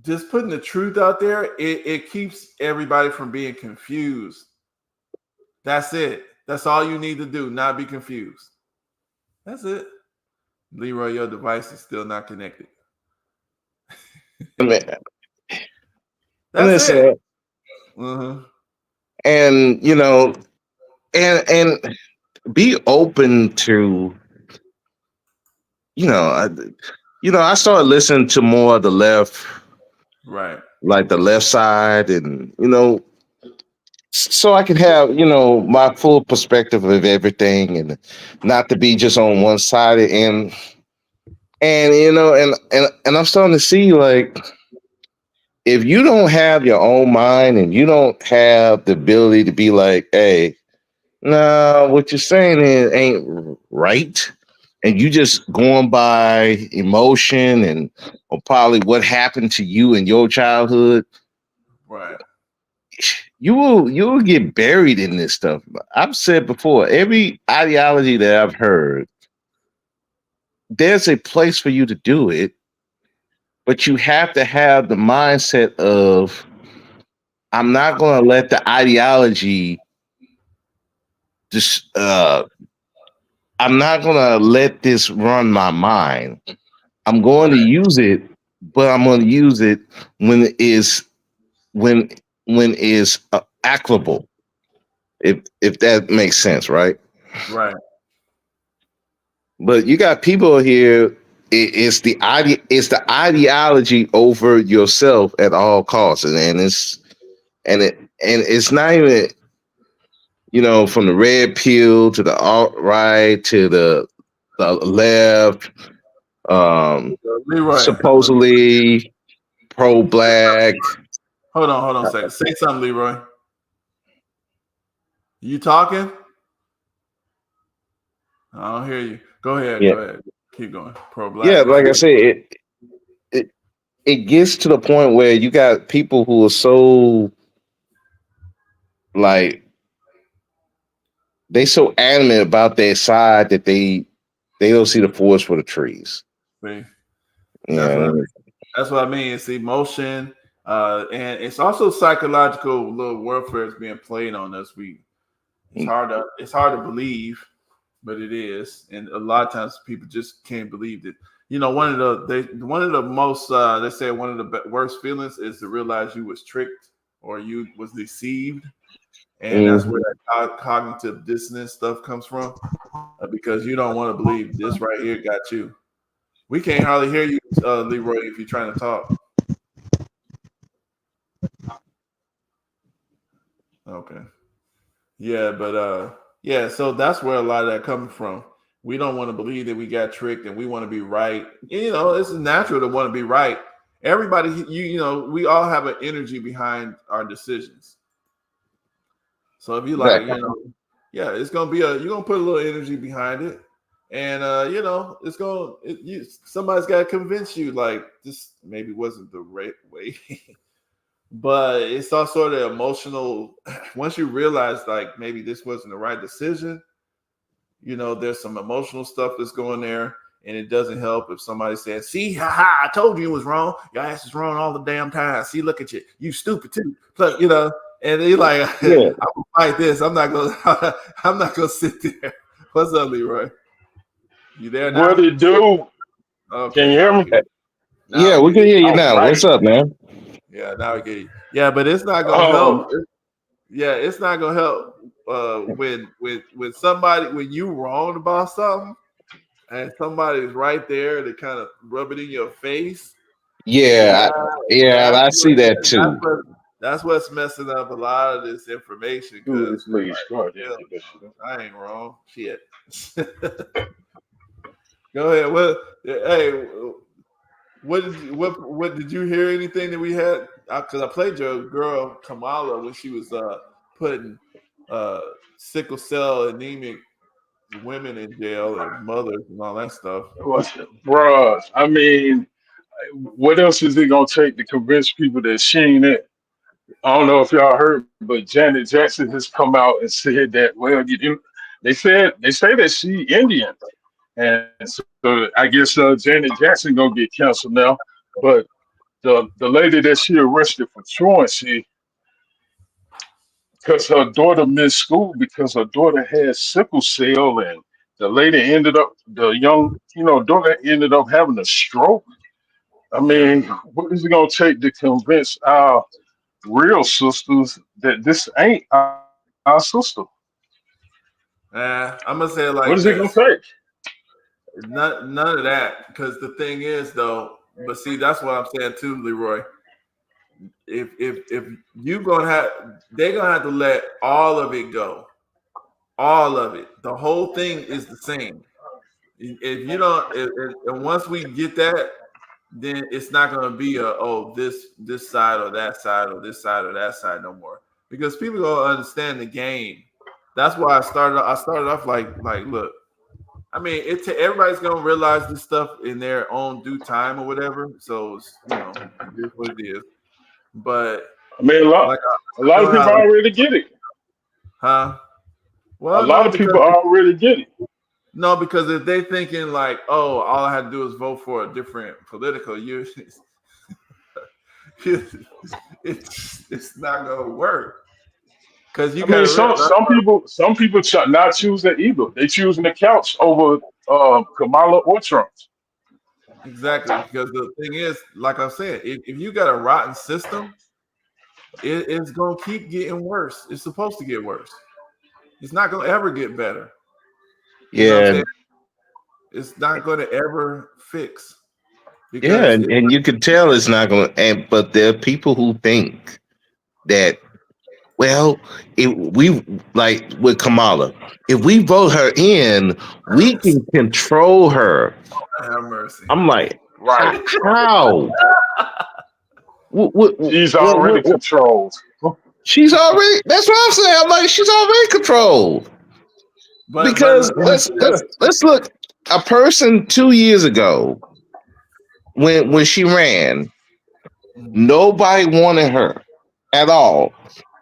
Speaker 2: Just putting the truth out there, it keeps everybody from being confused. That's it. That's all you need to do, not be confused. That's it. Leroy, your device is still not connected.
Speaker 4: That's
Speaker 2: it.
Speaker 4: And and be open to, I started listening to more of the left,
Speaker 2: right?
Speaker 4: Like the left side, and so I could have my full perspective of everything, and not to be just on one side. And I'm starting to see, like, if you don't have your own mind and you don't have the ability to be like, hey, no, what you're saying ain't right, and you just going by emotion and or probably what happened to you in your childhood,
Speaker 2: right?
Speaker 4: You will get buried in this stuff. I've said before, every ideology that I've heard, there's a place for you to do it, but you have to have the mindset of, I'm not going to let the ideology just I'm not going to let this run my mind. I'm going to use it, but I'm going to use it when it is applicable. If that makes sense, right?
Speaker 2: Right.
Speaker 4: But you got people here. It's the ideology over yourself at all costs, and it's not even, from the red pill to the alt right to the left.
Speaker 2: Leroy,
Speaker 4: supposedly pro-black.
Speaker 2: Hold on a second. Say something, Leroy. You talking? I don't hear you. Go ahead.
Speaker 4: Yeah.
Speaker 2: Go ahead. Keep going. Pro-black.
Speaker 4: Yeah, like I said, it gets to the point where you got people who are so like they so adamant about their side that they don't see the forest for the trees.
Speaker 2: See?
Speaker 4: Yeah,
Speaker 2: That's what I mean. It's emotion, and it's also psychological little warfare is being played on us. It's hard to believe, but it is, and a lot of times people just can't believe it. You know, one of the most they say one of the worst feelings is to realize you was tricked or you was deceived, and that's where that cognitive dissonance stuff comes from, because you don't want to believe this right here got you. We can't hardly hear you, Leroy, if you're trying to talk. Okay. Yeah, but yeah, so that's where a lot of that comes from. We don't want to believe that we got tricked and we want to be right. You know, it's natural to want to be right. Everybody, you know, we all have an energy behind our decisions. So if you like, you know, yeah, it's gonna be you're gonna put a little energy behind it. And you know, somebody's got to convince you like this maybe wasn't the right way. But it's all sort of emotional. Once you realize like maybe this wasn't the right decision, you know, there's some emotional stuff that's going there, and it doesn't help if somebody says, "See, I told you it was wrong. Your ass is wrong all the damn time. See, look at you. You stupid too." But you know, and you're like, yeah. "I'm gonna fight this. I'm not gonna sit there." What's up, Leroy? You there now?
Speaker 10: What it do? Okay. Can you hear me?
Speaker 4: Yeah, we can hear you now. Right. What's up, man?
Speaker 2: Yeah, now we get you. Yeah, but it's not gonna help. It's not gonna help when somebody, when you wrong about something and somebody's right there to kind of rub it in your face.
Speaker 4: Yeah, I see that too.
Speaker 2: That's what's messing up a lot of this information. Because I ain't wrong. Shit. Go ahead. What did you hear anything that we had? Because I played your girl Kamala when she was putting sickle cell anemic women in jail and mothers and all that stuff.
Speaker 10: Bruh, I mean, what else is it gonna take to convince people that she ain't it? I don't know if y'all heard, but Janet Jackson has come out and said that. Well, they say that she Indian. And so I guess Janet Jackson gonna get canceled now, but the lady that she arrested for truancy, because her daughter missed school because her daughter had sickle cell, and the young daughter ended up having a stroke. I mean, what is it gonna take to convince our real sisters that this ain't our sister?
Speaker 2: I'm gonna say it like
Speaker 10: what is it gonna take?
Speaker 2: None of that, because the thing is though, but see, that's what I'm saying too, Leroy. If they're gonna have to let all of it go, all of it. The whole thing is the same. If you don't, and once we get that, then it's not gonna be this side or that side or this side or that side no more, because people gonna understand the game. That's why I started off like look. I mean, everybody's gonna realize this stuff in their own due time or whatever. So you know, it is what it is. But
Speaker 10: I mean, a lot of people already get it.
Speaker 2: Huh? Well,
Speaker 10: a lot of people already get it.
Speaker 2: No, because if they thinking like, oh, all I had to do is vote for a different political, it's not gonna work. Because
Speaker 10: some people not choose that either. They choosing the couch over Kamala or Trump.
Speaker 2: Exactly, because the thing is, like I said, if you got a rotten system, it's gonna keep getting worse. It's supposed to get worse. It's not gonna ever get better. You know what I'm saying? It's not gonna ever fix.
Speaker 4: Yeah, and you can tell it's not gonna. But there are people who think that. Well, we like with Kamala, if we vote her in, we can control her.
Speaker 2: Have mercy.
Speaker 4: I'm like,
Speaker 10: Right.
Speaker 4: how?
Speaker 10: She's already controlled.
Speaker 4: She's already. That's what I'm saying. I'm like, she's already controlled. Because let's look. A person 2 years ago, when she ran, nobody wanted her at all.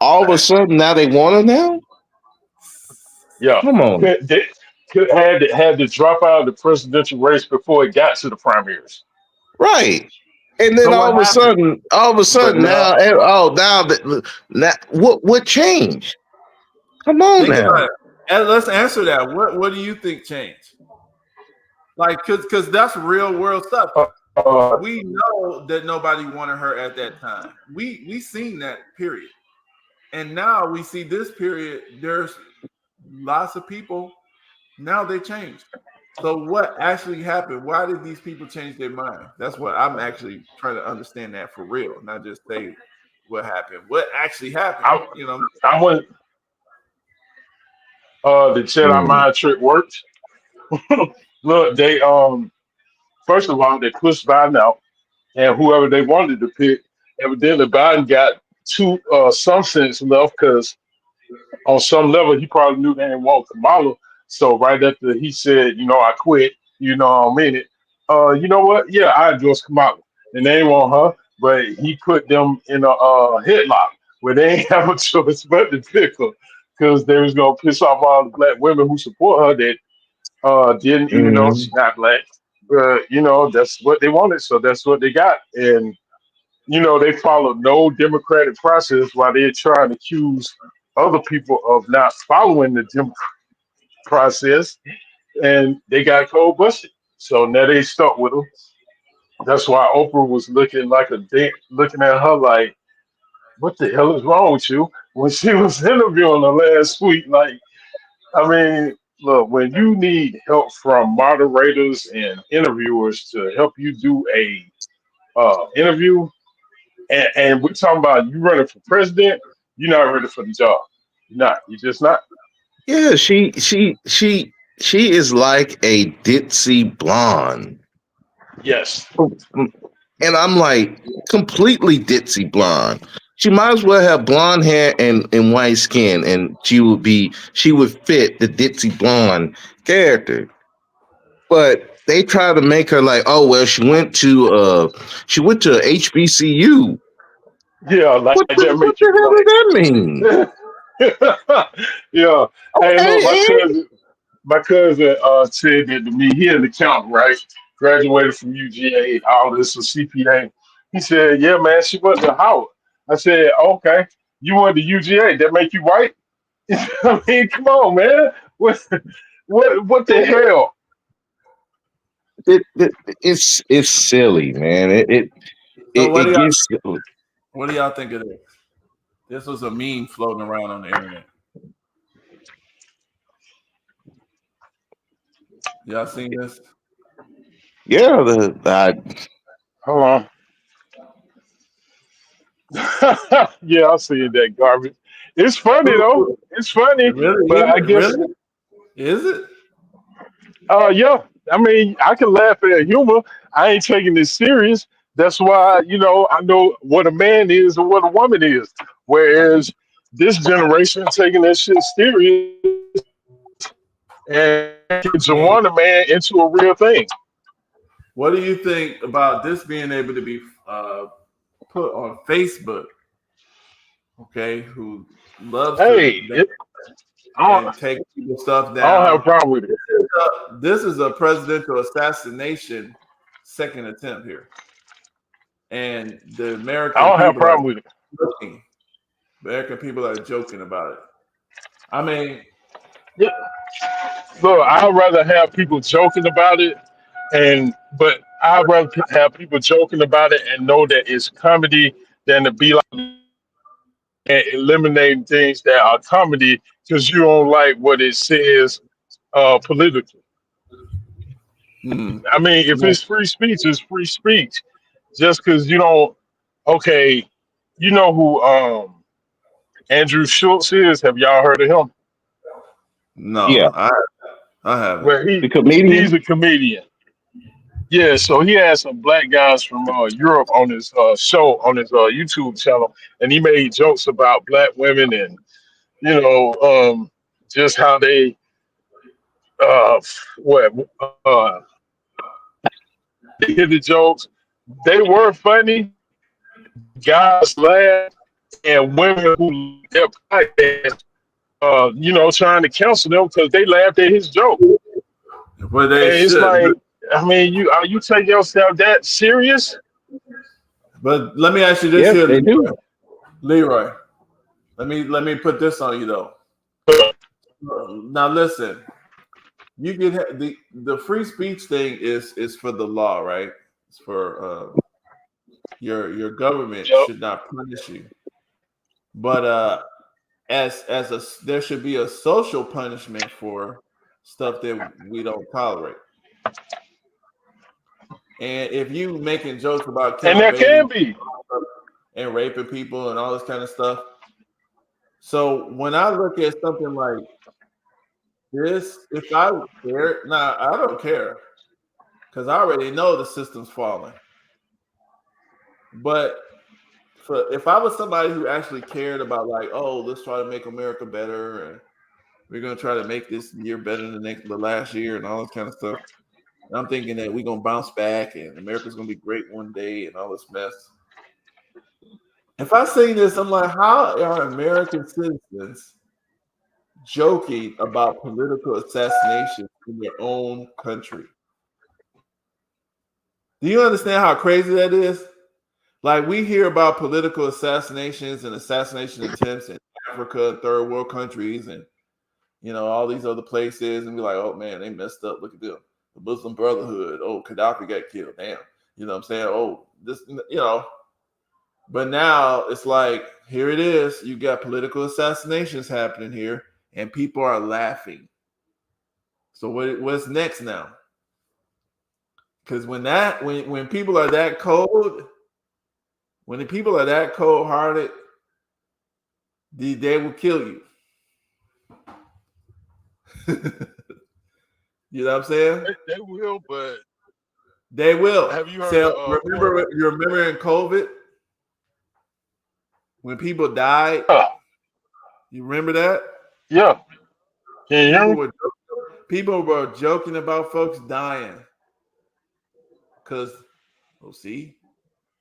Speaker 4: All of a sudden, now they want her now.
Speaker 10: Yeah.
Speaker 4: Come on.
Speaker 10: They had to drop out of the presidential race before it got to the primaries.
Speaker 4: Right. And then
Speaker 10: So
Speaker 4: all of a sudden, now what changed? Come on
Speaker 2: Think
Speaker 4: now.
Speaker 2: about it. And let's answer that. What do you think changed? Like, because that's real world stuff. We know that nobody wanted her at that time. We seen that period, and now we see this period. There's lots of people. Now they changed. So what actually happened? Why did these people change their mind? That's what I'm actually trying to understand that for real, not just say what happened. What actually happened?
Speaker 10: I went. The Jedi mind trick worked. Look, they first of all they pushed Biden out, and whoever they wanted to pick, evidently Biden got some sense left because on some level he probably knew they didn't want Kamala. So right after he said, I quit, I mean it. You know what? Yeah, I endorse Kamala, and they ain't want her, but he put them in a headlock where they ain't have a choice but to pick her because they was gonna piss off all the black women who support her that didn't, even though she's not black. But that's what they wanted, so that's what they got, and they followed no democratic process while they're trying to accuse other people of not following the democratic process, and they got cold busted. So now they stuck with them. That's why Oprah was looking like a dick, looking at her like, "What the hell is wrong with you?" When she was interviewing her last week, like, I mean, look, when you need help from moderators and interviewers to help you do a interview, and we're talking about you running for president, you're not ready for the job. You're not. You're just not.
Speaker 4: Yeah, she is like a ditzy blonde.
Speaker 10: Yes.
Speaker 4: And I'm like, completely ditzy blonde. She might as well have blonde hair and white skin, and she would fit the ditzy blonde character. But they try to make her like, oh well, she went to HBCU.
Speaker 10: Yeah, like
Speaker 4: what the hell does that mean?
Speaker 10: Yeah. Hey,
Speaker 4: Okay.
Speaker 10: look, my cousin said that to me. He an accountant, right? Graduated from UGA, all this was CPA. He said, "Yeah, man, she went to Howard." I said, "Okay, you went to UGA. That make you white?" I mean, come on, man. What the hell?
Speaker 4: It's silly, man.
Speaker 2: So what
Speaker 4: gets.
Speaker 2: What do y'all think of this? This was a meme floating around on the internet. Y'all seen this?
Speaker 4: Yeah,
Speaker 10: hold on. Yeah, I see that garbage. It's funny though. It's funny, but I guess
Speaker 2: is it?
Speaker 10: Yeah. I mean, I can laugh at humor. I ain't taking this serious. That's why I know what a man is and what a woman is. Whereas this generation taking that shit serious and it's a wonder man into a real thing.
Speaker 2: What do you think about this being able to be put on Facebook? Okay, who loves to take people's stuff down.
Speaker 10: I don't have a problem with it.
Speaker 2: This is a presidential assassination second attempt here, and the American
Speaker 10: I don't have a problem with it.
Speaker 2: American people are joking about it. I mean,
Speaker 10: yeah. Look, I'd rather have people joking about it, but I'd rather have people joking about it and know that it's comedy than to be like and eliminating things that are comedy because you don't like what it says politically. I mean, if it's free speech, it's free speech. Just because you don't, okay, you know who Andrew Schultz is? Have y'all heard of him?
Speaker 2: No,
Speaker 4: Yeah.
Speaker 2: I haven't.
Speaker 10: Where
Speaker 4: The comedian?
Speaker 10: he's a comedian. Yeah, so he had some black guys from Europe on his show on his YouTube channel, and he made jokes about black women and just how they what they hit the jokes. They were funny. Guys laughed, and women who their podcast, trying to cancel them because they laughed at his joke.
Speaker 2: But they
Speaker 10: It's
Speaker 2: should.
Speaker 10: like, I mean, you take yourself that serious?
Speaker 2: But let me ask you this
Speaker 4: Yes,
Speaker 2: here,
Speaker 4: they do.
Speaker 2: Leroy. Let me put this on you though. Now listen, you can have the free speech thing is for the law, right? It's for your government should not punish you. But there should be a social punishment for stuff that we don't tolerate. And if you making jokes about killing
Speaker 10: And there can
Speaker 2: babies
Speaker 10: be.
Speaker 2: and raping people and all this kind of stuff, so when I look at something like this, if I care, I don't care because I already know the system's falling. But if I was somebody who actually cared about, like, oh, let's try to make America better, and we're gonna try to make this year better than the last year, and all this kind of stuff, and I'm thinking that we're gonna bounce back and America's gonna be great one day, and all this mess. If I say this, I'm like, how are American citizens joking about political assassination in their own country? Do you understand how crazy that is? Like, we hear about political assassinations and assassination attempts in Africa, third world countries, and all these other places, and we're like, oh man, they messed up. Look at them. The Muslim Brotherhood. Oh, Gaddafi got killed. Damn. You know what I'm saying? Oh, this, But now it's like, here it is. You got political assassinations happening here, and people are laughing. So what's next now? Because when people are that cold, when the people are that cold-hearted, they will kill you. You know what I'm saying?
Speaker 10: They will, but
Speaker 2: they will.
Speaker 10: Have you heard?
Speaker 2: You remember in COVID when people died? You remember that?
Speaker 10: Yeah. Can you hear me?
Speaker 2: People were joking about folks dying because, see,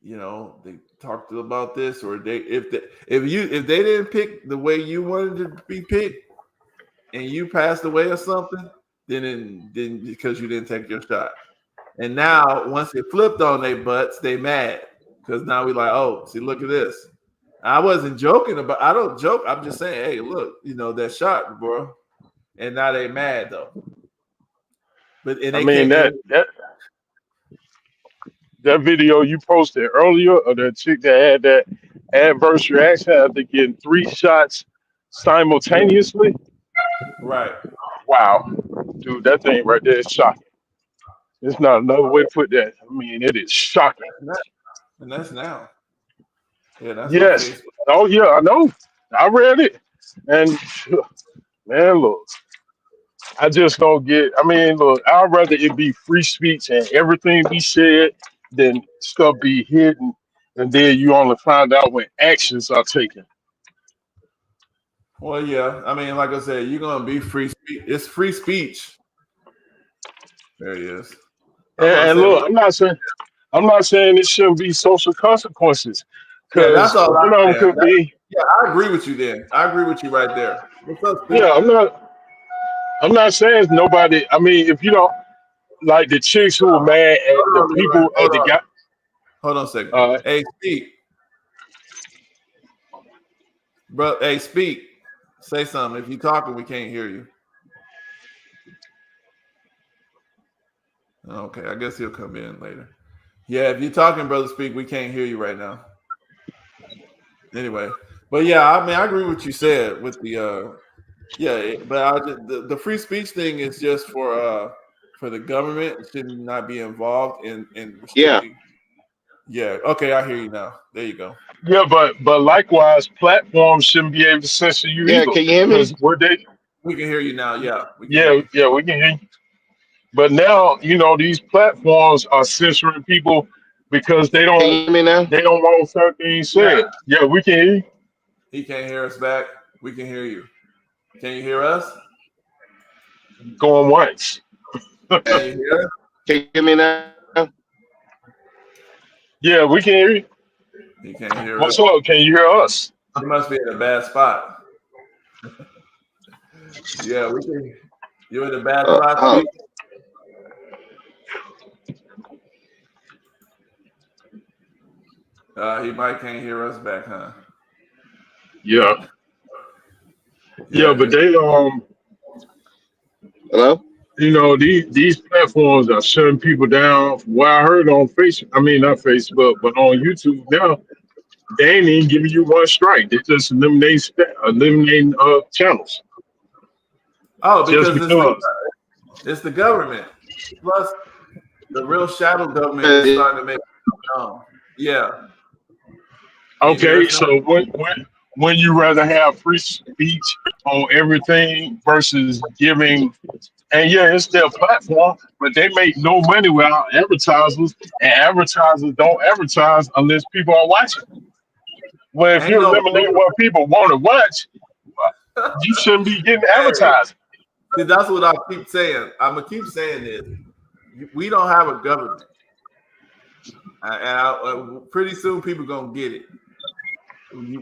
Speaker 2: they talked about this, or if they didn't pick the way you wanted to be picked, and you passed away or something, then because you didn't take your shot. And now once it flipped on their butts, they mad because now we like, oh, see, look at this. I wasn't joking about. I don't joke. I'm just saying, hey, look, that shot, bro. And now they mad though. But
Speaker 10: that video you posted earlier of that chick that had that adverse reaction after getting 3 shots simultaneously.
Speaker 2: Right.
Speaker 10: Wow. Dude, that thing right there is shocking. There's not another way to put that. I mean, it is shocking.
Speaker 2: And that's now. Yeah, that's
Speaker 10: yes. Oh yeah, I know. I read it. And man, look. I just don't get. I mean, look, I'd rather it be free speech and everything be said than stuff be hidden, and then you only find out when actions are taken.
Speaker 2: Well, yeah. I mean, like I said, you're gonna be free speech. It's free speech. There he is.
Speaker 10: And look, I'm not saying it shouldn't be social consequences.
Speaker 2: Yeah, that's all.
Speaker 10: Could be.
Speaker 2: Yeah, I agree with you. Then I agree with you right there. What's up, Steve?
Speaker 10: Yeah, I'm not saying nobody. I mean, if you don't like the chicks who are mad at the people at the guy.
Speaker 2: Hold on a second. Hey, speak, bro. Hey, speak. Say something. If you're talking, we can't hear you. Okay, I guess he'll come in later. Yeah, if you're talking, brother, speak. We can't hear you right now. Anyway, but yeah, I mean, I agree with what you said with the but the free speech thing is just for the government. It should not be involved in restricting. Yeah. Okay, I hear you now. There you go.
Speaker 10: Yeah, but likewise, platforms shouldn't be able to censor you either.
Speaker 4: Can you hear me?
Speaker 10: Were they?
Speaker 2: We can hear you now. Yeah.
Speaker 10: We can hear you. But now, these platforms are censoring people because they don't want certain things said. Yeah, we can hear you.
Speaker 2: He can't hear us back. We can hear you. Can you hear us?
Speaker 10: Going once.
Speaker 2: Can you hear us?
Speaker 4: Can you hear me now?
Speaker 10: Yeah, we can hear you.
Speaker 2: He can't hear
Speaker 10: What's
Speaker 2: us.
Speaker 10: up? Can you hear us?
Speaker 2: He must be in a bad spot. Yeah, we can. You're in a bad spot. He might can't hear us back, huh?
Speaker 10: Yeah. Yeah, but they
Speaker 4: Hello?
Speaker 10: These platforms are shutting people down. What I heard on Facebook, I mean not Facebook, but on YouTube now, they ain't even giving you one strike. They just eliminating channels.
Speaker 2: Oh, because it's the government. Plus, the real shadow government is starting to make it known. Yeah.
Speaker 10: Okay, so when you rather have free speech on everything versus giving, and yeah, it's their platform, but they make no money without advertisers, and advertisers don't advertise unless people are watching. Well, if you eliminate what people want to watch, you shouldn't be getting advertising.
Speaker 2: See, that's what I keep saying. I'm gonna keep saying this. We don't have a government, and pretty soon people gonna get it.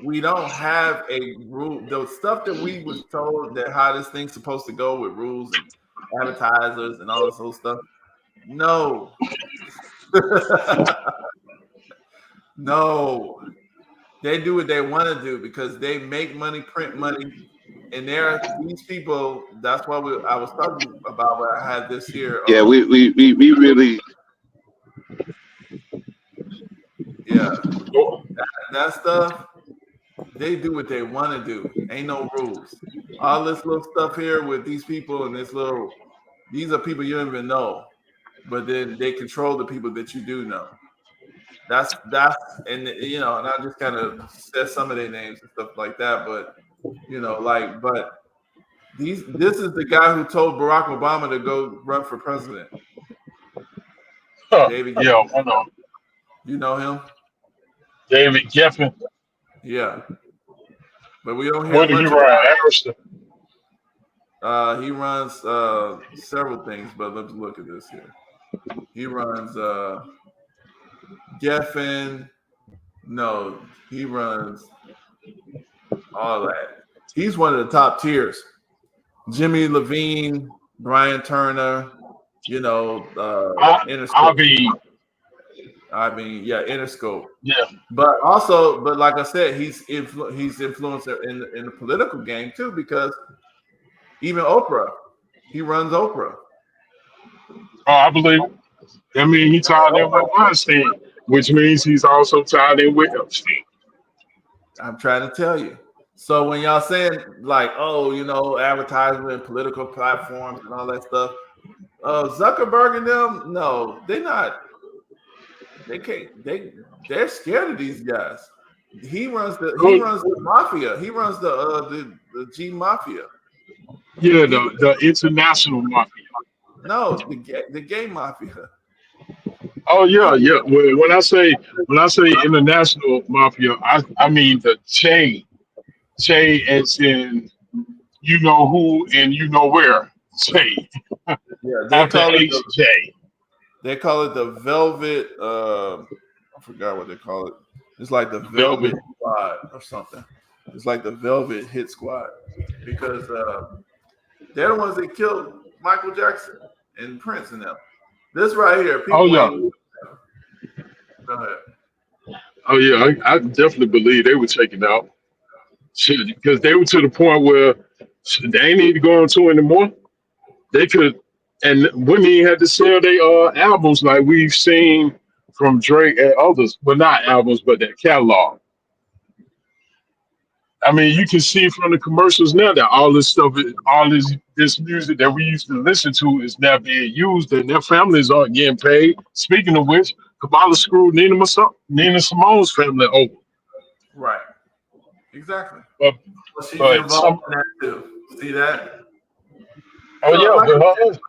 Speaker 2: We don't have a rule. The stuff that we was told that how this thing's supposed to go with rules and advertisers and all this whole stuff. No, no, they do what they want to do because they make money, print money, and these people. That's why I was talking about what I had this here.
Speaker 4: Yeah, we really.
Speaker 2: Yeah, that stuff. They do what they want to do. Ain't no rules. All this little stuff here with these people and these are people you don't even know, but then they control the people that you do know. That's and and I just kind of said some of their names and stuff like that, but but this is the guy who told Barack Obama to go run for president. David.
Speaker 10: Yeah, I know.
Speaker 2: You know him?
Speaker 10: David Geffen.
Speaker 2: Yeah. But we don't hear
Speaker 10: what did he run? Harrison.
Speaker 2: He runs several things, but let's look at this here. He runs Geffen. No, he runs all that. He's one of the top tiers. Jimmy Levine, Brian Turner, Interscope. Interscope.
Speaker 10: Yeah.
Speaker 2: But like I said, he's influencer in the political game too, because even Oprah, he runs Oprah.
Speaker 10: Oh, I believe. I mean, he tied in with Weinstein, which means he's also tied in with Epstein.
Speaker 2: I'm trying to tell you. So when y'all saying like, advertisement and political platforms and all that stuff, Zuckerberg and them, no, they're not. They can't. They're scared of these guys. He runs the mafia. He runs the G mafia.
Speaker 10: Yeah, the international mafia.
Speaker 2: No, the gay mafia.
Speaker 10: Oh yeah. When I say international mafia, I mean the chain as in you know who and you know where. Chain.
Speaker 2: Yeah,
Speaker 10: they
Speaker 2: call it the Velvet. I forgot what they call it. It's like the Velvet Squad or something. It's like the Velvet Hit Squad because they're the ones that killed Michael Jackson and Prince and them. This right here. People
Speaker 10: Go ahead. Oh yeah, I definitely believe they were taken out because they were to the point where they ain't need to go on tour anymore. They could. And women had to sell their albums like we've seen from Drake and others, but not albums, but their catalog. I mean, you can see from the commercials now that all this stuff, this music that we used to listen to is now being used, and their families aren't getting paid. Speaking of which, Kamala screwed Nina Simone's family over.
Speaker 2: Right. Exactly.
Speaker 10: But
Speaker 2: she's involved in that too. See that?
Speaker 10: Oh
Speaker 2: So,
Speaker 10: yeah,
Speaker 2: like,
Speaker 10: but her husband.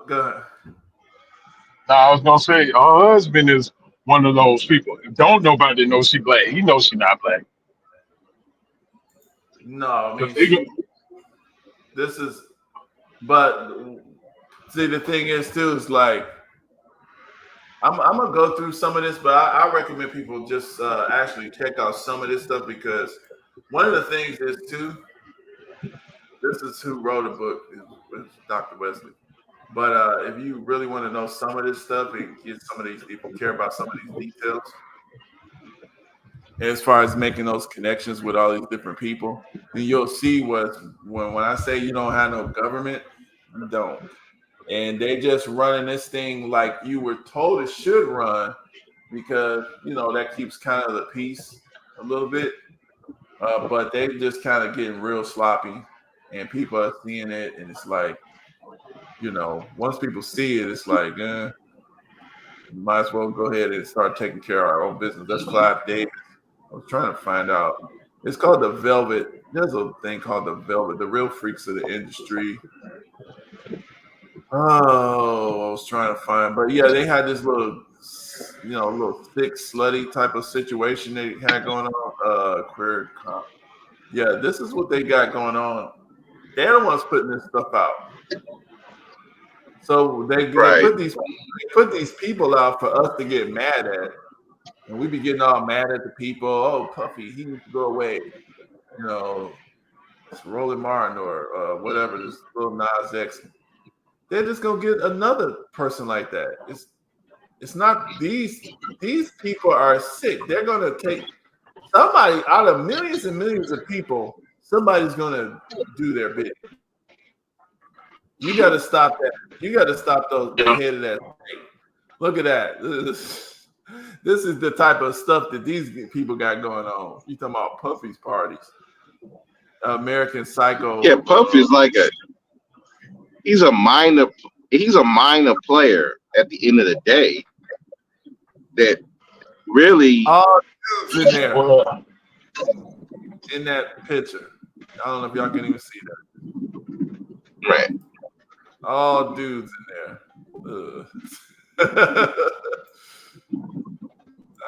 Speaker 2: go ahead.
Speaker 10: I was gonna say her husband is one of those people. Don't nobody know she black. He knows she not black.
Speaker 2: No, I
Speaker 10: But
Speaker 2: mean
Speaker 10: they go,
Speaker 2: this is, but see, the thing is too is like I'm gonna go through some of this, but I recommend people just actually check out some of this stuff because one of the things is too. This is who wrote a book, is Dr. Wesley. But if you really want to know some of this stuff and get some of these, if you care about some of these details, as far as making those connections with all these different people, then you'll see when I say you don't have no government, you don't. And they just running this thing like you were told it should run because that keeps kind of the peace a little bit. But they just kind of getting real sloppy, and people are seeing it, and it's like, once people see it, it's like, might as well go ahead and start taking care of our own business. That's Clive Davis. I was trying to find out. It's called the Velvet. There's a thing called the Velvet, the real freaks of the industry. Oh, I was trying to find, but yeah, they had this little, little thick, slutty type of situation they had going on. Queer cop. Yeah, this is what they got going on. They're the ones putting this stuff out. So they put these people out for us to get mad at, and we be getting all mad at the people. Oh, Puffy, he needs to go away. It's Roland Martin or whatever, this little Nas X. They're just gonna get another person like that. It's not these people are sick. They're gonna take somebody out of millions and millions of people. Somebody's gonna do their bit. You got to stop that. You got to stop the head of that thing. Look at that. This is the type of stuff that these people got going on. You talking about Puffy's parties, American Psycho.
Speaker 4: Yeah, Puffy's like he's a minor player at the end of the day. That really
Speaker 2: all dudes in there in that picture. I don't know if y'all can even see that.
Speaker 4: Right.
Speaker 2: All dudes in there.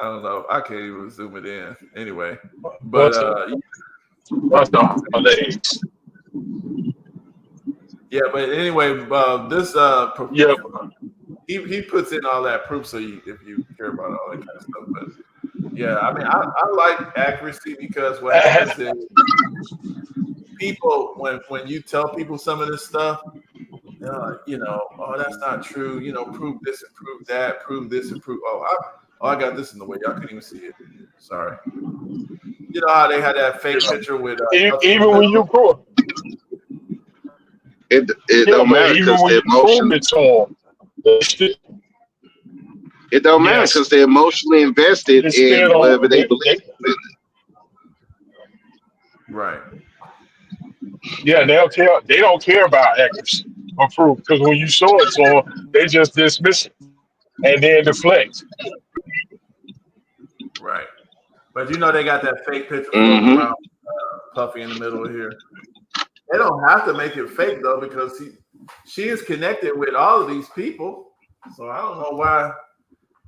Speaker 2: I don't know. I can't even zoom it in. Anyway, but yeah. But anyway, this he puts in all that proof. So if you care about all that kind of stuff, but yeah, I mean, I like accuracy because what happens is people when you tell people some of this stuff. Oh, that's not true. Prove this and prove that. Prove this and prove. I got this in the way. Y'all couldn't even see it. Sorry. You know how they had that fake picture with
Speaker 10: even when you prove
Speaker 4: it don't matter because the emotion. It don't matter because they're emotionally invested in whatever they believe.
Speaker 2: Right.
Speaker 10: Yeah, they don't care about accuracy or proof because when you show it to them, they just dismiss it and then deflect.
Speaker 2: Right. But they got that fake picture around Puffy in the middle of here. They don't have to make it fake though because she is connected with all of these people. So I don't know why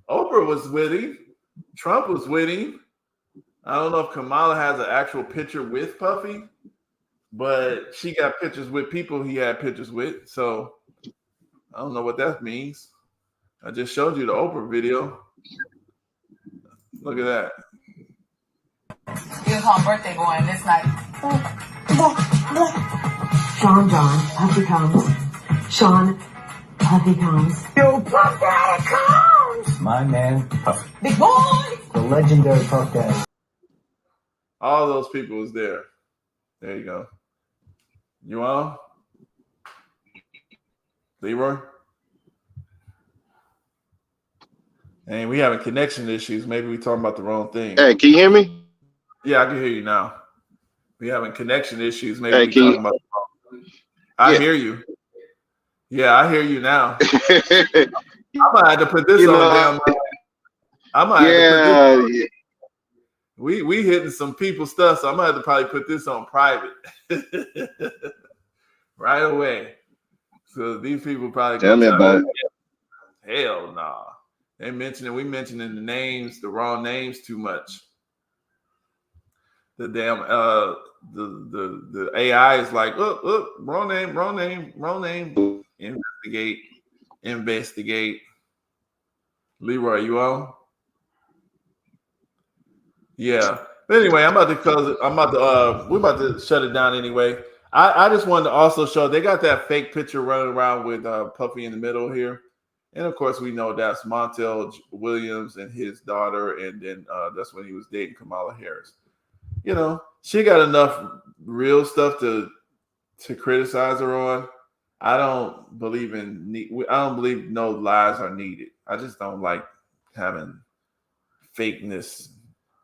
Speaker 2: Oprah was with him. Trump was with him. I don't know if Kamala has an actual picture with Puffy. But she got pictures with people he had pictures with. So I don't know what that means. I just showed you the Oprah video. Look at that.
Speaker 24: Here's my birthday going this night.
Speaker 5: Sean John, Puffy comes. Sean, Puffy comes.
Speaker 24: Yo, Puff Daddy comes!
Speaker 6: My man, Puff.
Speaker 24: Big boy!
Speaker 6: The legendary Puff Daddy.
Speaker 2: All those people was there. There you go. You on? Leroy? Hey, we having connection issues. Maybe we talking about the wrong thing.
Speaker 4: Hey, can you hear me?
Speaker 2: Yeah, I can hear you now. We having connection issues. Maybe we talking about the wrong thing. I hear you. Yeah, I hear you now. I might have to put this on damn. I might have to put this. We hitting some people's stuff, so I might have to probably put this on private right away. So these people probably
Speaker 4: Tell me about it.
Speaker 2: Hell nah. We mentioning the names, the wrong names too much. The damn the AI is like, wrong name. Investigate. Leroy, you on? Yeah. But anyway, we're about to shut it down anyway. I just wanted to also show they got that fake picture running around with Puffy in the middle here. And of course, we know that's Montel Williams and his daughter, and then that's when he was dating Kamala Harris. You know, she got enough real stuff to criticize her on. I don't believe no lies are needed. I just don't like having fakeness.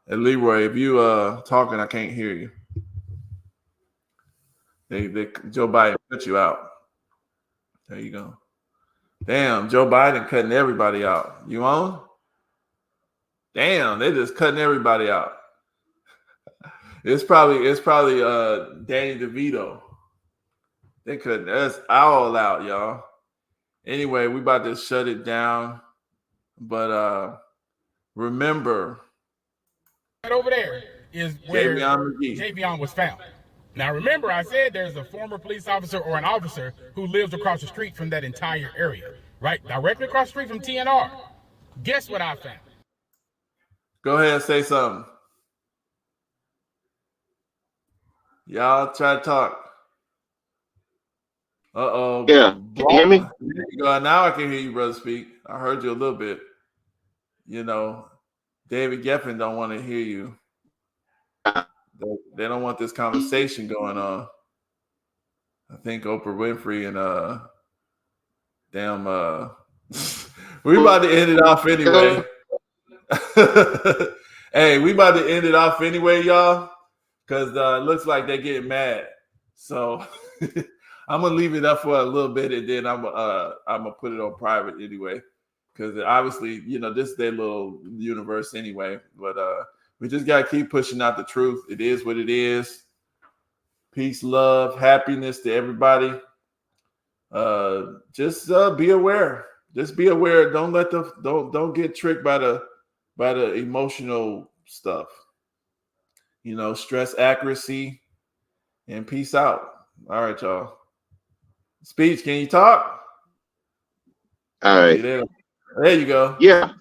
Speaker 2: And Leroy, if you talking, I can't hear you. Joe Biden cut you out. There you go. Damn, Joe Biden cutting everybody out. You on? Damn, they just cutting everybody out. It's probably Danny DeVito. They cutting us all out, y'all. Anyway, we about to shut it down. But remember,
Speaker 11: right over there is where Javion was found. Now, remember, I said there's a former police officer or an officer who lives across the street from that entire area, right? Directly across the street from TNR. Guess what I found?
Speaker 2: Go ahead and say something. Y'all try to talk. Uh-oh.
Speaker 4: Yeah. Can you hear me?
Speaker 2: There you go. Now I can hear you, brother, speak. I heard you a little bit. You know, David Geffen don't want to hear you. They don't want this conversation going on. I think Oprah Winfrey and we about to end it off anyway. Hey, we about to end it off anyway, y'all, because it looks like they're getting mad. So I'm gonna leave it up for a little bit, and then I'm gonna put it on private anyway, because obviously, you know, this is their little universe anyway. But we just gotta keep pushing out the truth. It is what it is. Peace, love, happiness to everybody. Just be aware. Just be aware. Don't get tricked by the emotional stuff. You know, stress accuracy, and peace out. All right, y'all. Speech, can you talk?
Speaker 4: All right.
Speaker 2: There you go.
Speaker 4: Yeah.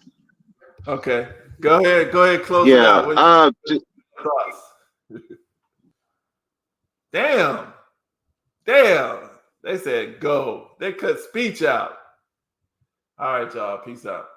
Speaker 2: Okay. Go ahead. Close it out. Damn. They said go. They cut speech out. All right, y'all. Peace out.